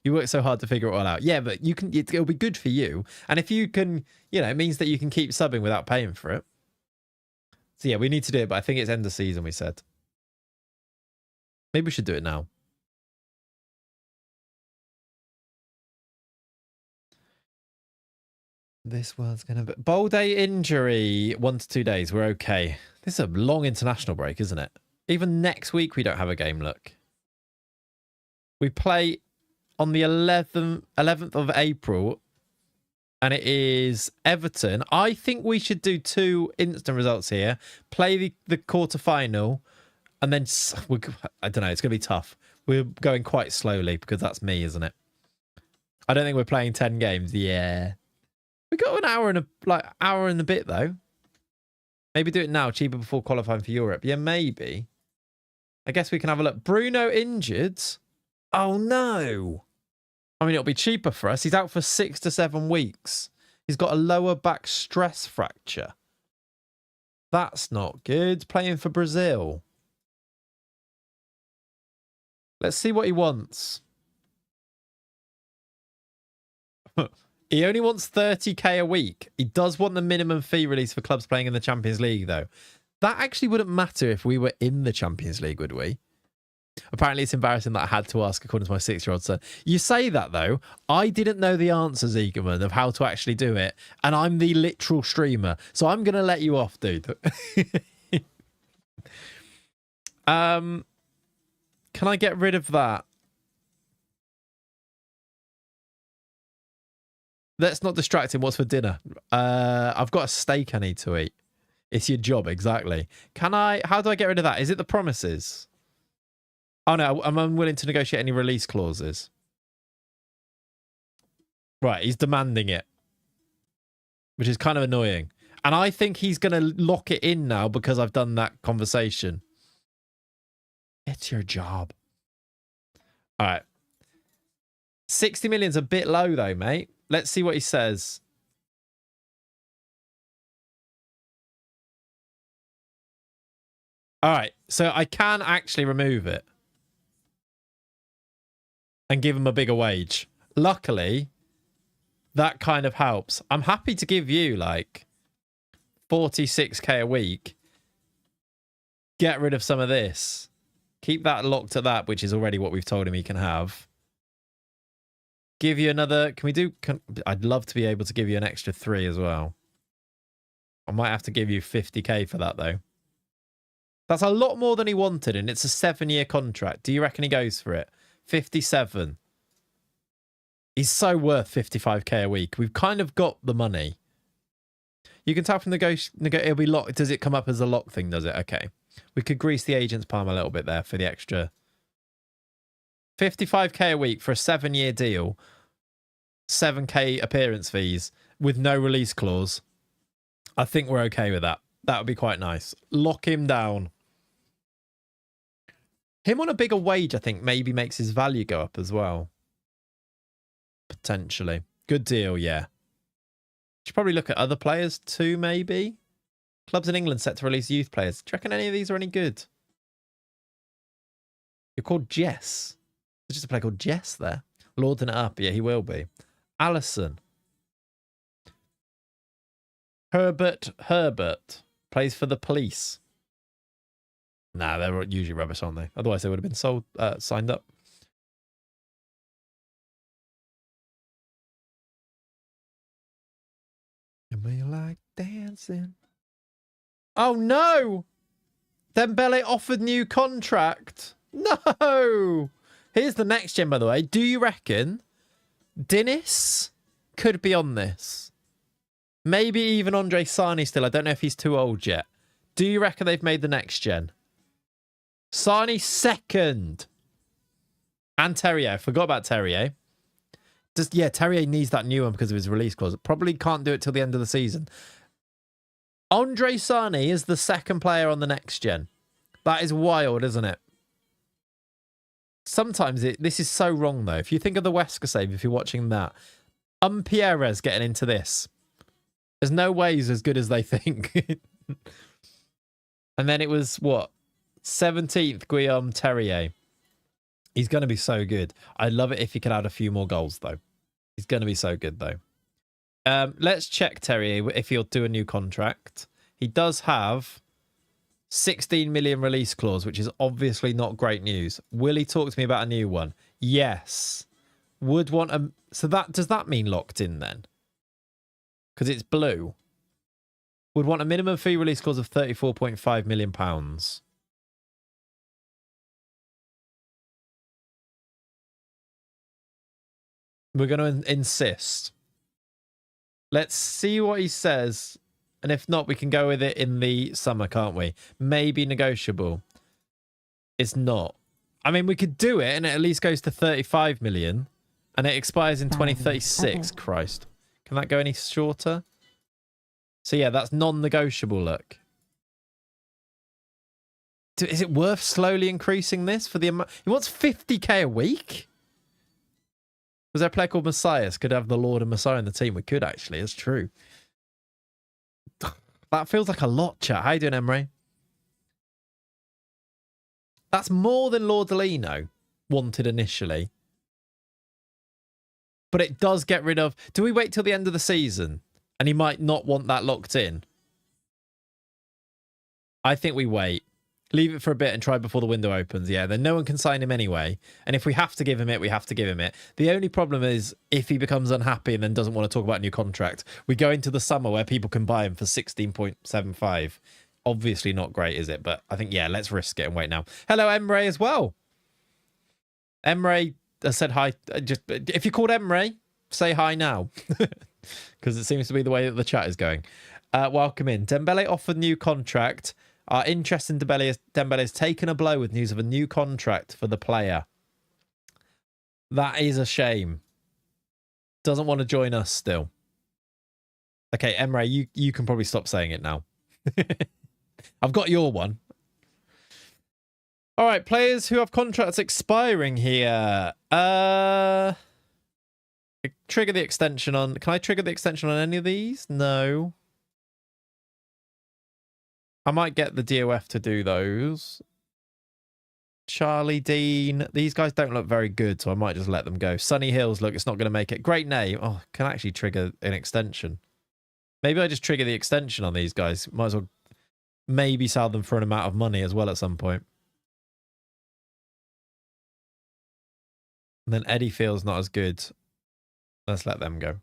You work so hard to figure it all out. Yeah, but you can. It'll be good for you. And if you can, it means that you can keep subbing without paying for it. So yeah, we need to do it, but I think it's end of season, we said. Maybe we should do it now. This one's going to be... Bowl day injury, 1 to 2 days. We're okay. This is a long international break, isn't it? Even next week, we don't have a game, look. We play on the 11th of April, and it is Everton. I think we should do 2 instant results here. Play the quarterfinal, and then... I don't know, it's going to be tough. We're going quite slowly, because that's me, isn't it? I don't think we're playing 10 games. Yeah. We got an hour and a bit, though. Maybe do it now, cheaper before qualifying for Europe. Yeah, maybe. I guess we can have a look. Bruno injured. Oh, no. I mean, it'll be cheaper for us. He's out for 6 to 7 weeks. He's got a lower back stress fracture. That's not good. Playing for Brazil. Let's see what he wants. He only wants 30k a week. He does want the minimum fee release for clubs playing in the Champions League, though. That actually wouldn't matter if we were in the Champions League, would we? Apparently, it's embarrassing that I had to ask, according to my 6-year-old son. You say that, though. I didn't know the answers, Egerman, of how to actually do it. And I'm the literal streamer. So I'm going to let you off, dude. Can I get rid of that? Let's not distract him. What's for dinner? I've got a steak I need to eat. It's your job, exactly. How do I get rid of that? Is it the promises? Oh, no. I'm unwilling to negotiate any release clauses. Right. He's demanding it. Which is kind of annoying. And I think he's going to lock it in now because I've done that conversation. It's your job. All right. 60 million's a bit low, though, mate. Let's see what he says. All right. So I can actually remove it. And give him a bigger wage. Luckily, that kind of helps. I'm happy to give you, like, 46k a week. Get rid of some of this. Keep that locked at that, which is already what we've told him he can have. Give you another... I'd love to be able to give you an extra 3 as well. I might have to give you 50k for that, though. That's a lot more than he wanted, and it's a 7-year contract. Do you reckon he goes for it? 57. He's so worth 55k a week. We've kind of got the money. You can tap from it'll be locked. Does it come up as a lock thing, does it? Okay. We could grease the agent's palm a little bit there for the extra. 55k a week for a 7-year deal. 7k appearance fees with no release clause. I think we're okay with that. That would be quite nice. Lock him down. Him on a bigger wage, I think, maybe makes his value go up as well. Potentially. Good deal, yeah. Should probably look at other players too, maybe. Clubs in England set to release youth players. Do you reckon any of these are any good? You're called Jess. There's just a player called Jess there. Lording it up. Yeah, he will be. Allison. Herbert plays for the police. Nah, they're usually rubbish, aren't they? Otherwise, they would have been signed up. You may like dancing. Oh, no! Dembele offered new contract. No! Here's the next gen, by the way. Do you reckon Dennis could be on this? Maybe even Andre Sani still. I don't know if he's too old yet. Do you reckon they've made the next gen? Sani second. And Terrier. I forgot about Terrier. Terrier needs that new one because of his release clause. Probably can't do it till the end of the season. Andre Sani is the second player on the next gen. That is wild, isn't it? Sometimes this is so wrong, though. If you think of the Wesker save, if you're watching that, Pierres getting into this. There's no way he's as good as they think. And then it was, what? 17th, Guillaume Terrier. He's going to be so good. I'd love it if he could add a few more goals, though. He's going to be so good, though. Let's check Terrier if he'll do a new contract. He does have 16 million release clause, which is obviously not great news. Will he talk to me about a new one? Yes. Would want a... So that does that mean locked in then? Because it's blue. Would want a minimum fee release clause of £34.5 million. We're going to insist. Let's see what he says. And if not, we can go with it in the summer, can't we? Maybe negotiable. It's not. I mean, we could do it and it at least goes to 35 million. And it expires in 2036. Okay. Christ. Can that go any shorter? So yeah, that's non-negotiable, look. Is it worth slowly increasing this for the amount? He wants 50k a week? Was there a player called Messias? Could have the Lord and Messiah in the team. We could actually. It's true. That feels like a lot, chat. How you doing, Emre? That's more than Lord Delino wanted initially. But it does get rid of... Do we wait till the end of the season? And he might not want that locked in. I think we wait. Leave it for a bit and try before the window opens. Yeah, then no one can sign him anyway. And if we have to give him it, we have to give him it. The only problem is if he becomes unhappy and then doesn't want to talk about a new contract, we go into the summer where people can buy him for 16.75. Obviously not great, is it? But I think, yeah, let's risk it and wait now. Hello, Emre, as well. Emre said hi. Just if you're called Emre, say hi now. Because it seems to be the way that the chat is going. Welcome in. Dembele offered new contract. Our interest in Dembele has taken a blow with news of a new contract for the player. That is a shame. Doesn't want to join us still. Okay, Emre, you can probably stop saying it now. I've got your one. All right, players who have contracts expiring here. Trigger the extension on... Can I trigger the extension on any of these? No. I might get the DOF to do those. Charlie Dean. These guys don't look very good, so I might just let them go. Sunny Hills, look, it's not going to make it. Great name. Oh, can I actually trigger an extension? Maybe I just trigger the extension on these guys. Might as well maybe sell them for an amount of money as well at some point. And then Eddie feels not as good. Let's let them go.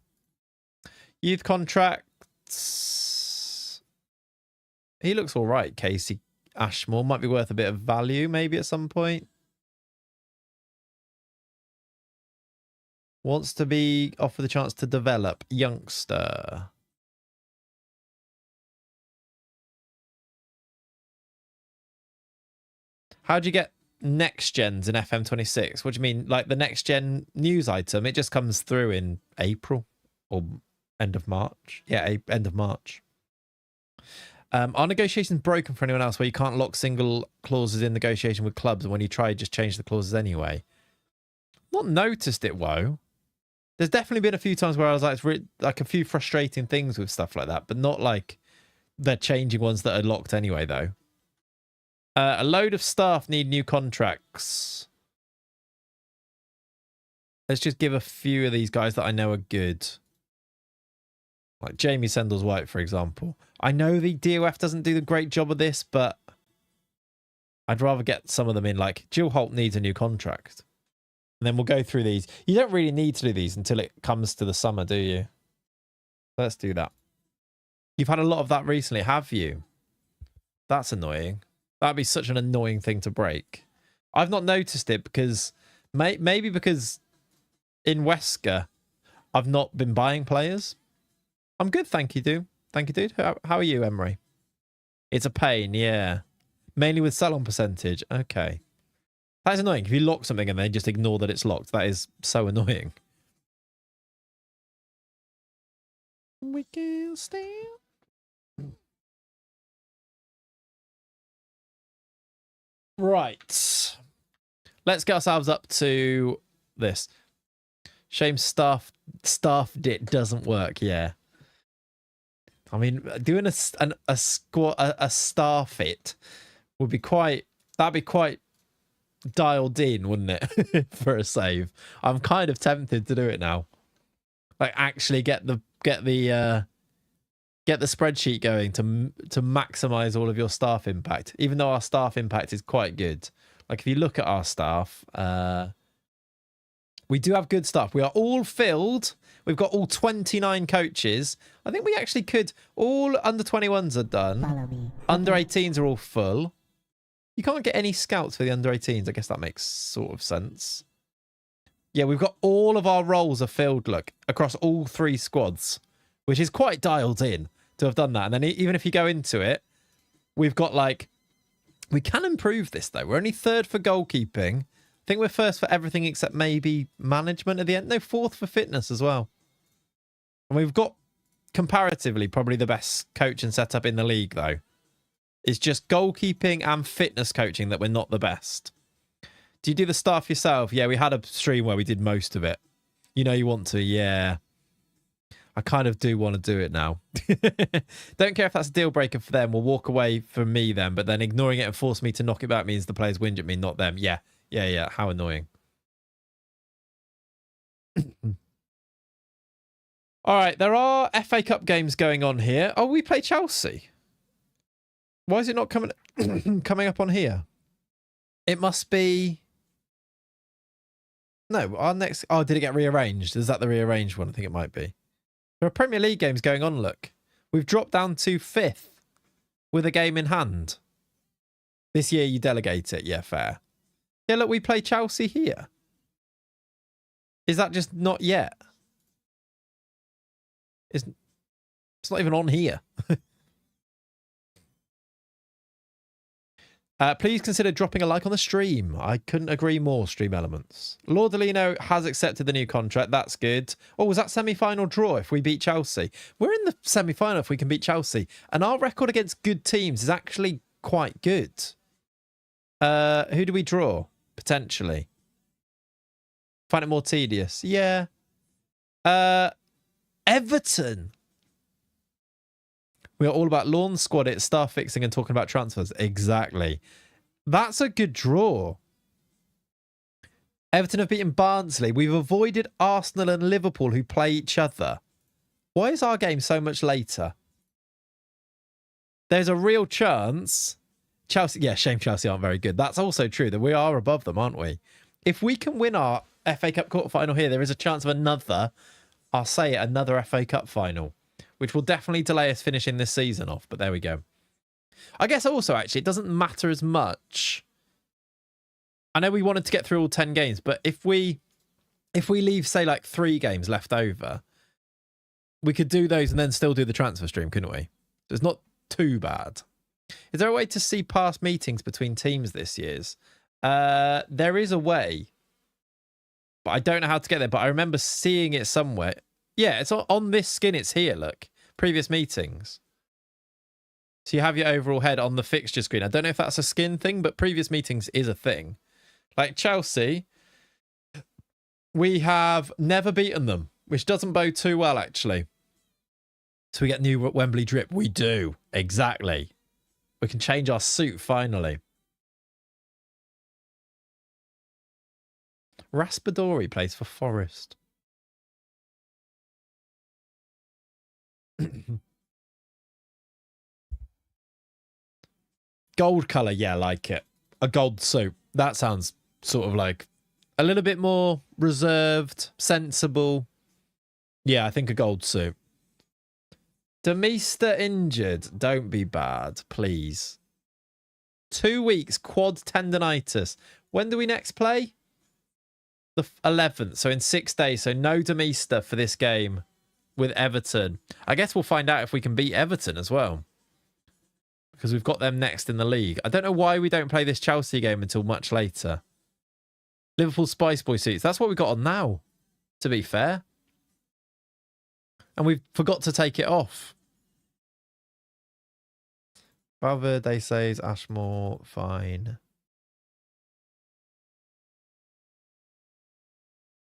Youth contracts. He looks all right, Casey Ashmore. Might be worth a bit of value maybe at some point. Wants to be offered the chance to develop. Youngster. How do you get next gens in FM26? What do you mean? Like the next gen news item? It just comes through in April or end of March. Yeah, end of March. Are negotiations broken for anyone else where you can't lock single clauses in negotiation with clubs, and when you try, just change the clauses anyway? Not noticed it, Woe. There's definitely been a few times where I was like, it's like a few frustrating things with stuff like that, but not like they're changing ones that are locked anyway, though. A load of staff need new contracts. Let's just give a few of these guys that I know are good. Like Jamie Sendles-White, for example. I know the DOF doesn't do a great job of this, but I'd rather get some of them in. Like Jill Holt needs a new contract. And then we'll go through these. You don't really need to do these until it comes to the summer, do you? Let's do that. You've had a lot of that recently, have you? That's annoying. That'd be such an annoying thing to break. I've not noticed it because... Maybe because in Wesker, I've not been buying players. I'm good, thank you, dude. Thank you, dude. How are you, Emery? It's a pain, yeah. Mainly with sell-on percentage. Okay. That is annoying. If you lock something and then just ignore that it's locked, that is so annoying. We can stand. Right. Let's get ourselves up to this. Shame staffed it doesn't work, yeah. I mean, doing a star fit would be quite... That'd be quite dialed in, wouldn't it, for a save? I'm kind of tempted to do it now. Like actually get the spreadsheet going to maximize all of your staff impact. Even though our staff impact is quite good. Like if you look at our staff, we do have good stuff. We are all filled. We've got all 29 coaches. I think we actually could. All under 21s are done. Under 18s are all full. You can't get any scouts for the under 18s. I guess that makes sort of sense. Yeah, we've got all of our roles are filled, look, across all 3 squads, which is quite dialed in to have done that. And then even if you go into it, we've got like, we can improve this though. We're only 3rd for goalkeeping. I think we're 1st for everything except maybe management at the end. No, 4th for fitness as well. And we've got comparatively probably the best coaching setup in the league though. It's just goalkeeping and fitness coaching that we're not the best. Do you do the stuff yourself? Yeah, we had a stream where we did most of it. You know you want to, yeah. I kind of do want to do it now. Don't care if that's a deal breaker for them. We'll walk away from me then, but then ignoring it and force me to knock it back means the players whinge at me, not them. Yeah. How annoying. All right, there are FA Cup games going on here. Oh, we play Chelsea. Why is it not coming up on here? It must be... No, our next... Oh, did it get rearranged? Is that the rearranged one? I think it might be. There are Premier League games going on, look. We've dropped down to 5th with a game in hand. This year you delegate it. Yeah, fair. Yeah, look, we play Chelsea here. Is that just not yet? It's not even on here. Please consider dropping a like on the stream. I couldn't agree more, Stream Elements. Lordolino has accepted the new contract. That's good. Oh, was that semi-final draw if we beat Chelsea? We're in the semi-final if we can beat Chelsea. And our record against good teams is actually quite good. Who do we draw? Potentially. Find it more tedious. Yeah. Everton. We are all about lawn squad, it's staff fixing and talking about transfers. Exactly. That's a good draw. Everton have beaten Barnsley. We've avoided Arsenal and Liverpool who play each other. Why is our game so much later? There's a real chance. Chelsea, yeah, shame Chelsea aren't very good. That's also true that we are above them, aren't we? If we can win our FA Cup quarterfinal here, there is a chance of another, I'll say it, another FA Cup final, which will definitely delay us finishing this season off. But there we go. I guess also, actually, it doesn't matter as much. I know we wanted to get through all 10 games, but if we leave, say, like 3 games left over, we could do those and then still do the transfer stream, couldn't we? So it's not too bad. Is there a way to see past meetings between teams this year's? There is a way, but I don't know how to get there. But I remember seeing it somewhere. Yeah, it's on this skin. It's here, look. Previous meetings. So you have your overall head on the fixture screen. I don't know if that's a skin thing, but previous meetings is a thing. Like Chelsea, we have never beaten them, which doesn't bode too well, actually. So we get new Wembley drip. We do. Exactly. We can change our suit, finally. Raspadori plays for Forest. Gold colour, yeah, like it. A gold suit. That sounds sort of like a little bit more reserved, sensible. Yeah, I think a gold suit. Demista injured. Don't be bad, please. 2 weeks, quad tendonitis. When do we next play? The 11th, so in 6 days. So no Demista for this game with Everton. I guess we'll find out if we can beat Everton as well, because we've got them next in the league. I don't know why we don't play this Chelsea game until much later. Liverpool Spice Boy suits. That's what we got on now, to be fair. And we forgot to take it off. Valverde says Ashmore, fine.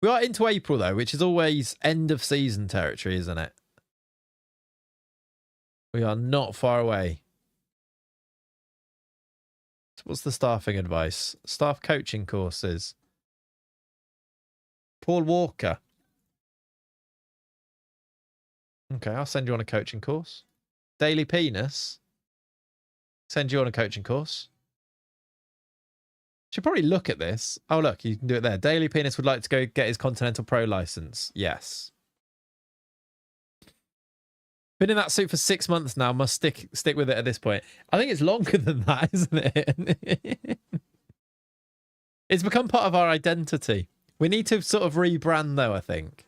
We are into April, though, which is always end of season territory, isn't it? We are not far away. What's the staffing advice? Staff coaching courses. Paul Walker. Okay, I'll send you on a coaching course. Daily Penis. Send you on a coaching course. Should probably look at this. Oh, look, you can do it there. Daily Penis would like to go get his Continental Pro license. Yes. Been in that suit for 6 months now. Must stick with it at this point. I think it's longer than that, isn't it? It's become part of our identity. We need to sort of rebrand, though, I think.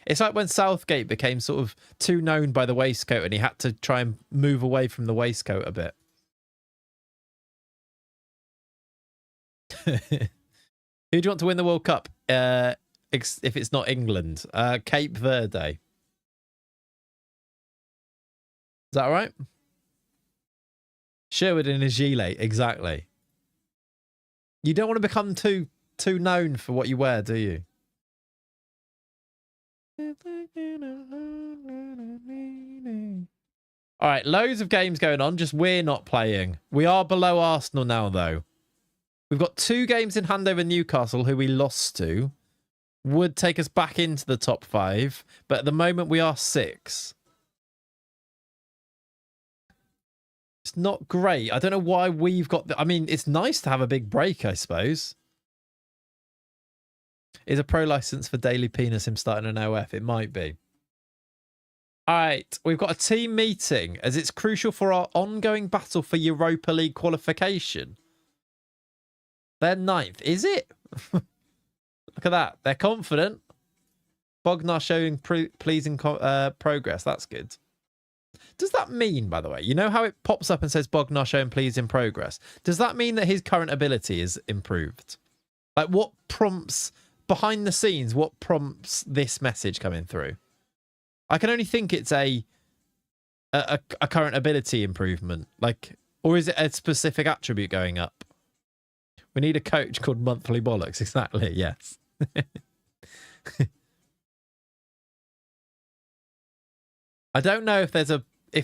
It's like when Southgate became sort of too known by the waistcoat and he had to try and move away from the waistcoat a bit. Who do you want to win the World Cup? If it's not England, Cape Verde. Is that all right? Sherwood in a gilet, exactly. You don't want to become too known for what you wear, do you? All right, loads of games going on. Just we're not playing. We are below Arsenal now, though. We've got 2 games in hand over Newcastle, who we lost to. Would take us back into the top 5, but at the moment we are 6. It's not great. I don't know why we've got... I mean, it's nice to have a big break, I suppose. Is a pro license for Daily Penis him starting an OF? It might be. All right, we've got a team meeting as it's crucial for our ongoing battle for Europa League qualification. They're 9th. Is it? Look at that. They're confident. Bognar showing pleasing progress. That's good. Does that mean, by the way, you know how it pops up and says Bognar showing pleasing progress? Does that mean that his current ability is improved? Like, what prompts, behind the scenes, what prompts this message coming through? I can only think it's a current ability improvement. Like, or is it a specific attribute going up? We need a coach called Monthly Bollocks. Exactly, yes. I don't know if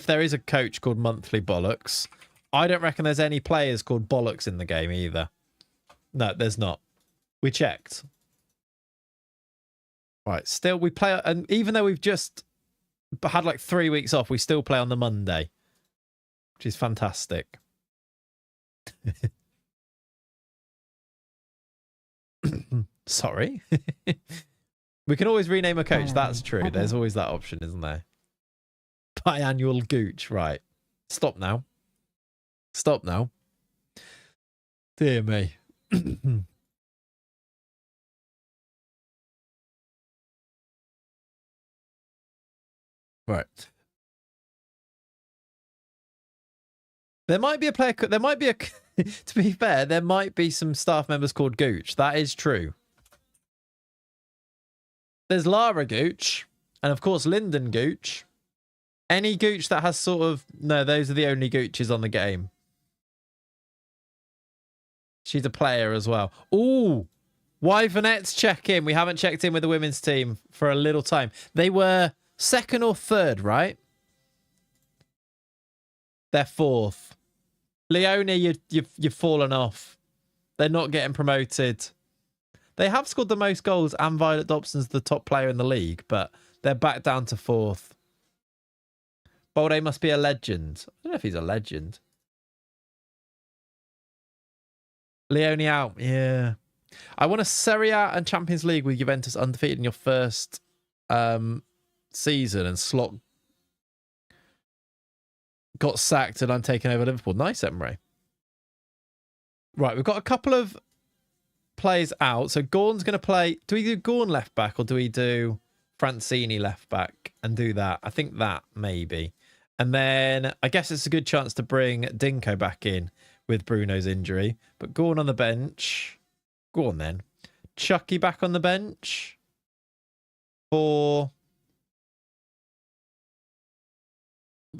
there is a coach called Monthly Bollocks. I don't reckon there's any players called Bollocks in the game either. No, there's not. We checked. Right, still we play, and even though we've just had like 3 weeks off, we still play on the Monday, which is fantastic. Sorry. We can always rename a coach. That's true. There's always that option, isn't there? Biannual Gooch. Right. Stop now. Stop now. Dear me. Right. There might be a player. There might be a. To be fair, there might be some staff members called Gooch. That is true. There's Lara Gooch, and of course Lyndon Gooch. Any Gooch that has sort of... No, those are the only Gooches on the game. She's a player as well. Ooh! Wyvernets check in. We haven't checked in with the women's team for a little time. They were 2nd or 3rd, right? They're 4th. Leonie, you've fallen off. They're not getting promoted. They have scored the most goals, and Violet Dobson's the top player in the league, but they're back down to 4th. Bolde must be a legend. I don't know if he's a legend. Leonie out. Yeah. I want a Serie A and Champions League with Juventus undefeated in your first season, and Slot got sacked and I'm taking over Liverpool. Nice, Emre. Right, we've got a couple of players out. So Gorn's going to play. Do we do Gorn left back or do we do Francini left back and do that? I think that maybe. And then I guess it's a good chance to bring Dinko back in with Bruno's injury. But Gorn on the bench. Go on then. Chucky back on the bench for...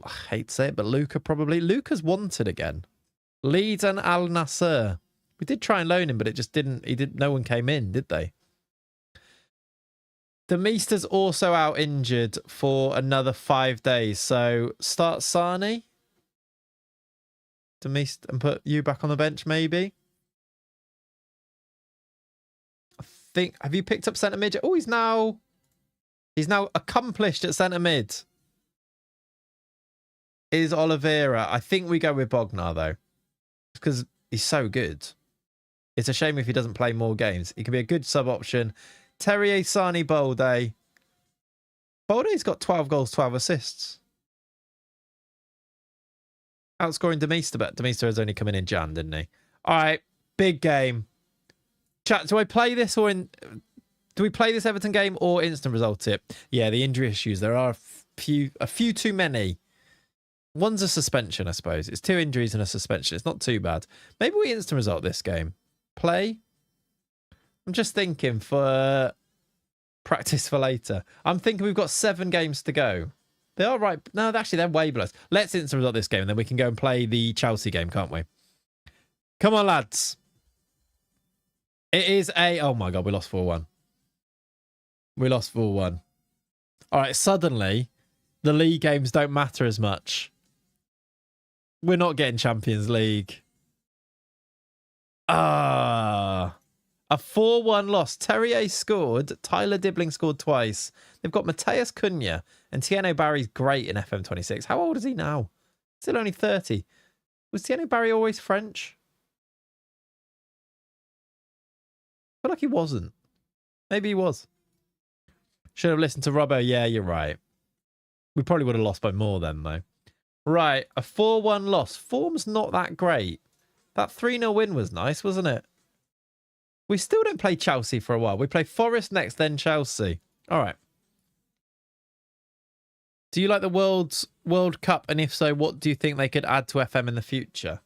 I hate to say it, but Luca probably. Luca's wanted again. Leeds and Al Nasser. We did try and loan him, but it just didn't. No one came in, did they? The Meester's also out injured for another 5 days. So start Sani. and put you back on the bench, maybe. I think. Have you picked up centre mid? Oh, he's now accomplished at centre mid. Is Oliveira? I think we go with Bognar though, because he's so good. It's a shame if he doesn't play more games. He can be a good sub option. Terrier, Sani, Bolde. Bolde's got 12 goals, 12 assists. Outscoring Demeester, but Demeester has only come in Jan, didn't he? All right, big game. Chat, do I play this or do we play this Everton game or instant result it? Yeah, the injury issues. There are a few too many. One's a suspension, I suppose. It's 2 injuries and a suspension. It's not too bad. Maybe we instant result this game. Play. I'm just thinking for practice for later. I'm thinking we've got 7 games to go. They are right. No, actually, they're way below us. Let's instant result this game, and then we can go and play the Chelsea game, can't we? Come on, lads. It is a... Oh, my God, we lost 4-1. We lost 4-1. All right, suddenly, the league games don't matter as much. We're not getting Champions League. A 4-1 loss. Terrier scored. Tyler Dibbling scored twice. They've got Mateus Cunha and Tieno Barry's great in FM26. How old is he now? Still only 30. Was Tieno Barry always French? I feel like he wasn't. Maybe he was. Should have listened to Robbo. Yeah, you're right. We probably would have lost by more then, though. Right, a 4-1 loss. Form's not that great. That 3-0 win was nice, wasn't it? We still don't play Chelsea for a while. We play Forest next, then Chelsea. All right. Do you like the World Cup? And if so, what do you think they could add to FM in the future?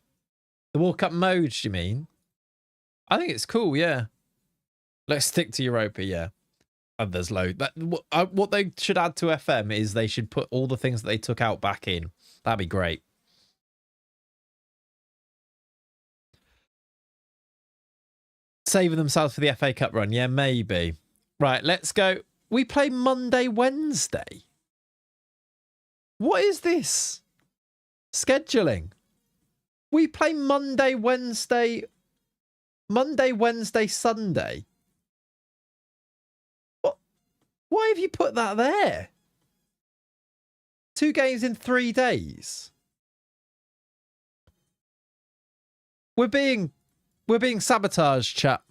The World Cup modes, you mean? I think it's cool, yeah. Let's stick to Europa, yeah. And there's loads. What they should add to FM is they should put all the things that they took out back in. That'd be great. Saving themselves for the FA Cup run. Yeah, maybe. Right, let's go. We play Monday, Wednesday. What is this? Scheduling. We play Monday, Wednesday, Sunday. What? Why have you put that there? 2 games in 3 days. We're being sabotaged, chat.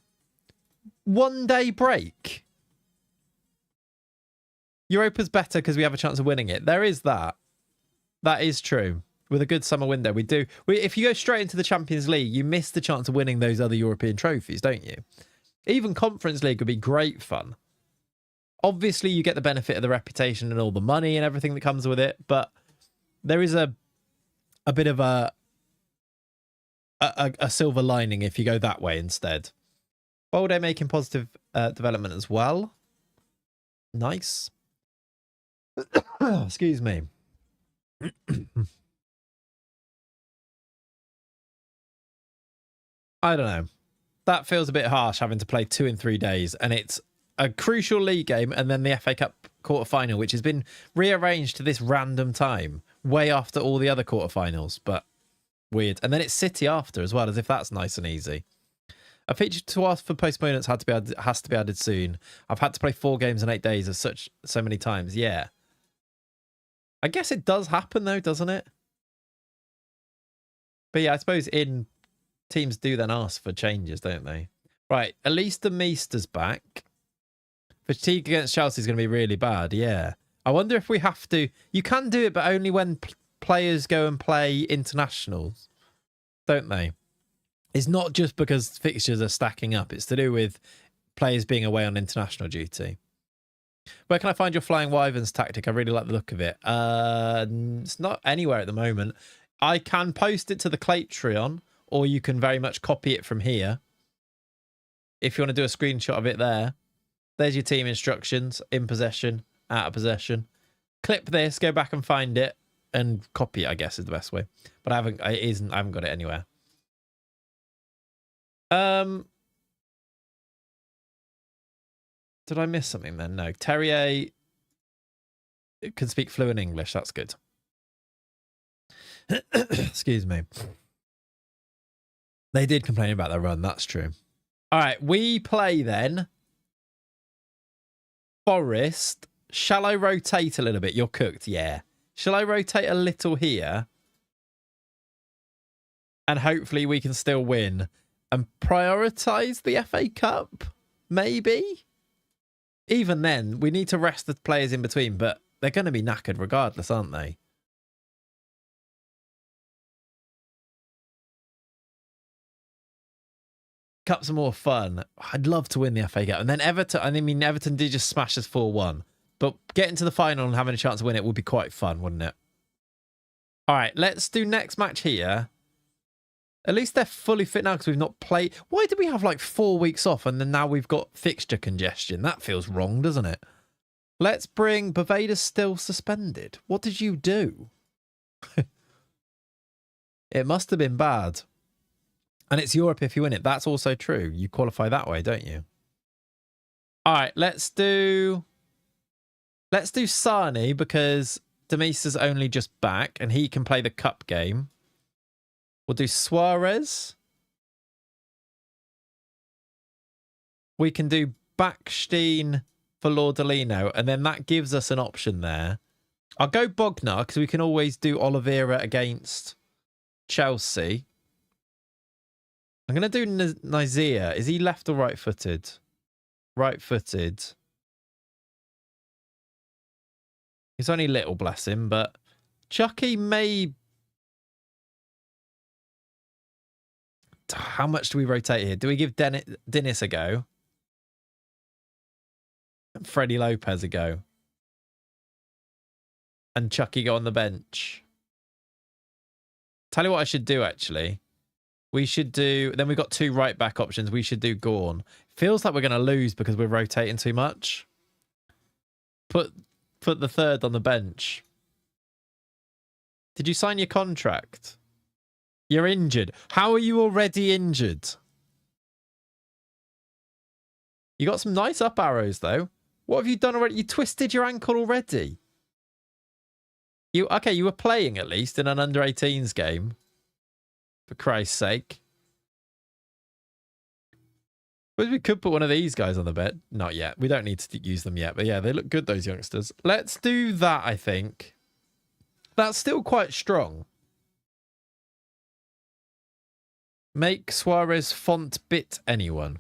1 day break. Europa's better because we have a chance of winning it. There is that. That is true. With a good summer window, we do. If you go straight into the Champions League, you miss the chance of winning those other European trophies, don't you? Even Conference League would be great fun. Obviously, you get the benefit of the reputation and all the money and everything that comes with it, but there is a bit of a silver lining if you go that way instead. Bolde making positive development as well. Nice. Excuse me. I don't know. That feels a bit harsh having to play 2 in 3 days, and it's a crucial league game and then the FA Cup quarter-final, which has been rearranged to this random time, way after all the other quarter-finals, but weird. And then it's City after as well, as if that's nice and easy. A feature to ask for postponements has to be added soon. I've had to play 4 games in 8 days so many times. Yeah. I guess it does happen though, doesn't it? But yeah, I suppose teams do then ask for changes, don't they? Right, at least the Meester's back. Fatigue against Chelsea is going to be really bad, yeah. I wonder if we have to... You can do it, but only when players go and play internationals, don't they? It's not just because fixtures are stacking up. It's to do with players being away on international duty. Where can I find your Flying Wyverns tactic? I really like the look of it. It's not anywhere at the moment. I can post it to the Clayts, or you can very much copy it from here. If you want to do a screenshot of it there. There's your team instructions. In possession, out of possession. Clip this, go back and find it, and copy it, I guess, is the best way. But I haven't got it anywhere. Did I miss something then? No. Terrier can speak fluent English. That's good. Excuse me. They did complain about their run. That's true. All right, we play then. Forest. Shall I rotate a little bit? You're cooked, yeah. Shall I rotate a little here? And hopefully we can still win. And prioritise the FA Cup? Maybe? Even then, we need to rest the players in between, but they're going to be knackered regardless, aren't they? Cups are more fun. I'd love to win the FA Cup. And then Everton, I mean, Everton did just smash us 4-1. But getting to the final and having a chance to win it would be quite fun, wouldn't it? All right, let's do next match here. At least they're fully fit now because we've not played. Why did we have like 4 weeks off and then now we've got fixture congestion? That feels wrong, doesn't it? Let's bring Bovada's still suspended. What did you do? It must have been bad. And it's Europe if you win it. That's also true. You qualify that way, don't you? All right, let's do Sani because Demis is only just back and he can play the cup game. We'll do Suarez. We can do Backstein for Lordolino, and then that gives us an option there. I'll go Bogner because we can always do Oliveira against Chelsea. I'm going to do Nizia. Is he left or right-footed? Right-footed. He's only little, bless him, but Chucky may... How much do we rotate here? Do we give Dennis a go? Freddie Lopez a go? And Chucky go on the bench? Tell you what I should do, actually. We should do... Then we've got 2 right-back options. We should do Gorn. Feels like we're going to lose because we're rotating too much. Put the third on the bench. Did you sign your contract? You're injured. How are you already injured? You got some nice up arrows, though. What have you done already? You twisted your ankle already. You were playing at least in an under-18s game. For Christ's sake. But we could put one of these guys on the bed. Not yet. We don't need to use them yet. But yeah, they look good, those youngsters. Let's do that, I think. That's still quite strong. Make Suarez font bit anyone.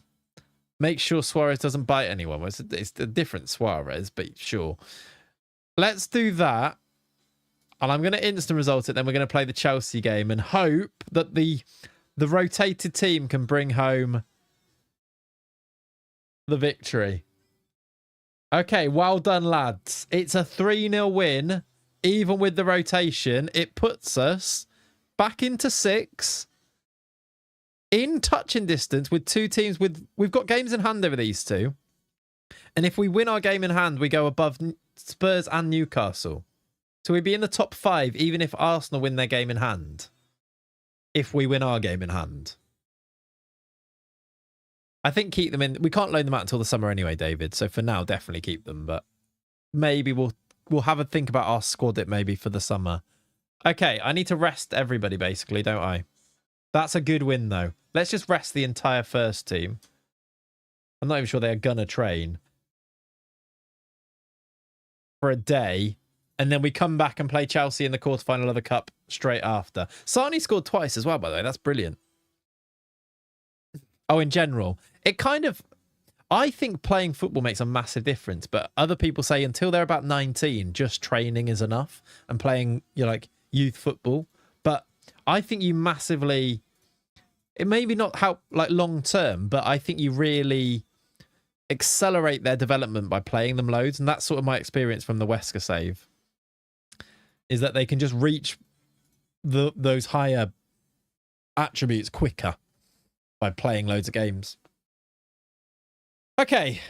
Make sure Suarez doesn't bite anyone. Well, it's a different Suarez, but sure. Let's do that. And I'm going to instant result it. Then we're going to play the Chelsea game and hope that the rotated team can bring home the victory. Okay, well done, lads. It's a 3-0 win. Even with the rotation, it puts us back into 6. In touching distance with 2 teams we've got games in hand over these 2. And if we win our game in hand, we go above Spurs and Newcastle. So we'd be in the top 5 even if Arsenal win their game in hand. If we win our game in hand. I think keep them in. We can't loan them out until the summer anyway, David. So for now, definitely keep them. But maybe we'll have a think about our squad it maybe for the summer. Okay, I need to rest everybody basically, don't I? That's a good win, though. Let's just rest the entire first team. I'm not even sure they're going to train for a day. And then we come back and play Chelsea in the quarterfinal of the Cup straight after. Sani scored twice as well, by the way. That's brilliant. Oh, in general. It kind of... I think playing football makes a massive difference. But other people say until they're about 19, just training is enough. And playing, youth football. But... I think you massively, it maybe not help long term, but I think you really accelerate their development by playing them loads. And that's sort of my experience from the Wesker save, is that they can just reach those higher attributes quicker by playing loads of games. Okay.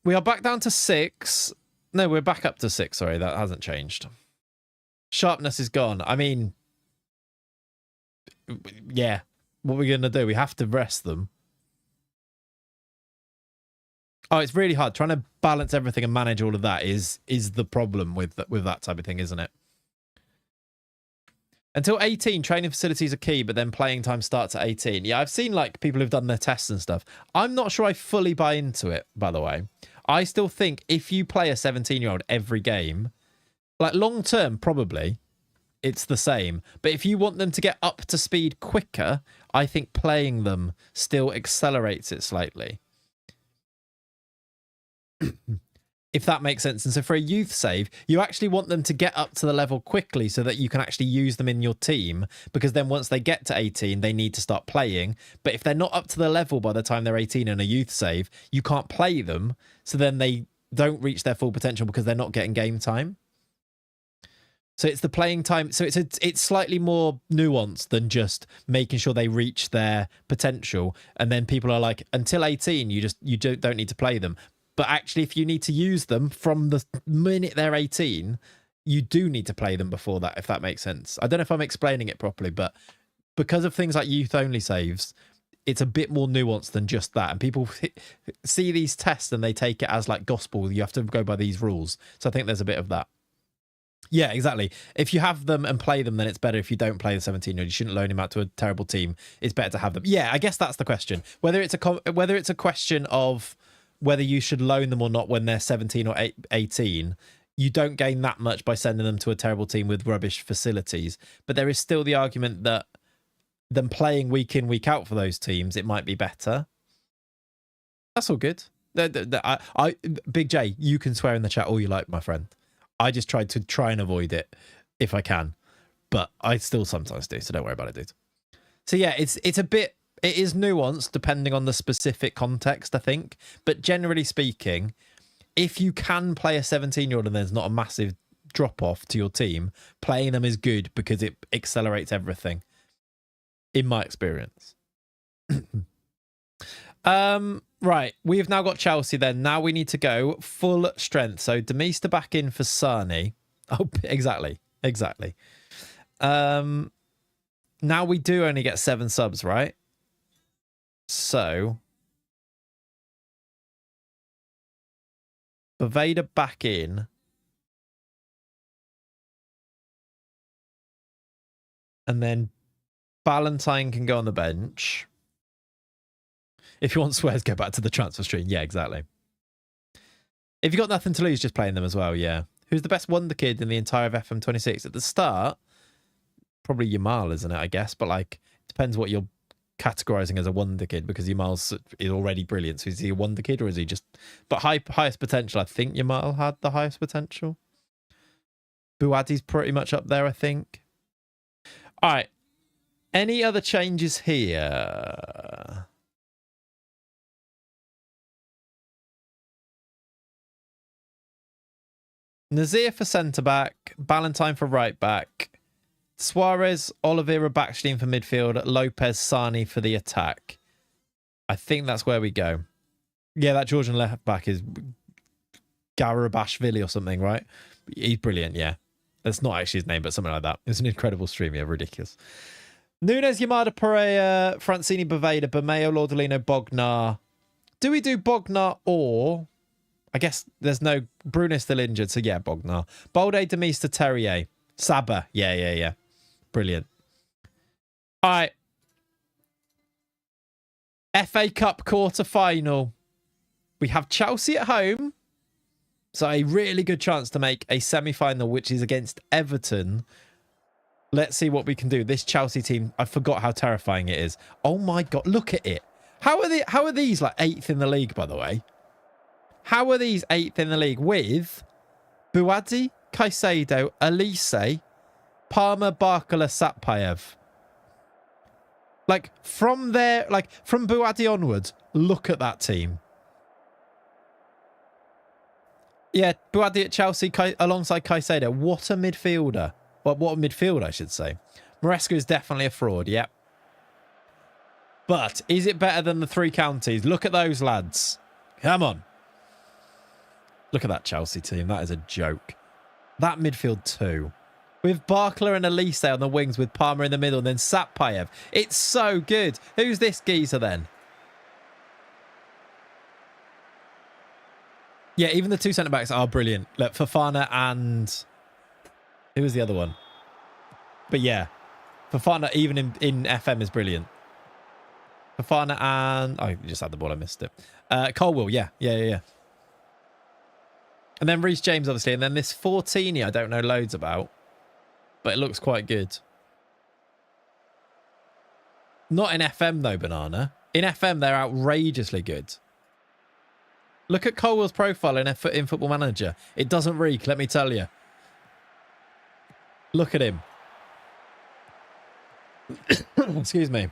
We are back down to 6. No, we're back up to 6. Sorry, that hasn't changed. Sharpness is gone. I mean... Yeah, what are we going to do? We have to rest them. Oh, it's really hard. Trying to balance everything and manage all of that is the problem with that type of thing, isn't it? Until 18, training facilities are key, but then playing time starts at 18. Yeah, I've seen like people who've done their tests and stuff. I'm not sure I fully buy into it, by the way. I still think if you play a 17-year-old every game, like long term, probably it's the same. But if you want them to get up to speed quicker, I think playing them still accelerates it slightly. If that makes sense. And so for a youth save, you actually want them to get up to the level quickly so that you can actually use them in your team, because then once they get to 18, they need to start playing. But if they're not up to the level by the time they're 18 in a youth save, you can't play them. So then they don't reach their full potential because they're not getting game time. So it's the playing time. So it's slightly more nuanced than just making sure they reach their potential. And then people are like, until 18, you don't need to play them. But actually, if you need to use them from the minute they're 18, you do need to play them before that, if that makes sense. I don't know if I'm explaining it properly, but because of things like youth-only saves, it's a bit more nuanced than just that. And people see these tests and they take it as like gospel. You have to go by these rules. So I think there's a bit of that. Yeah, exactly. If you have them and play them, then it's better. If you don't play the 17-year-old, you shouldn't loan him out to a terrible team. It's better to have them. Yeah, I guess that's the question. Whether it's a question of whether you should loan them or not when they're 17 or 18, you don't gain that much by sending them to a terrible team with rubbish facilities. But there is still the argument that them playing week in, week out for those teams, it might be better. That's all good. Big J, you can swear in the chat all you like, my friend. I just tried to try and avoid it if I can. But I still sometimes do, so don't worry about it, dude. So yeah, it is nuanced depending on the specific context, I think. But generally speaking, if you can play a 17-year-old and there's not a massive drop-off to your team, playing them is good because it accelerates everything, in my experience. Right, we've now got Chelsea then. Now we need to go full strength. So Demista back in for Sani. Oh, exactly. Now we do only get 7 subs, right? So Bavada back in. And then Ballantyne can go on the bench. If you want swears, go back to the transfer stream. Yeah, exactly. If you've got nothing to lose, just playing them as well, yeah. Who's the best wonder kid in the entire of FM26? At the start, probably Yamal, isn't it, I guess? But, like, it depends what you're categorizing as a wonder kid, because Yamal is already brilliant. So is he a wonder kid or is he just... But highest potential, I think Yamal had the highest potential. Buadi's pretty much up there, I think. All right. Any other changes here? Nazir for centre-back, Ballantyne for right-back, Suarez, Oliveira, Backstein for midfield, Lopez, Sani for the attack. I think that's where we go. Yeah, that Georgian left-back is Garabashvili or something, right? He's brilliant, yeah. That's not actually his name, but something like that. It's an incredible stream, yeah, ridiculous. Nunes, Yamada, Pereira, Francini, Bavada, Bermeo, Lordolino, Bognar. Do we do Bognar or... I guess there's no... Bruno's still injured, so yeah, Bognar. Bolde, Demista, Terrier. Saba. Yeah. Brilliant. All right. FA Cup quarter-final. We have Chelsea at home. So a really good chance to make a semi-final, which is against Everton. Let's see what we can do. This Chelsea team, I forgot how terrifying it is. Oh my God, look at it. How are these like 8th in the league, by the way? How are these 8th in the league with Buadi, Caicedo, Elise, Palmer, Barkala, Satpayev? Like from Buadi onwards, look at that team. Yeah, Buadi at Chelsea alongside Caicedo. What a midfielder. Well, what a midfield, I should say. Maresca is definitely a fraud, yep. But is it better than the 3 counties? Look at those lads. Come on. Look at that Chelsea team. That is a joke. That midfield too. With Barkla and Elise on the wings with Palmer in the middle and then Satpayev. It's so good. Who's this geezer then? Yeah, even the 2 centre-backs are brilliant. Look, Fofana and... Who was the other one? But yeah, Fofana, even in FM, is brilliant. Fofana and... Oh, you just had the ball. I missed it. Colwell, yeah. And then Reece James, obviously. And then this Fortini, I don't know loads about. But it looks quite good. Not in FM, though, Banana. In FM, they're outrageously good. Look at Colwell's profile in Football Manager. It doesn't reek, let me tell you. Look at him. Excuse me.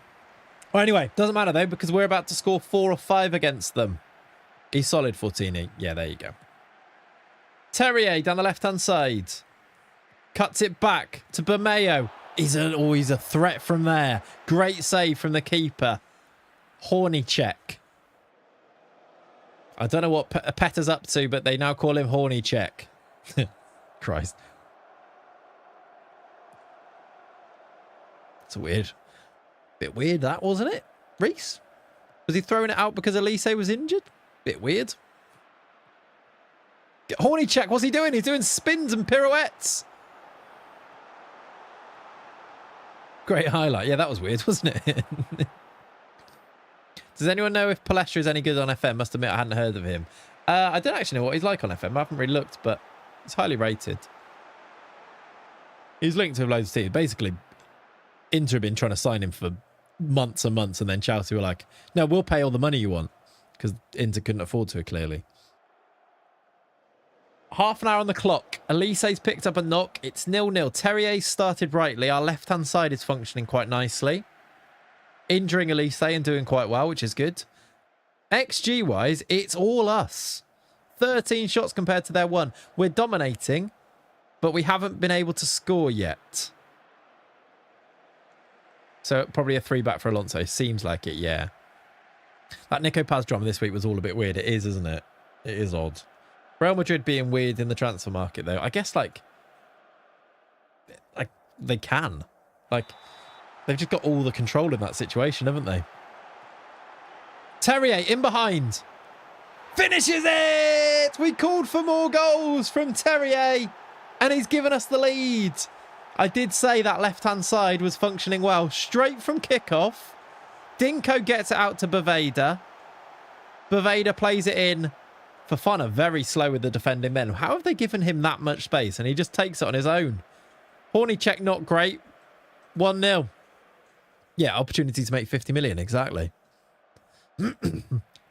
Well, anyway, doesn't matter, though, because we're about to score 4 or 5 against them. He's solid, Fortini. Yeah, there you go. Terrier down the left-hand side. Cuts it back to Bermeo. He's a threat from there. Great save from the keeper. Horny check. I don't know what Petter's up to, but they now call him Horny check. Christ. It's weird. Bit weird that, wasn't it? Reece? Was he throwing it out because Elise was injured? Bit weird. Horny check, what's he doing? He's doing spins and pirouettes. Great highlight. Yeah, that was weird, wasn't it? Does anyone know if Palestra is any good on FM? Must admit I hadn't heard of him. I don't actually know what he's like on FM. I haven't really looked, but he's highly rated. He's linked to loads of teams. Basically, Inter have been trying to sign him for months and months, and then Chelsea were like, no, we'll pay all the money you want, because Inter couldn't afford to, clearly. Half an hour on the clock. Elise's picked up a knock. It's 0-0. Terrier started rightly. Our left-hand side is functioning quite nicely. Injuring Elise and doing quite well, which is good. XG-wise, it's all us. 13 shots compared to their 1. We're dominating, but we haven't been able to score yet. So probably a 3-back for Alonso. Seems like it, yeah. That Nico Paz drama this week was all a bit weird. It is, isn't it? It is odd. Real Madrid being weird in the transfer market, though. I guess, like they can. Like, they've just got all the control in that situation, haven't they? Terrier in behind. Finishes it! We called for more goals from Terrier, and he's given us the lead. I did say that left-hand side was functioning well. Straight from kickoff. Dinko gets it out to Boveda. Boveda plays it in. Fofana very slow with the defending men. How have they given him that much space? And he just takes it on his own. Horny check, not great. 1-0. Yeah, opportunity to make 50 million, exactly.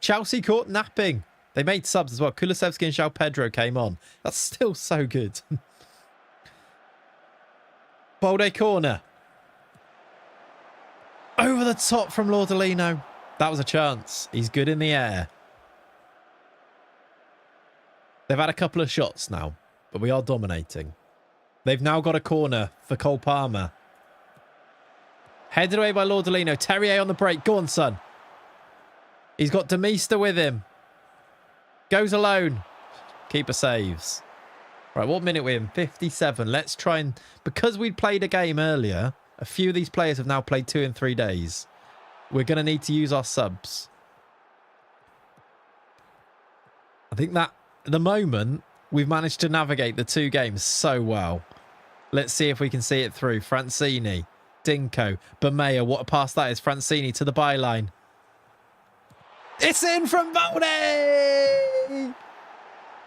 Chelsea caught napping. They made subs as well. Kulusevski and João Pedro came on. That's still so good. Balde corner. Over the top from Lordolino. That was a chance. He's good in the air. They've had a couple of shots now, but we are dominating. They've now got a corner for Cole Palmer. Headed away by Lordolino. Terrier on the break. Go on, son. He's got Demista with him. Goes alone. Keeper saves. Right, what minute we're in? 57. Let's try and... Because we'd played a game earlier, a few of these players have now played 2 in 3 days. We're going to need to use our subs. I think that... At the moment, we've managed to navigate the 2 games so well. Let's see if we can see it through. Francini, Dinko, Bermeo. What a pass that is. Francini to the byline. It's in from Balde!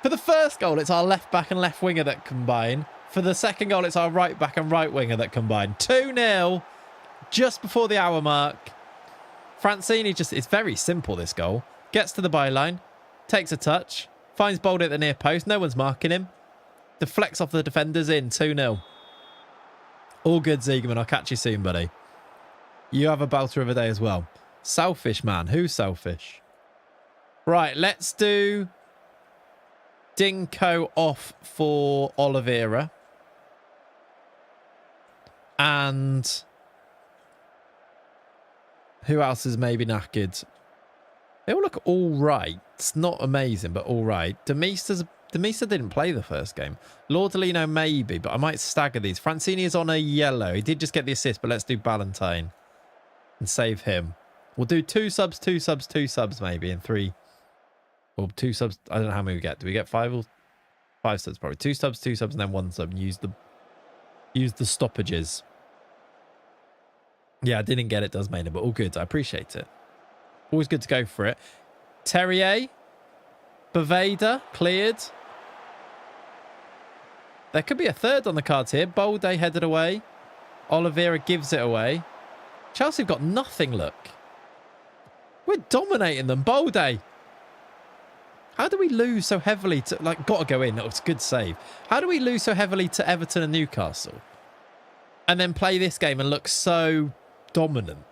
For the first goal, it's our left back and left winger that combine. For the second goal, it's our right back and right winger that combine. 2-0, just before the hour mark. Francini just... It's very simple, this goal. Gets to the byline, takes a touch. Finds Balde at the near post. No one's marking him. Deflects off the defenders in. 2-0. All good, Ziegerman. I'll catch you soon, buddy. You have a belter of a day as well. Selfish, man. Who's selfish? Right, let's do Dinko off for Oliveira. And who else is maybe knackered? They all look all right. It's not amazing, but all right. Demista didn't play the first game. Lordolino maybe, but I might stagger these. Francini is on a yellow. He did just get the assist, but let's do Ballantyne and save him. We'll do 2 subs, 2 subs, 2 subs maybe, and 3. Or 2 subs. I don't know how many we get. Do we get 5 or 5 subs? Probably 2 subs, 2 subs, and then 1 sub. And use the stoppages. Yeah, I didn't get it, does Maynard, but all good. I appreciate it. Always good to go for it. Terrier. Bavada. Cleared. There could be a third on the cards here. Bolde headed away. Oliveira gives it away. Chelsea have got nothing, look. We're dominating them. Bolde. How do we lose so heavily to... Like, got to go in. That was a good save. How do we lose so heavily to Everton and Newcastle? And then play this game and look so dominant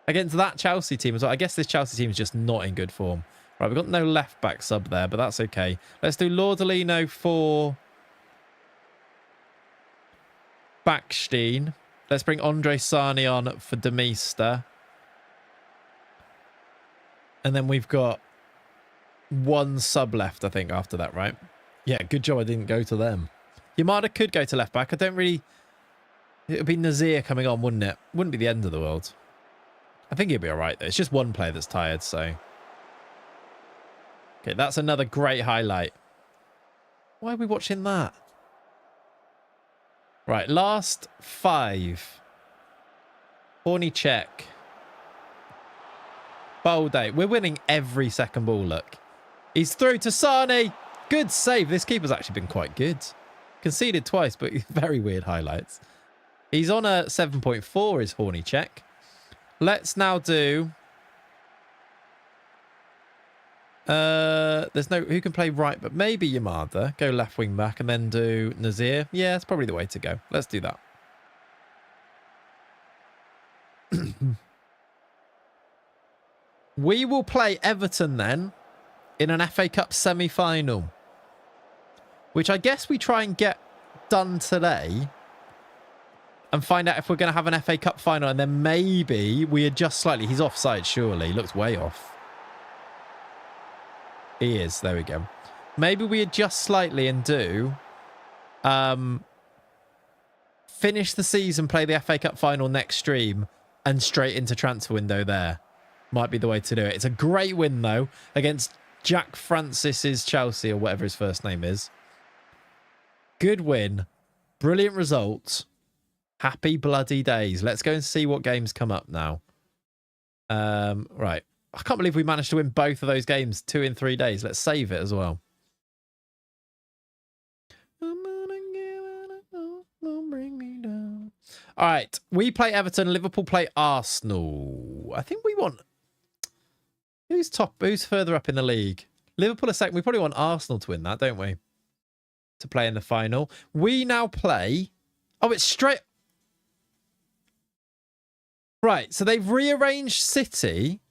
against that Chelsea team as well. I guess this Chelsea team is just not in good form. Right, we've got no left-back sub there, but that's okay. Let's do Lordolino for Backstein. Let's bring Andre Sani on for Demeister. And then we've got one sub left, I think, after that, right? Yeah, good job I didn't go to them. Yamada could go to left-back. I don't really... It would be Nazir coming on, wouldn't it? Wouldn't be the end of the world. I think he'll be all right, though. It's just one player that's tired, so... Okay, that's another great highlight. Why are we watching that? Right, last 5. Horny check. Bolde. We're winning every second ball, look. He's through to Sane. Good save. This keeper's actually been quite good. Conceded twice, but very weird highlights. He's on a 7.4, is Horny check. Let's now do... there's no... Who can play right? But maybe Yamada. Go left wing back and then do Nazir. Yeah, that's probably the way to go. Let's do that. We will play Everton then in an FA Cup semi-final. Which I guess we try and get done today. And find out if we're going to have an FA Cup final. And then maybe we adjust slightly. He's offside, surely. He looks way off. He is. There we go. Maybe we adjust slightly and do... finish the season, play the FA Cup final next stream. And straight into transfer window there. Might be the way to do it. It's a great win, though, against Jack Francis's Chelsea, or whatever his first name is. Good win. Brilliant result. Happy bloody days. Let's go and see what games come up now. Right. I can't believe we managed to win both of those games 2 in 3 days. Let's save it as well. All right. We play Everton. Liverpool play Arsenal. I think we want... Who's top? Who's further up in the league? Liverpool are second. We probably want Arsenal to win that, don't we? To play in the final. We now play... Oh, it's straight... Right, so they've rearranged City.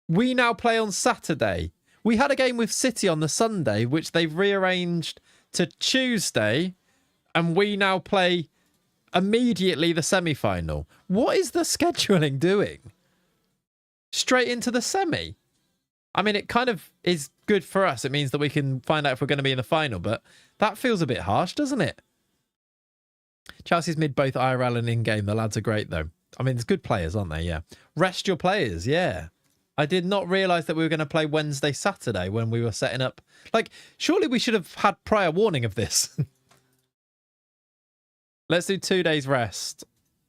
We now play on Saturday. We had a game with City on the Sunday, which they've rearranged to Tuesday, and we now play immediately the semi-final. What is the scheduling doing? Straight into the semi. I mean, it kind of is good for us. It means that we can find out if we're going to be in the final, but that feels a bit harsh, doesn't it? Chelsea's mid both IRL and in-game. The lads are great, though. I mean, there's good players, aren't they? Yeah. Rest your players, yeah. I did not realise that we were going to play Wednesday, Saturday when we were setting up. Like, surely we should have had prior warning of this. Let's do 2 days rest.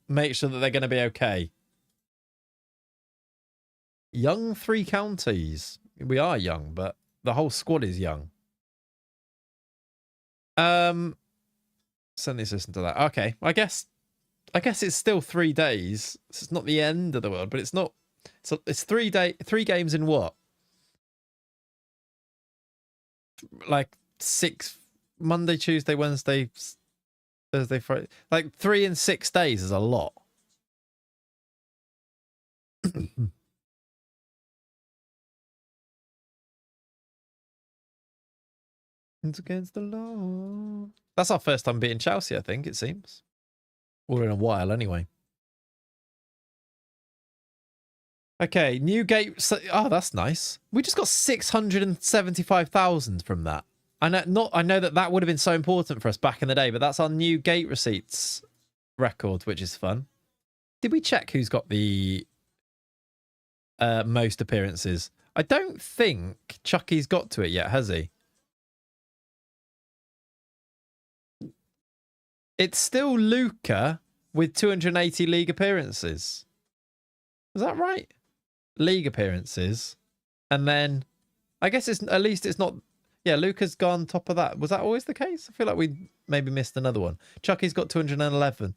Make sure that they're going to be okay. Young 3 counties. We are young, but the whole squad is young. Send the assistant to that. Okay, I guess it's still 3 days. It's not the end of the world, but it's not. It's 3 games in what? Like 6 Monday, Tuesday, Wednesday, Thursday, Friday. Like 3 in 6 days is a lot. It's against the law. That's our first time beating Chelsea, I think, it seems. Or in a while, anyway. Okay, Newgate. Oh, that's nice. We just got 675,000 from that. I know that would have been so important for us back in the day, but that's our Newgate receipts record, which is fun. Did we check who's got the most appearances? I don't think Chucky's got to it yet, has he? It's still Luca, with 280 league appearances. Is that right? League appearances. And then I guess it's at least it's not. Yeah, Luca's gone top of that. Was that always the case? I feel like we maybe missed another one. Chucky's got 211.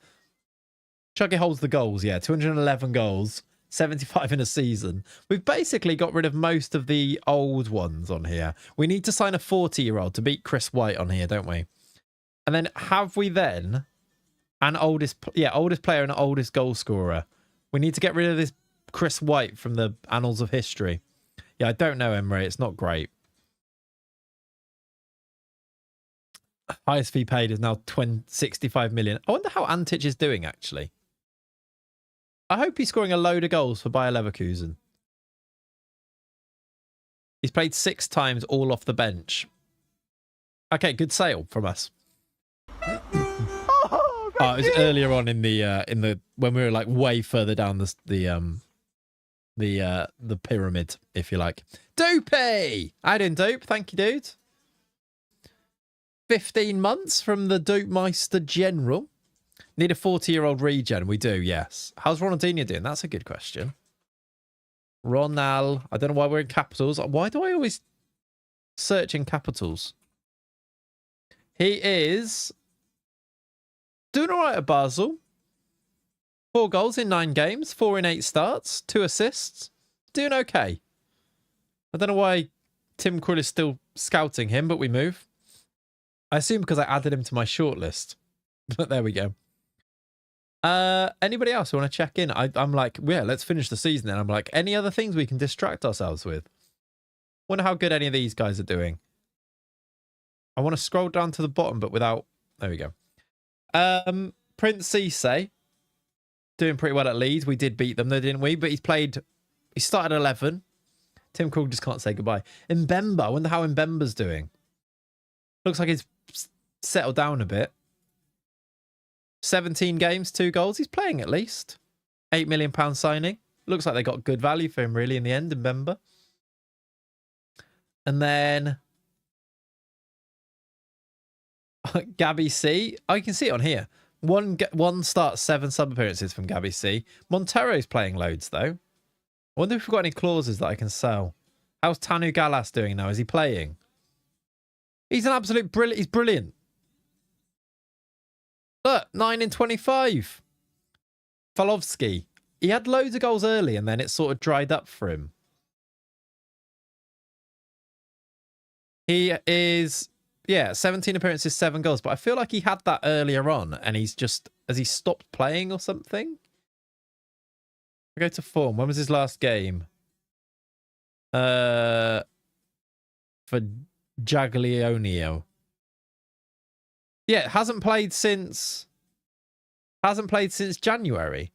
Chucky holds the goals, yeah. 211 goals, 75 in a season. We've basically got rid of most of the old ones on here. We need to sign a 40-year-old to beat Chris White on here, don't we? And then have we then an oldest player and oldest goal scorer? We need to get rid of this Chris White from the annals of history. Yeah, I don't know, Emre. It's not great. Highest fee paid is now 65 million. I wonder how Antic is doing, actually. I hope he's scoring a load of goals for Bayer Leverkusen. He's played 6 times, all off the bench. Okay, good sale from us. Oh, it was earlier on in the when we were like way further down the pyramid, if you like. Doopy! I didn't Doop. Thank you, dude. 15 months from the Doopmeister General. Need a 40-year-old regen. We do, yes. How's Ronaldinho doing? That's a good question. Ronald. I don't know why we're in capitals. Why do I always search in capitals? He is doing all right at Basel. 4 goals in 9 games. 4 in 8 starts. 2 assists. Doing okay. I don't know why Tim Krill is still scouting him, but we move. I assume because I added him to my shortlist. But there we go. Anybody else who want to check in? I'm like, yeah, let's finish the season then. I'm like, any other things we can distract ourselves with? Wonder how good any of these guys are doing. I want to scroll down to the bottom, but without... There we go. Prince Cisse. Doing pretty well at Leeds. We did beat them though, didn't we? But he started 11. Tim Krul just can't say goodbye. Mbemba. I wonder how Mbemba's doing. Looks like he's settled down a bit. 17 games, 2 goals. He's playing at least. £8 million signing. Looks like they got good value for him, really, in the end, Mbemba. And then Gabby C. Oh, you can see it on here. One start, 7 sub appearances from Gabby C. Montero's playing loads, though. I wonder if we've got any clauses that I can sell. How's Tanu Galas doing now? Is he playing? He's an absolute brilliant. He's brilliant. Look, 9 in 25. Falovsky. He had loads of goals early and then it sort of dried up for him. He is, yeah, 17 appearances, 7 goals. But I feel like he had that earlier on and he's just, has he stopped playing or something? I go to form. When was his last game? For Jagiellonio. Yeah, hasn't played since January.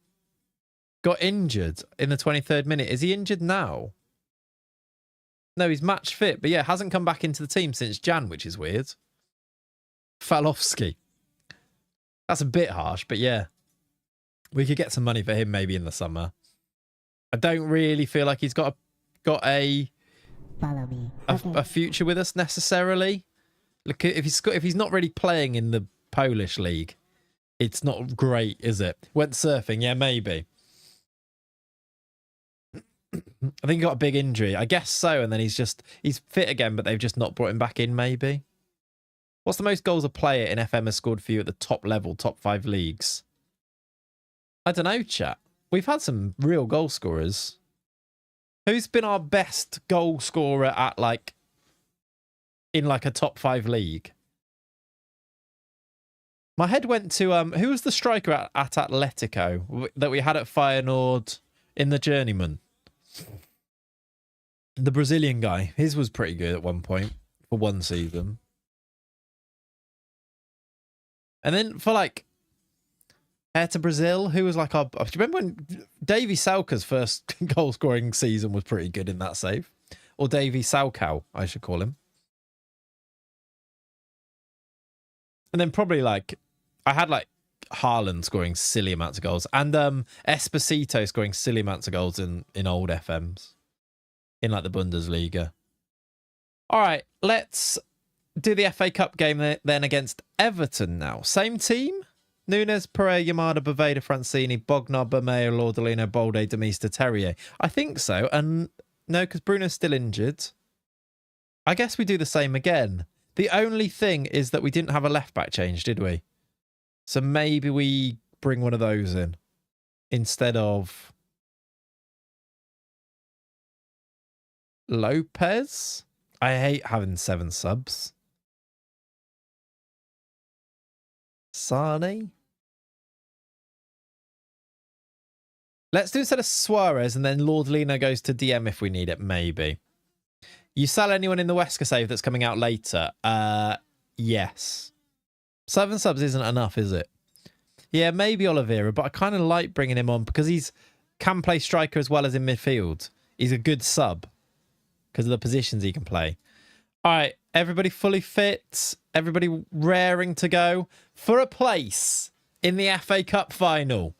Got injured in the 23rd minute. Is he injured now? No, he's match fit, but yeah, hasn't come back into the team since Jan, which is weird. Falovsky. That's a bit harsh, but yeah. We could get some money for him maybe in the summer. I don't really feel like he's got a future with us necessarily. Look, if he's not really playing in the Polish league, it's not great, is it? Went surfing, yeah, maybe. I think he got a big injury. I guess so, and then he's fit again, but they've just not brought him back in, maybe. What's the most goals a player in FM has scored for you at the top level, top 5 leagues? I don't know, chat. We've had some real goal scorers. Who's been our best goal scorer at in a top 5 league? My head went to who was the striker at Atletico that we had at Feyenoord in the Journeyman? The Brazilian guy. His was pretty good at one point for one season. And then for Air to Brazil, who was do you remember when Davy Salka's first goal scoring season was pretty good in that save? Or Davy Salkau, I should call him. And then probably I had Haaland scoring silly amounts of goals and Esposito scoring silly amounts of goals in old FMs in the Bundesliga. All right, let's do the FA Cup game then against Everton now. Same team? Nunes, Pereira, Yamada, Boveda, Francini, Bognar, Bermeo, Lordolino, Bolde, Demista, Terrier. I think so. And no, because Bruno's still injured. I guess we do the same again. The only thing is that we didn't have a left-back change, did we? So maybe we bring one of those in instead of Lopez. I hate having 7 subs. Sane. Let's do instead of Suarez, and then Lordolino goes to DM if we need it, maybe. You sell anyone in the Wesker save that's coming out later? Yes. 7 subs isn't enough, is it? Yeah, maybe Oliveira, but I kind of like bringing him on because he's can play striker as well as in midfield. He's a good sub because of the positions he can play. All right, everybody fully fit. Everybody raring to go for a place in the FA Cup final.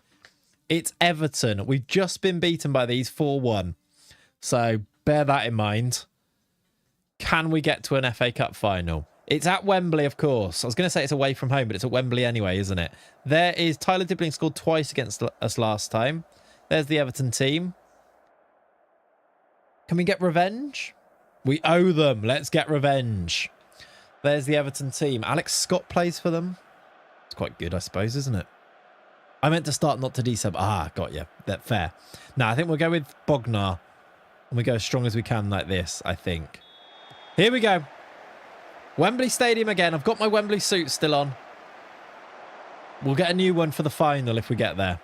It's Everton. We've just been beaten by these 4-1. So bear that in mind. Can we get to an FA Cup final? It's at Wembley, of course. I was going to say it's away from home, but it's at Wembley anyway, isn't it? There is Tyler Dibbling scored twice against us last time. There's the Everton team. Can we get revenge? We owe them. Let's get revenge. There's the Everton team. Alex Scott plays for them. It's quite good, I suppose, isn't it? I meant to start not to desub. Ah, got you. That's fair. Now, I think we'll go with Bognar. And we go as strong as we can like this, I think. Here we go. Wembley Stadium again. I've got my Wembley suit still on. We'll get a new one for the final if we get there.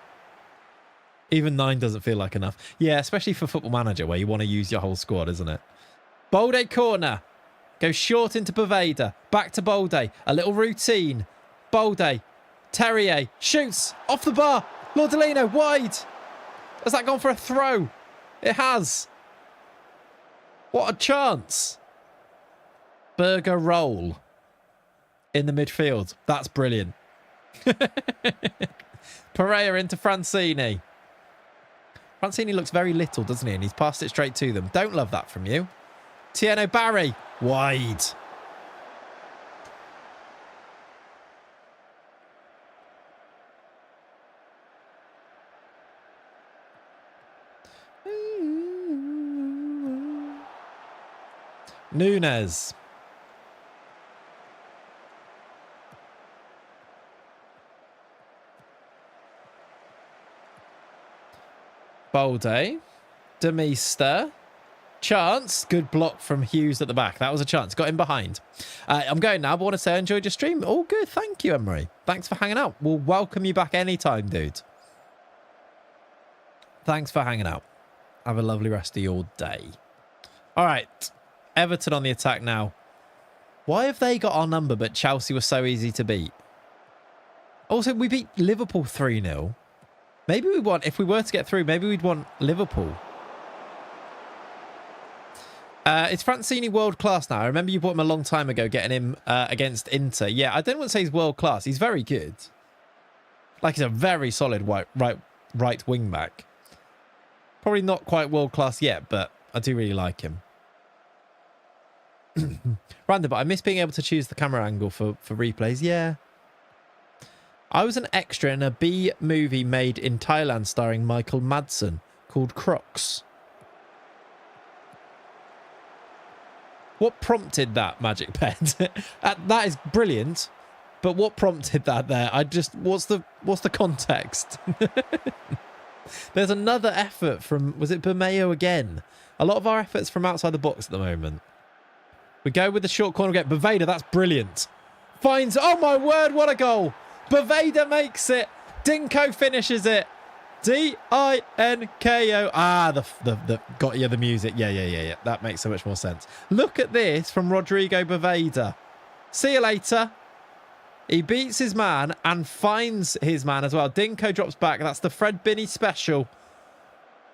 Even 9 doesn't feel like enough. Yeah, especially for Football Manager where you want to use your whole squad, isn't it? Bolde corner. Goes short into Boveda. Back to Bolde. A little routine. Bolde. Terrier. Shoots. Off the bar. Lordolino wide. Has that gone for a throw? It has. What a chance. Burger roll in the midfield. That's brilliant. Pereira into Francini. Francini looks very little, doesn't he? And he's passed it straight to them. Don't love that from you. Tieno Barry. Wide. Nunes. Bolde. Demista. Chance. Good block from Hughes at the back. That was a chance. Got him behind. I'm going now, but I want to say I enjoyed your stream. All good. Thank you, Emery. Thanks for hanging out. We'll welcome you back anytime, dude. Thanks for hanging out. Have a lovely rest of your day. All right. Everton on the attack now. Why have they got our number, but Chelsea was so easy to beat? Also, we beat Liverpool 3-0. Maybe we want, if we were to get through, maybe we'd want Liverpool. Is Francini world class now? I remember you bought him a long time ago, getting him against Inter. Yeah, I don't want to say he's world class. He's very good. Like, he's a very solid right wing back. Probably not quite world class yet, but I do really like him. Random, but I miss being able to choose the camera angle for replays. Yeah. I was an extra in a B movie made in Thailand starring Michael Madsen called Crocs. What prompted that, Magic Pet? That is brilliant. But what prompted that there? What's the context? There's another effort from, was it Bermeo again? A lot of our efforts from outside the box at the moment. We go with the short corner get Boveda. That's brilliant. Finds, oh my word, what a goal. Boveda makes it. Dinko finishes it. D-I-N-K-O. Ah, got you the music. Yeah. That makes so much more sense. Look at this from Rodrigo Boveda. See you later. He beats his man and finds his man as well. Dinko drops back. That's the Fred Binney special.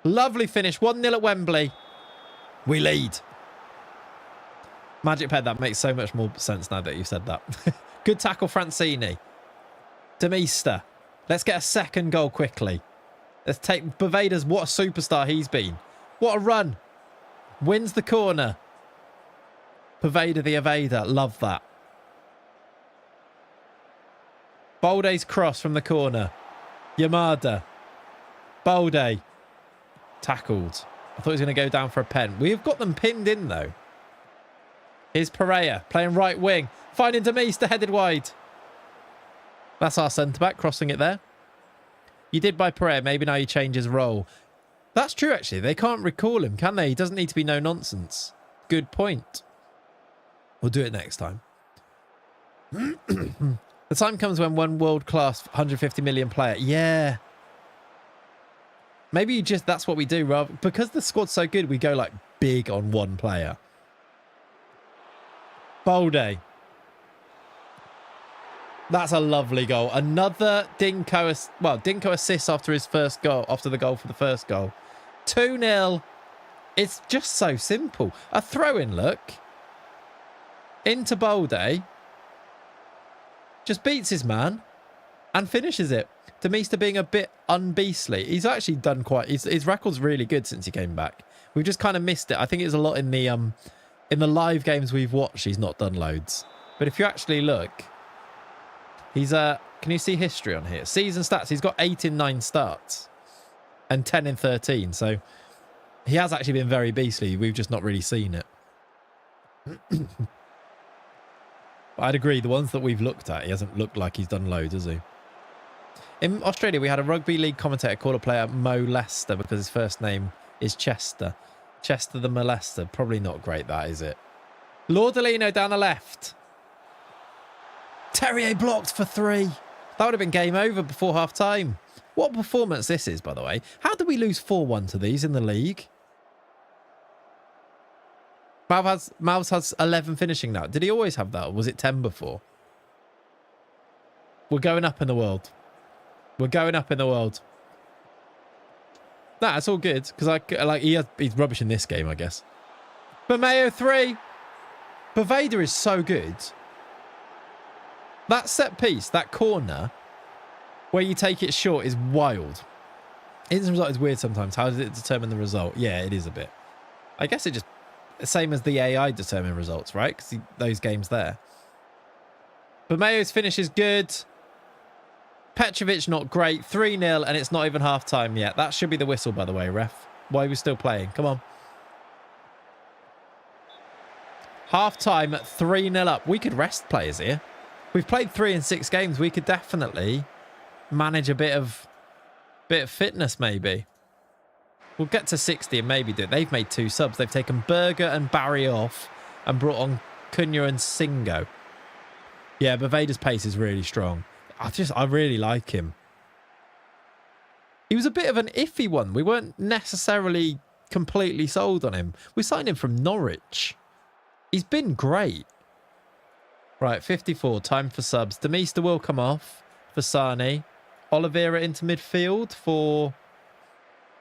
Lovely finish. 1-0 at Wembley. We lead. Magic Pet, that makes so much more sense now that you've said that. Good tackle, Francini. Demista. Let's get a second goal quickly. Let's take Boveda's. What a superstar he's been. What a run. Wins the corner. Boveda the evader. Love that. Balde's cross from the corner. Yamada. Balde. Tackled. I thought he was going to go down for a pen. We've got them pinned in, though. Here's Pereira playing right wing. Finding Demeester headed wide. That's our centre-back crossing it there. You did by Pereira. Maybe now you change his role. That's true, actually. They can't recall him, can they? He doesn't need to be no nonsense. Good point. We'll do it next time. The time comes when one world-class 150 million player. Yeah. Maybe you just, that's what we do. Rather, because the squad's so good, we go like big on one player. Balde. That's a lovely goal. Another Dinko assists after his first goal, after the goal for the first goal. 2-0. It's just so simple. A throw-in look. Into Balde. Just beats his man and finishes it. Demeester being a bit unbeastly. He's actually done quite... His record's really good since he came back. We've just kind of missed it. I think it's a lot in the live games we've watched. He's not done loads. But if you actually look... He's can you see history on here? Season stats. He's got 8 in 9 starts and 10 in 13. So he has actually been very beastly. We've just not really seen it. But I'd agree. The ones that we've looked at, he hasn't looked like he's done loads, has he? In Australia, we had a rugby league commentator call a player Mo Lester because his first name is Chester. Chester the Molester. Probably not great, that, is it? Lordolino down the left. Terrier blocked for 3. That would have been game over before half-time. What a performance this is, by the way. How did we lose 4-1 to these in the league? Malves has 11 finishing now. Did he always have that, or was it 10 before? We're going up in the world. We're going up in the world. Nah, it's all good, because he's rubbish in this game, I guess. But Mayo 3. Baveda is so good. That set piece, that corner, where you take it short is wild. Instant result is weird sometimes. How does it determine the result? Yeah, it is a bit. I guess it just... Same as the AI determine results, right? Because those games there. But Mayo's finish is good. Petrovic, not great. 3-0, and it's not even half-time yet. That should be the whistle, by the way, ref. Why are we still playing? Come on. Half-time, 3-0 up. We could rest players here. We've played 3 in 6 games. We could definitely manage a bit of fitness, maybe. We'll get to 60 and maybe do it. They've made 2 subs. They've taken Berger and Barry off and brought on Cunha and Singo. Yeah, but Vader's pace is really strong. I really like him. He was a bit of an iffy one. We weren't necessarily completely sold on him. We signed him from Norwich. He's been great. Right, 54. Time for subs. Demeester will come off for Sane. Oliveira into midfield for...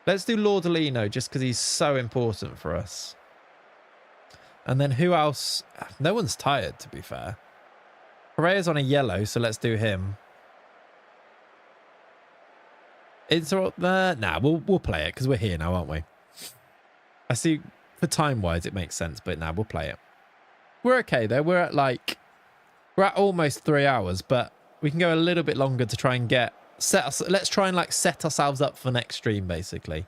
Let's do Lordolino just because he's so important for us. And then who else? No one's tired, to be fair. Pereira's on a yellow, so let's do him. Nah, we'll play it because we're here now, aren't we? I see, for time-wise, it makes sense, but nah, we'll play it. We're okay, though. We're at almost 3 hours, but we can go a little bit longer to try and let's try and set ourselves up for next stream, basically.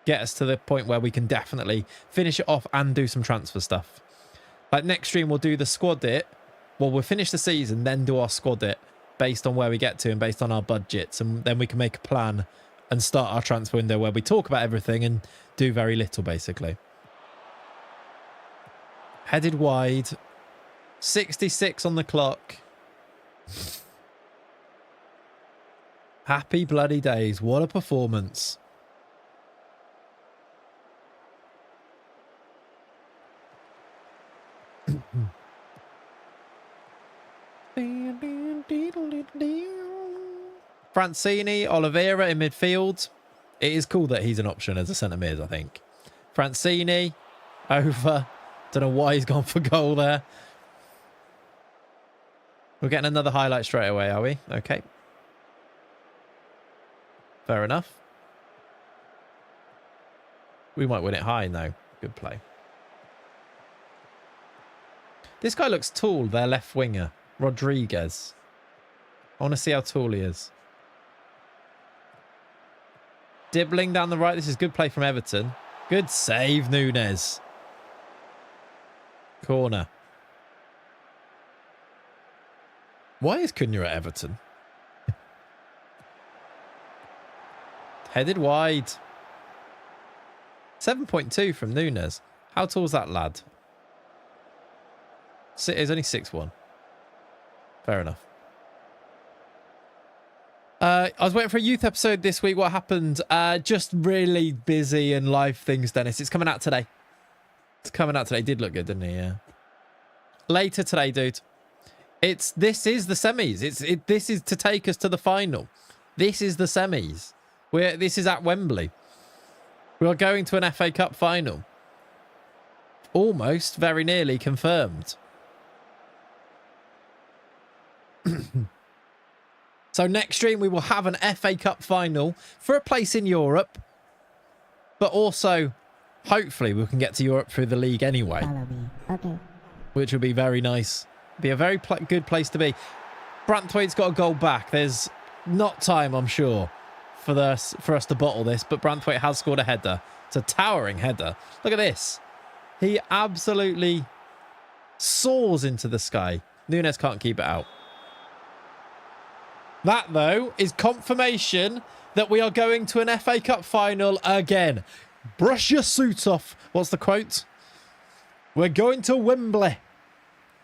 Get us to the point where we can definitely finish it off and do some transfer stuff. Like next stream, we'll do the squad it. Well, we'll finish the season, then do our squad it based on where we get to and based on our budgets. And then we can make a plan and start our transfer window where we talk about everything and do very little, basically. Headed wide. 66 on the clock. Happy bloody days. What a performance. Francini, Oliveira in midfield. It is cool that he's an option as a centre mid, I think. Francini over. Don't know why he's gone for goal there. We're getting another highlight straight away, are we? Okay. Fair enough. We might win it high, though. Good play. This guy looks tall, their left winger. Rodriguez. I want to see how tall he is. Dibbling down the right. This is good play from Everton. Good save, Nunes. Corner. Why is Cunha at Everton? Headed wide. 7.2 from Nunes. How tall is that lad? He's only 6'1". Fair enough. I was waiting for a youth episode this week. What happened? Just really busy and live things, Dennis. It's coming out today. It's coming out today. Did look good, didn't he? Yeah. Later today, dude. This is the semis. This is to take us to the final. This is the semis. This is at Wembley. We are going to an FA Cup final. Almost, very nearly confirmed. So next stream we will have an FA Cup final for a place in Europe. But also, hopefully we can get to Europe through the league anyway. Follow me. Okay. Which would be very nice. Be a very good place to be. Branthwaite's got a goal back. There's not time, I'm sure, for us to bottle this. But Branthwaite has scored a header. It's a towering header. Look at this. He absolutely soars into the sky. Nunes can't keep it out. That, though, is confirmation that we are going to an FA Cup final again. Brush your suit off. What's the quote? We're going to Wembley.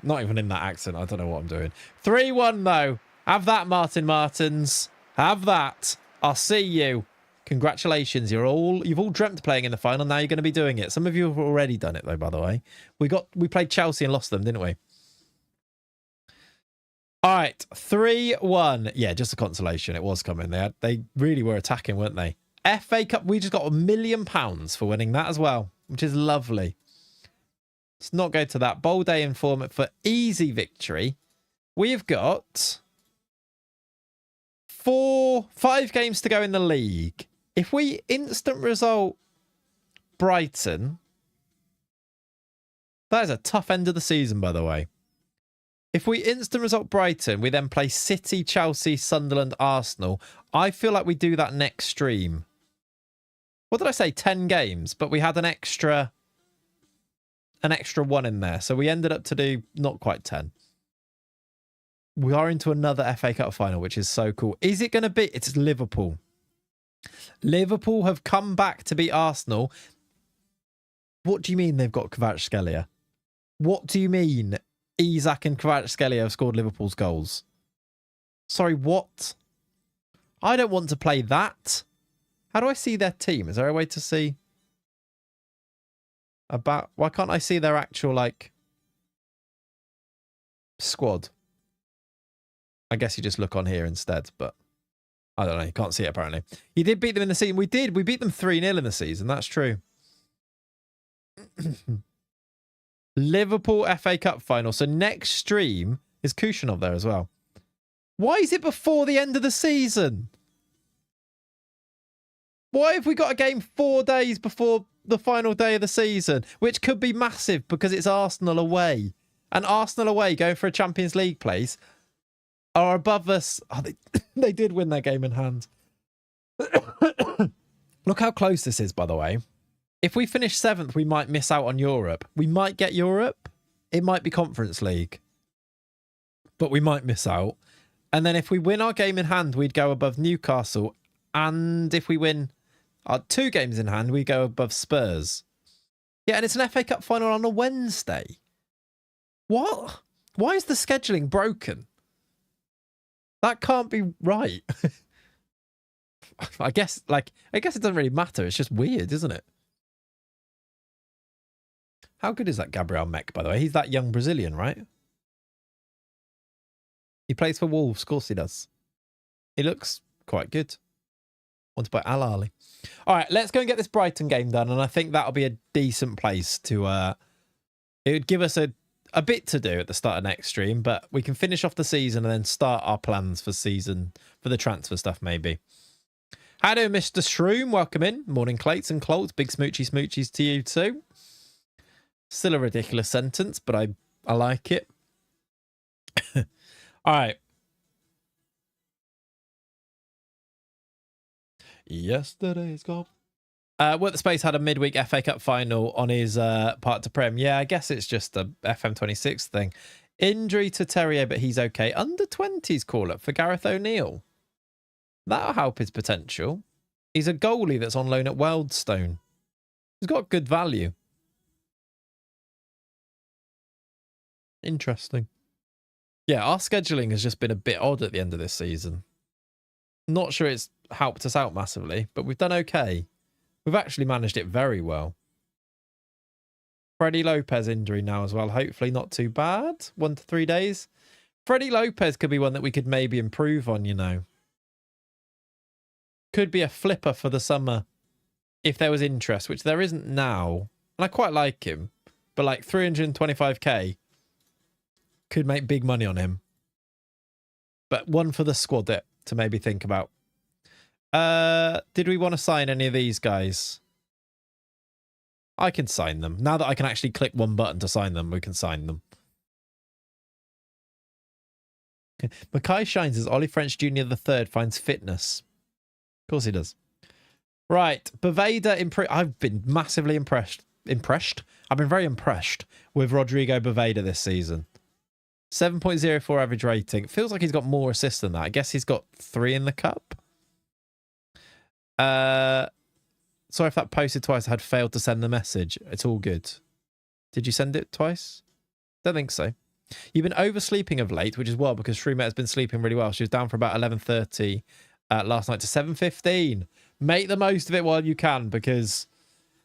Not even in that accent. I don't know what I'm doing. 3-1, though. Have that, Martin Martins. Have that. I'll see you. Congratulations. You've all dreamt playing in the final. Now you're going to be doing it. Some of you have already done it, though, by the way. We played Chelsea and lost them, didn't we? All right, 3-1. Yeah, just a consolation. It was coming. They really were attacking, weren't they? FA Cup, we just got £1 million for winning that as well, which is lovely. Let's not go to that. Bold day in form for easy victory. We've got 5 games to go in the league. If we instant result Brighton, that is a tough end of the season, by the way. If we instant result Brighton, we then play City, Chelsea, Sunderland, Arsenal. I feel like we do that next stream. What did I say? 10 games, but we had an extra one in there. So we ended up to do not quite 10. We are into another FA Cup final, which is so cool. Is it going to be? It's Liverpool. Liverpool have come back to beat Arsenal. What do you mean they've got Kvaratskhelia? What do you mean Isak and Kvaratskhelia have scored Liverpool's goals? Sorry, what? I don't want to play that. How do I see their team? Is there a way to see about... Why can't I see their actual, like, squad? I guess you just look on here instead, but I don't know. You can't see it, apparently. You did beat them in the season. We did. We beat them 3-0 in the season. That's true. Liverpool FA Cup final. So next stream is Kushanov there as well. Why is it before the end of the season? Why have we got a game 4 days before the final day of the season? Which could be massive because it's Arsenal away. And Arsenal away going for a Champions League place are above us. Oh, they did win their game in hand. Look how close this is, by the way. If we finish 7th, we might miss out on Europe. We might get Europe. It might be Conference League. But we might miss out. And then if we win our game in hand, we'd go above Newcastle. And if we win our 2 games in hand, we go above Spurs. Yeah, and it's an FA Cup final on a Wednesday. What? Why is the scheduling broken? That can't be right. I guess it doesn't really matter. It's just weird, isn't it? How good is that Gabriel Mech, by the way? He's that young Brazilian, right? He plays for Wolves. Of course he does. He looks quite good. Want to buy Al Ahly. All right, let's go and get this Brighton game done. And I think that'll be a decent place to... it would give us a bit to do at the start of next stream, but we can finish off the season and then start our plans for the transfer stuff, maybe. How do Mr. Shroom? Welcome in. Morning, Clayts and Clots. Big smoochy smoochies to you too. Still a ridiculous sentence, but I like it. All right. Yesterday's gone. Work the Space had a midweek FA Cup final on his part to Prem. Yeah, I guess it's just a FM26 thing. Injury to Terrier, but he's okay. Under 20s call up for Gareth O'Neill. That'll help his potential. He's a goalie that's on loan at Wealdstone. He's got good value. Interesting. Yeah, our scheduling has just been a bit odd at the end of this season. Not sure it's helped us out massively, but we've done okay. We've actually managed it very well. Freddie Lopez injury now as well. Hopefully not too bad. 1 to 3 days. Freddie Lopez could be one that we could maybe improve on, you know. Could be a flipper for the summer if there was interest, which there isn't now. And I quite like him. But like 325k could make big money on him. But one for the squad to maybe think about. Did we want to sign any of these guys? I can sign them. Now that I can actually click one button to sign them, we can sign them. Mackay shines as Ollie French Jr. the third finds fitness. Of course he does. Right. Boveda. I've been massively impressed. I've been very impressed with Rodrigo Boveda this season. 7.04 average rating. Feels like he's got more assists than that. I guess he's got 3 in the cup. Sorry if that posted twice. I had failed to send the message. It's all good. Did you send it twice? Don't think so. You've been oversleeping of late, which is well because Shreemet has been sleeping really well. She was down for about 11:30 last night to 7:15. Make the most of it while you can, because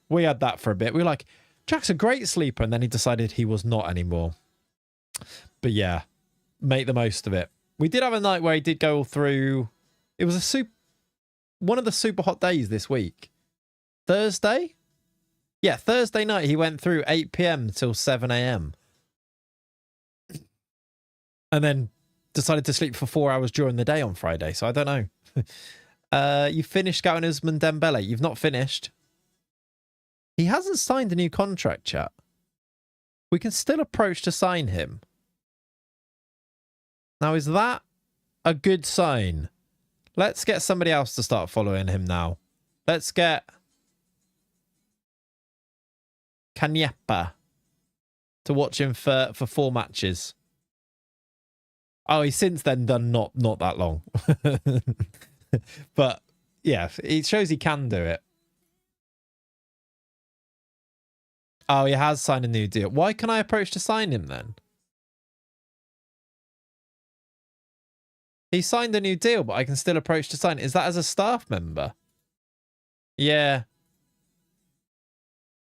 we had that for a bit. We were like, Jack's a great sleeper, and then he decided he was not anymore. But yeah, make the most of it. We did have a night where he did go all through. It was one of the super hot days this week. Thursday? Yeah, Thursday night he went through 8 p.m. till 7 a.m. And then decided to sleep for 4 hours during the day on Friday. So I don't know. You finished scouting Usman Dembele. You've not finished. He hasn't signed a new contract, chat. We can still approach to sign him. Now, is that a good sign? Let's get somebody else to start following him now. Let's get Kanyepa to watch him for 4 matches. Oh, he's since then done not that long. But yeah, it shows he can do it. Oh, he has signed a new deal. Why can I approach to sign him then? He signed a new deal, but I can still approach to sign. Is that as a staff member? Yeah.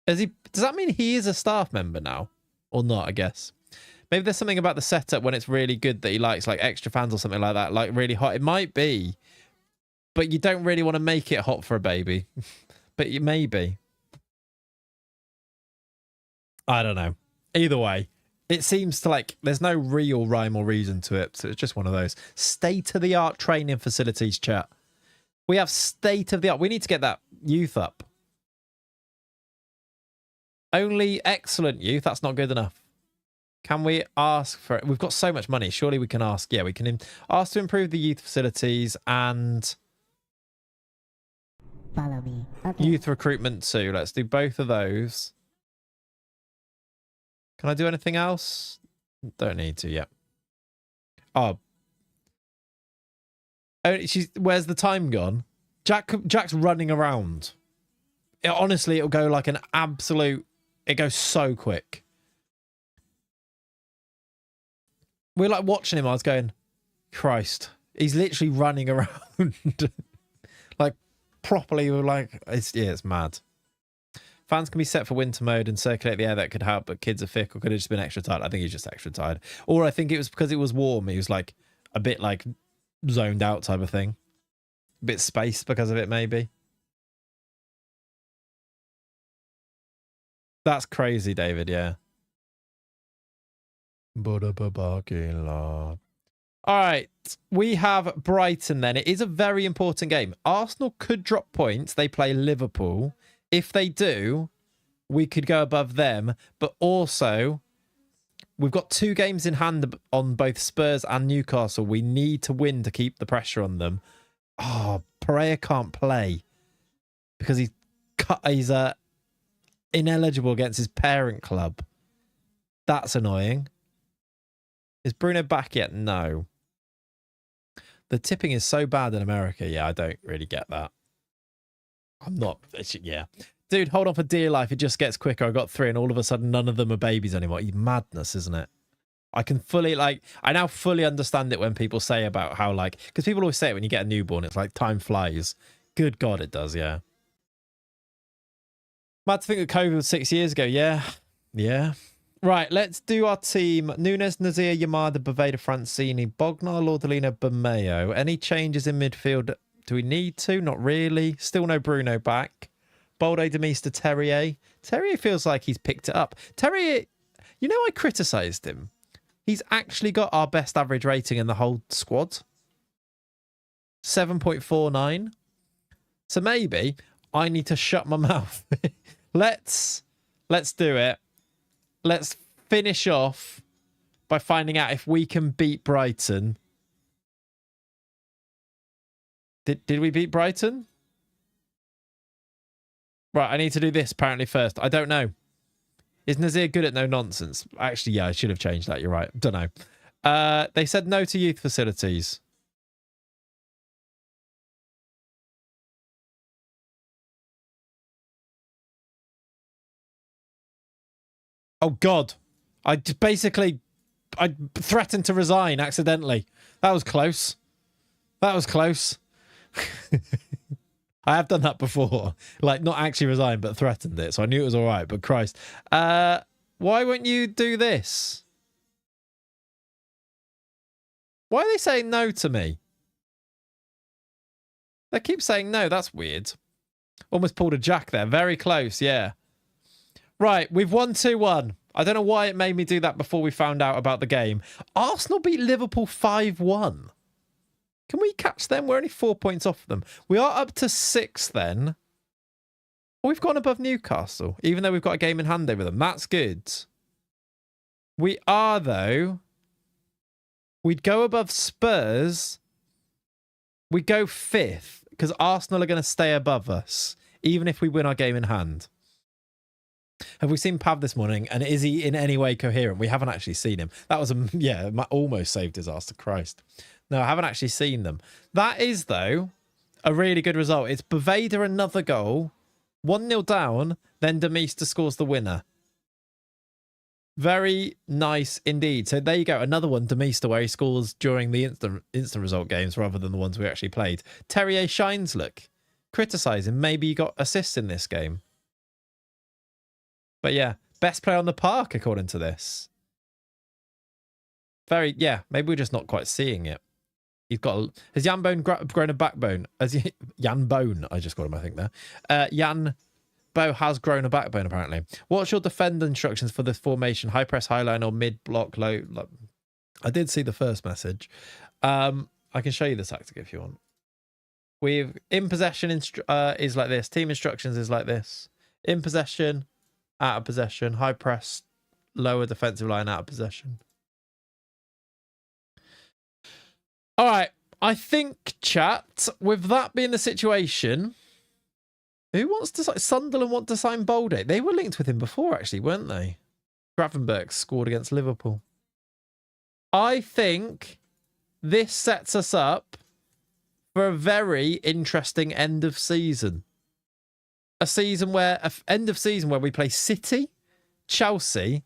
Does that mean he is a staff member now? Or not, I guess. Maybe there's something about the setup when it's really good that he likes, like extra fans or something like that, like really hot. It might be. But you don't really want to make it hot for a baby. But you maybe. I don't know. Either way. It seems to like there's no real rhyme or reason to it. So it's just one of those state-of-the-art training facilities, chat. We have state-of-the-art. We need to get that youth up. Only excellent youth. That's not good enough. Can we ask for it? We've got so much money. Surely we can ask. Yeah, we can ask to improve the youth facilities and follow me. Okay. Youth recruitment too. Let's do both of those. Can I do anything else? Don't need to yet. Oh, where's the time gone? Jack's running around. Honestly, it'll go like an absolute. It goes so quick. We're like watching him. I was going, Christ, he's literally running around, like properly. We're like, it's mad. Fans can be set for winter mode and circulate the air. That could help, but kids are thick, or could have just been extra tired. I think he's just extra tired, or I think it was because it was warm. He was like a bit like zoned out type of thing, a bit spaced because of it, maybe. That's crazy, David. Yeah. All right, we have Brighton then. It is a very important game. Arsenal could drop points. They play Liverpool. If they do, we could go above them. But also, we've got 2 games in hand on both Spurs and Newcastle. We need to win to keep the pressure on them. Oh, Pereira can't play because he's ineligible against his parent club. That's annoying. Is Bruno back yet? No. The tipping is so bad in America. Yeah, I don't really get that. I'm not. Yeah. Dude, hold on for dear life. It just gets quicker. I got 3 and all of a sudden none of them are babies anymore. Madness, isn't it? I can fully, like, I now fully understand it when people say about how, like, because people always say it when you get a newborn. It's like time flies. Good God, it does, yeah. Mad to think that COVID was 6 years ago. Yeah. Yeah. Right, let's do our team. Nunes, Nazir, Yamada, Boveda, Francini, Bognar, Lordolino, Bameo. Any changes in midfield? Do we need to? Not really. Still no Bruno back. Bolde, Demista, Terrier. Terrier feels like he's picked it up. Terrier, you know, I criticised him. He's actually got our best average rating in the whole squad. 7.49. So maybe I need to shut my mouth. Let's do it. Let's finish off by finding out if we can beat Brighton. Did we beat Brighton? Right, I need to do this apparently first. I don't know. Is Nazir good at no nonsense? Actually, yeah, I should have changed that. You're right. Don't know. They said no to youth facilities. Oh, God. I threatened to resign accidentally. That was close. That was close. I have done that before. Like, not actually resigned, but threatened it. So I knew it was all right. But Christ. Why won't you do this? Why are they saying no to me? They keep saying no. That's weird. Almost pulled a Jack there. Very close, yeah. Right, we've won 2-1. I don't know why it made me do that before we found out about the game. Arsenal beat Liverpool 5-1. Can we catch them? We're only 4 points off them. We are up to 6 then. We've gone above Newcastle, even though we've got a game in hand over them. That's good. We are, though. We'd go above Spurs. We'd go 5th, because Arsenal are going to stay above us, even if we win our game in hand. Have we seen Pav this morning? And is he in any way coherent? We haven't actually seen him. That was, yeah, almost saved his ass to Christ. No, I haven't actually seen them. That is, though, a really good result. It's Boveda another goal, 1-0 down, then Demista scores the winner. Very nice indeed. So there you go. Another one, Demista, where he scores during the instant result games rather than the ones we actually played. Terrier shines, look. Criticise him. Maybe he got assists in this game. But yeah, best player on the park, according to this. Very, yeah, maybe we're just not quite seeing it. He's got has Jan Bone grown a backbone? Jan Bone, I just got him, I think there. Jan Bo has grown a backbone, apparently. What's your defender instructions for this formation? High press, high line, or mid block, low? I did see the first message. I can show you the tactic if you want. We've in possession is like this. Team instructions is like this. In possession, out of possession, high press, lower defensive line, out of possession. All right, I think, chat, with that being the situation, who wants to sign? Sunderland want to sign Bolde. They were linked with him before, actually, weren't they? Gravenberch scored against Liverpool. I think this sets us up for a very interesting end of season. End of season where we play City, Chelsea,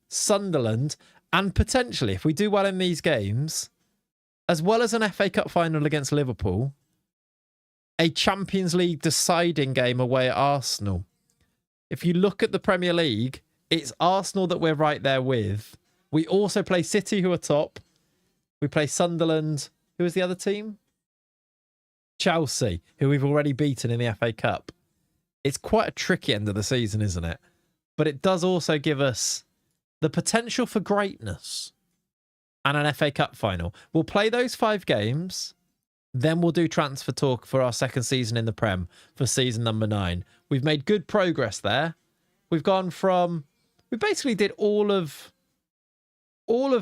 Sunderland, and potentially, if we do well in these games, as well as an FA Cup final against Liverpool, a Champions League deciding game away at Arsenal. If you look at the Premier League, it's Arsenal that we're right there with. We also play City, who are top. We play Sunderland. Who is the other team? Chelsea, who we've already beaten in the FA Cup. It's quite a tricky end of the season, isn't it? But it does also give us the potential for greatness and an FA Cup final. We'll play those 5 games. Then we'll do transfer talk for our second season in the Prem for season number 9. We've made good progress there. We've gone from... We basically did all of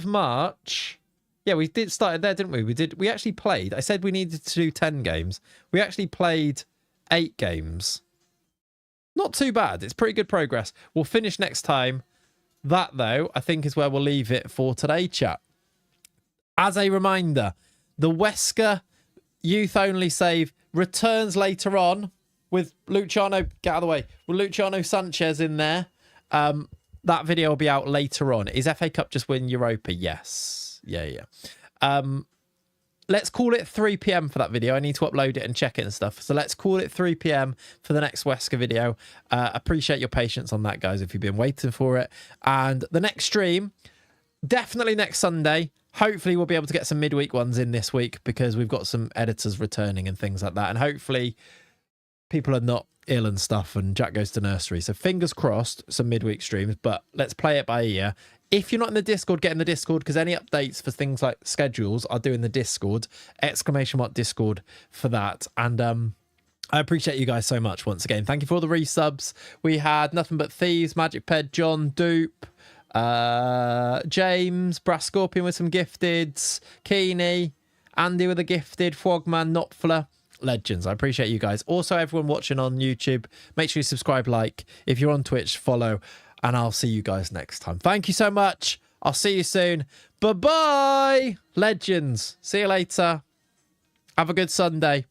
March Yeah, we did started there, didn't we? We actually played. I said we needed to do 10 games. We actually played 8 games. Not too bad. It's pretty good progress. We'll finish next time. That, though, I think is where we'll leave it for today, chat. As a reminder, the Wesker youth-only save returns later on with Luciano, get out of the way, with Luciano Sanchez in there. That video will be out later on. Is FA Cup just win Europa? Yes. Yeah. Let's call it 3 p.m. for that video. I need to upload it and check it and stuff. So let's call it 3 p.m. for the next Wesker video. Appreciate your patience on that, guys, if you've been waiting for it. And the next stream, definitely next Sunday. Hopefully we'll be able to get some midweek ones in this week because we've got some editors returning and things like that. And hopefully people are not ill and stuff and Jack goes to nursery. So fingers crossed, some midweek streams, but let's play it by ear. If you're not in the Discord, get in the Discord because any updates for things like schedules are due in the Discord. !Discord for that. And I appreciate you guys so much once again. Thank you for all the resubs. We had Nothing But Thieves, Magic Ped, John, Dupe, James, Brass Scorpion with some gifteds, Keeney, Andy with a gifted, Frogman, Notfler. Legends. I appreciate you guys. Also, everyone watching on YouTube, make sure you subscribe, like. If you're on Twitch, follow. And I'll see you guys next time. Thank you so much. I'll see you soon. Bye-bye. Legends. See you later. Have a good Sunday.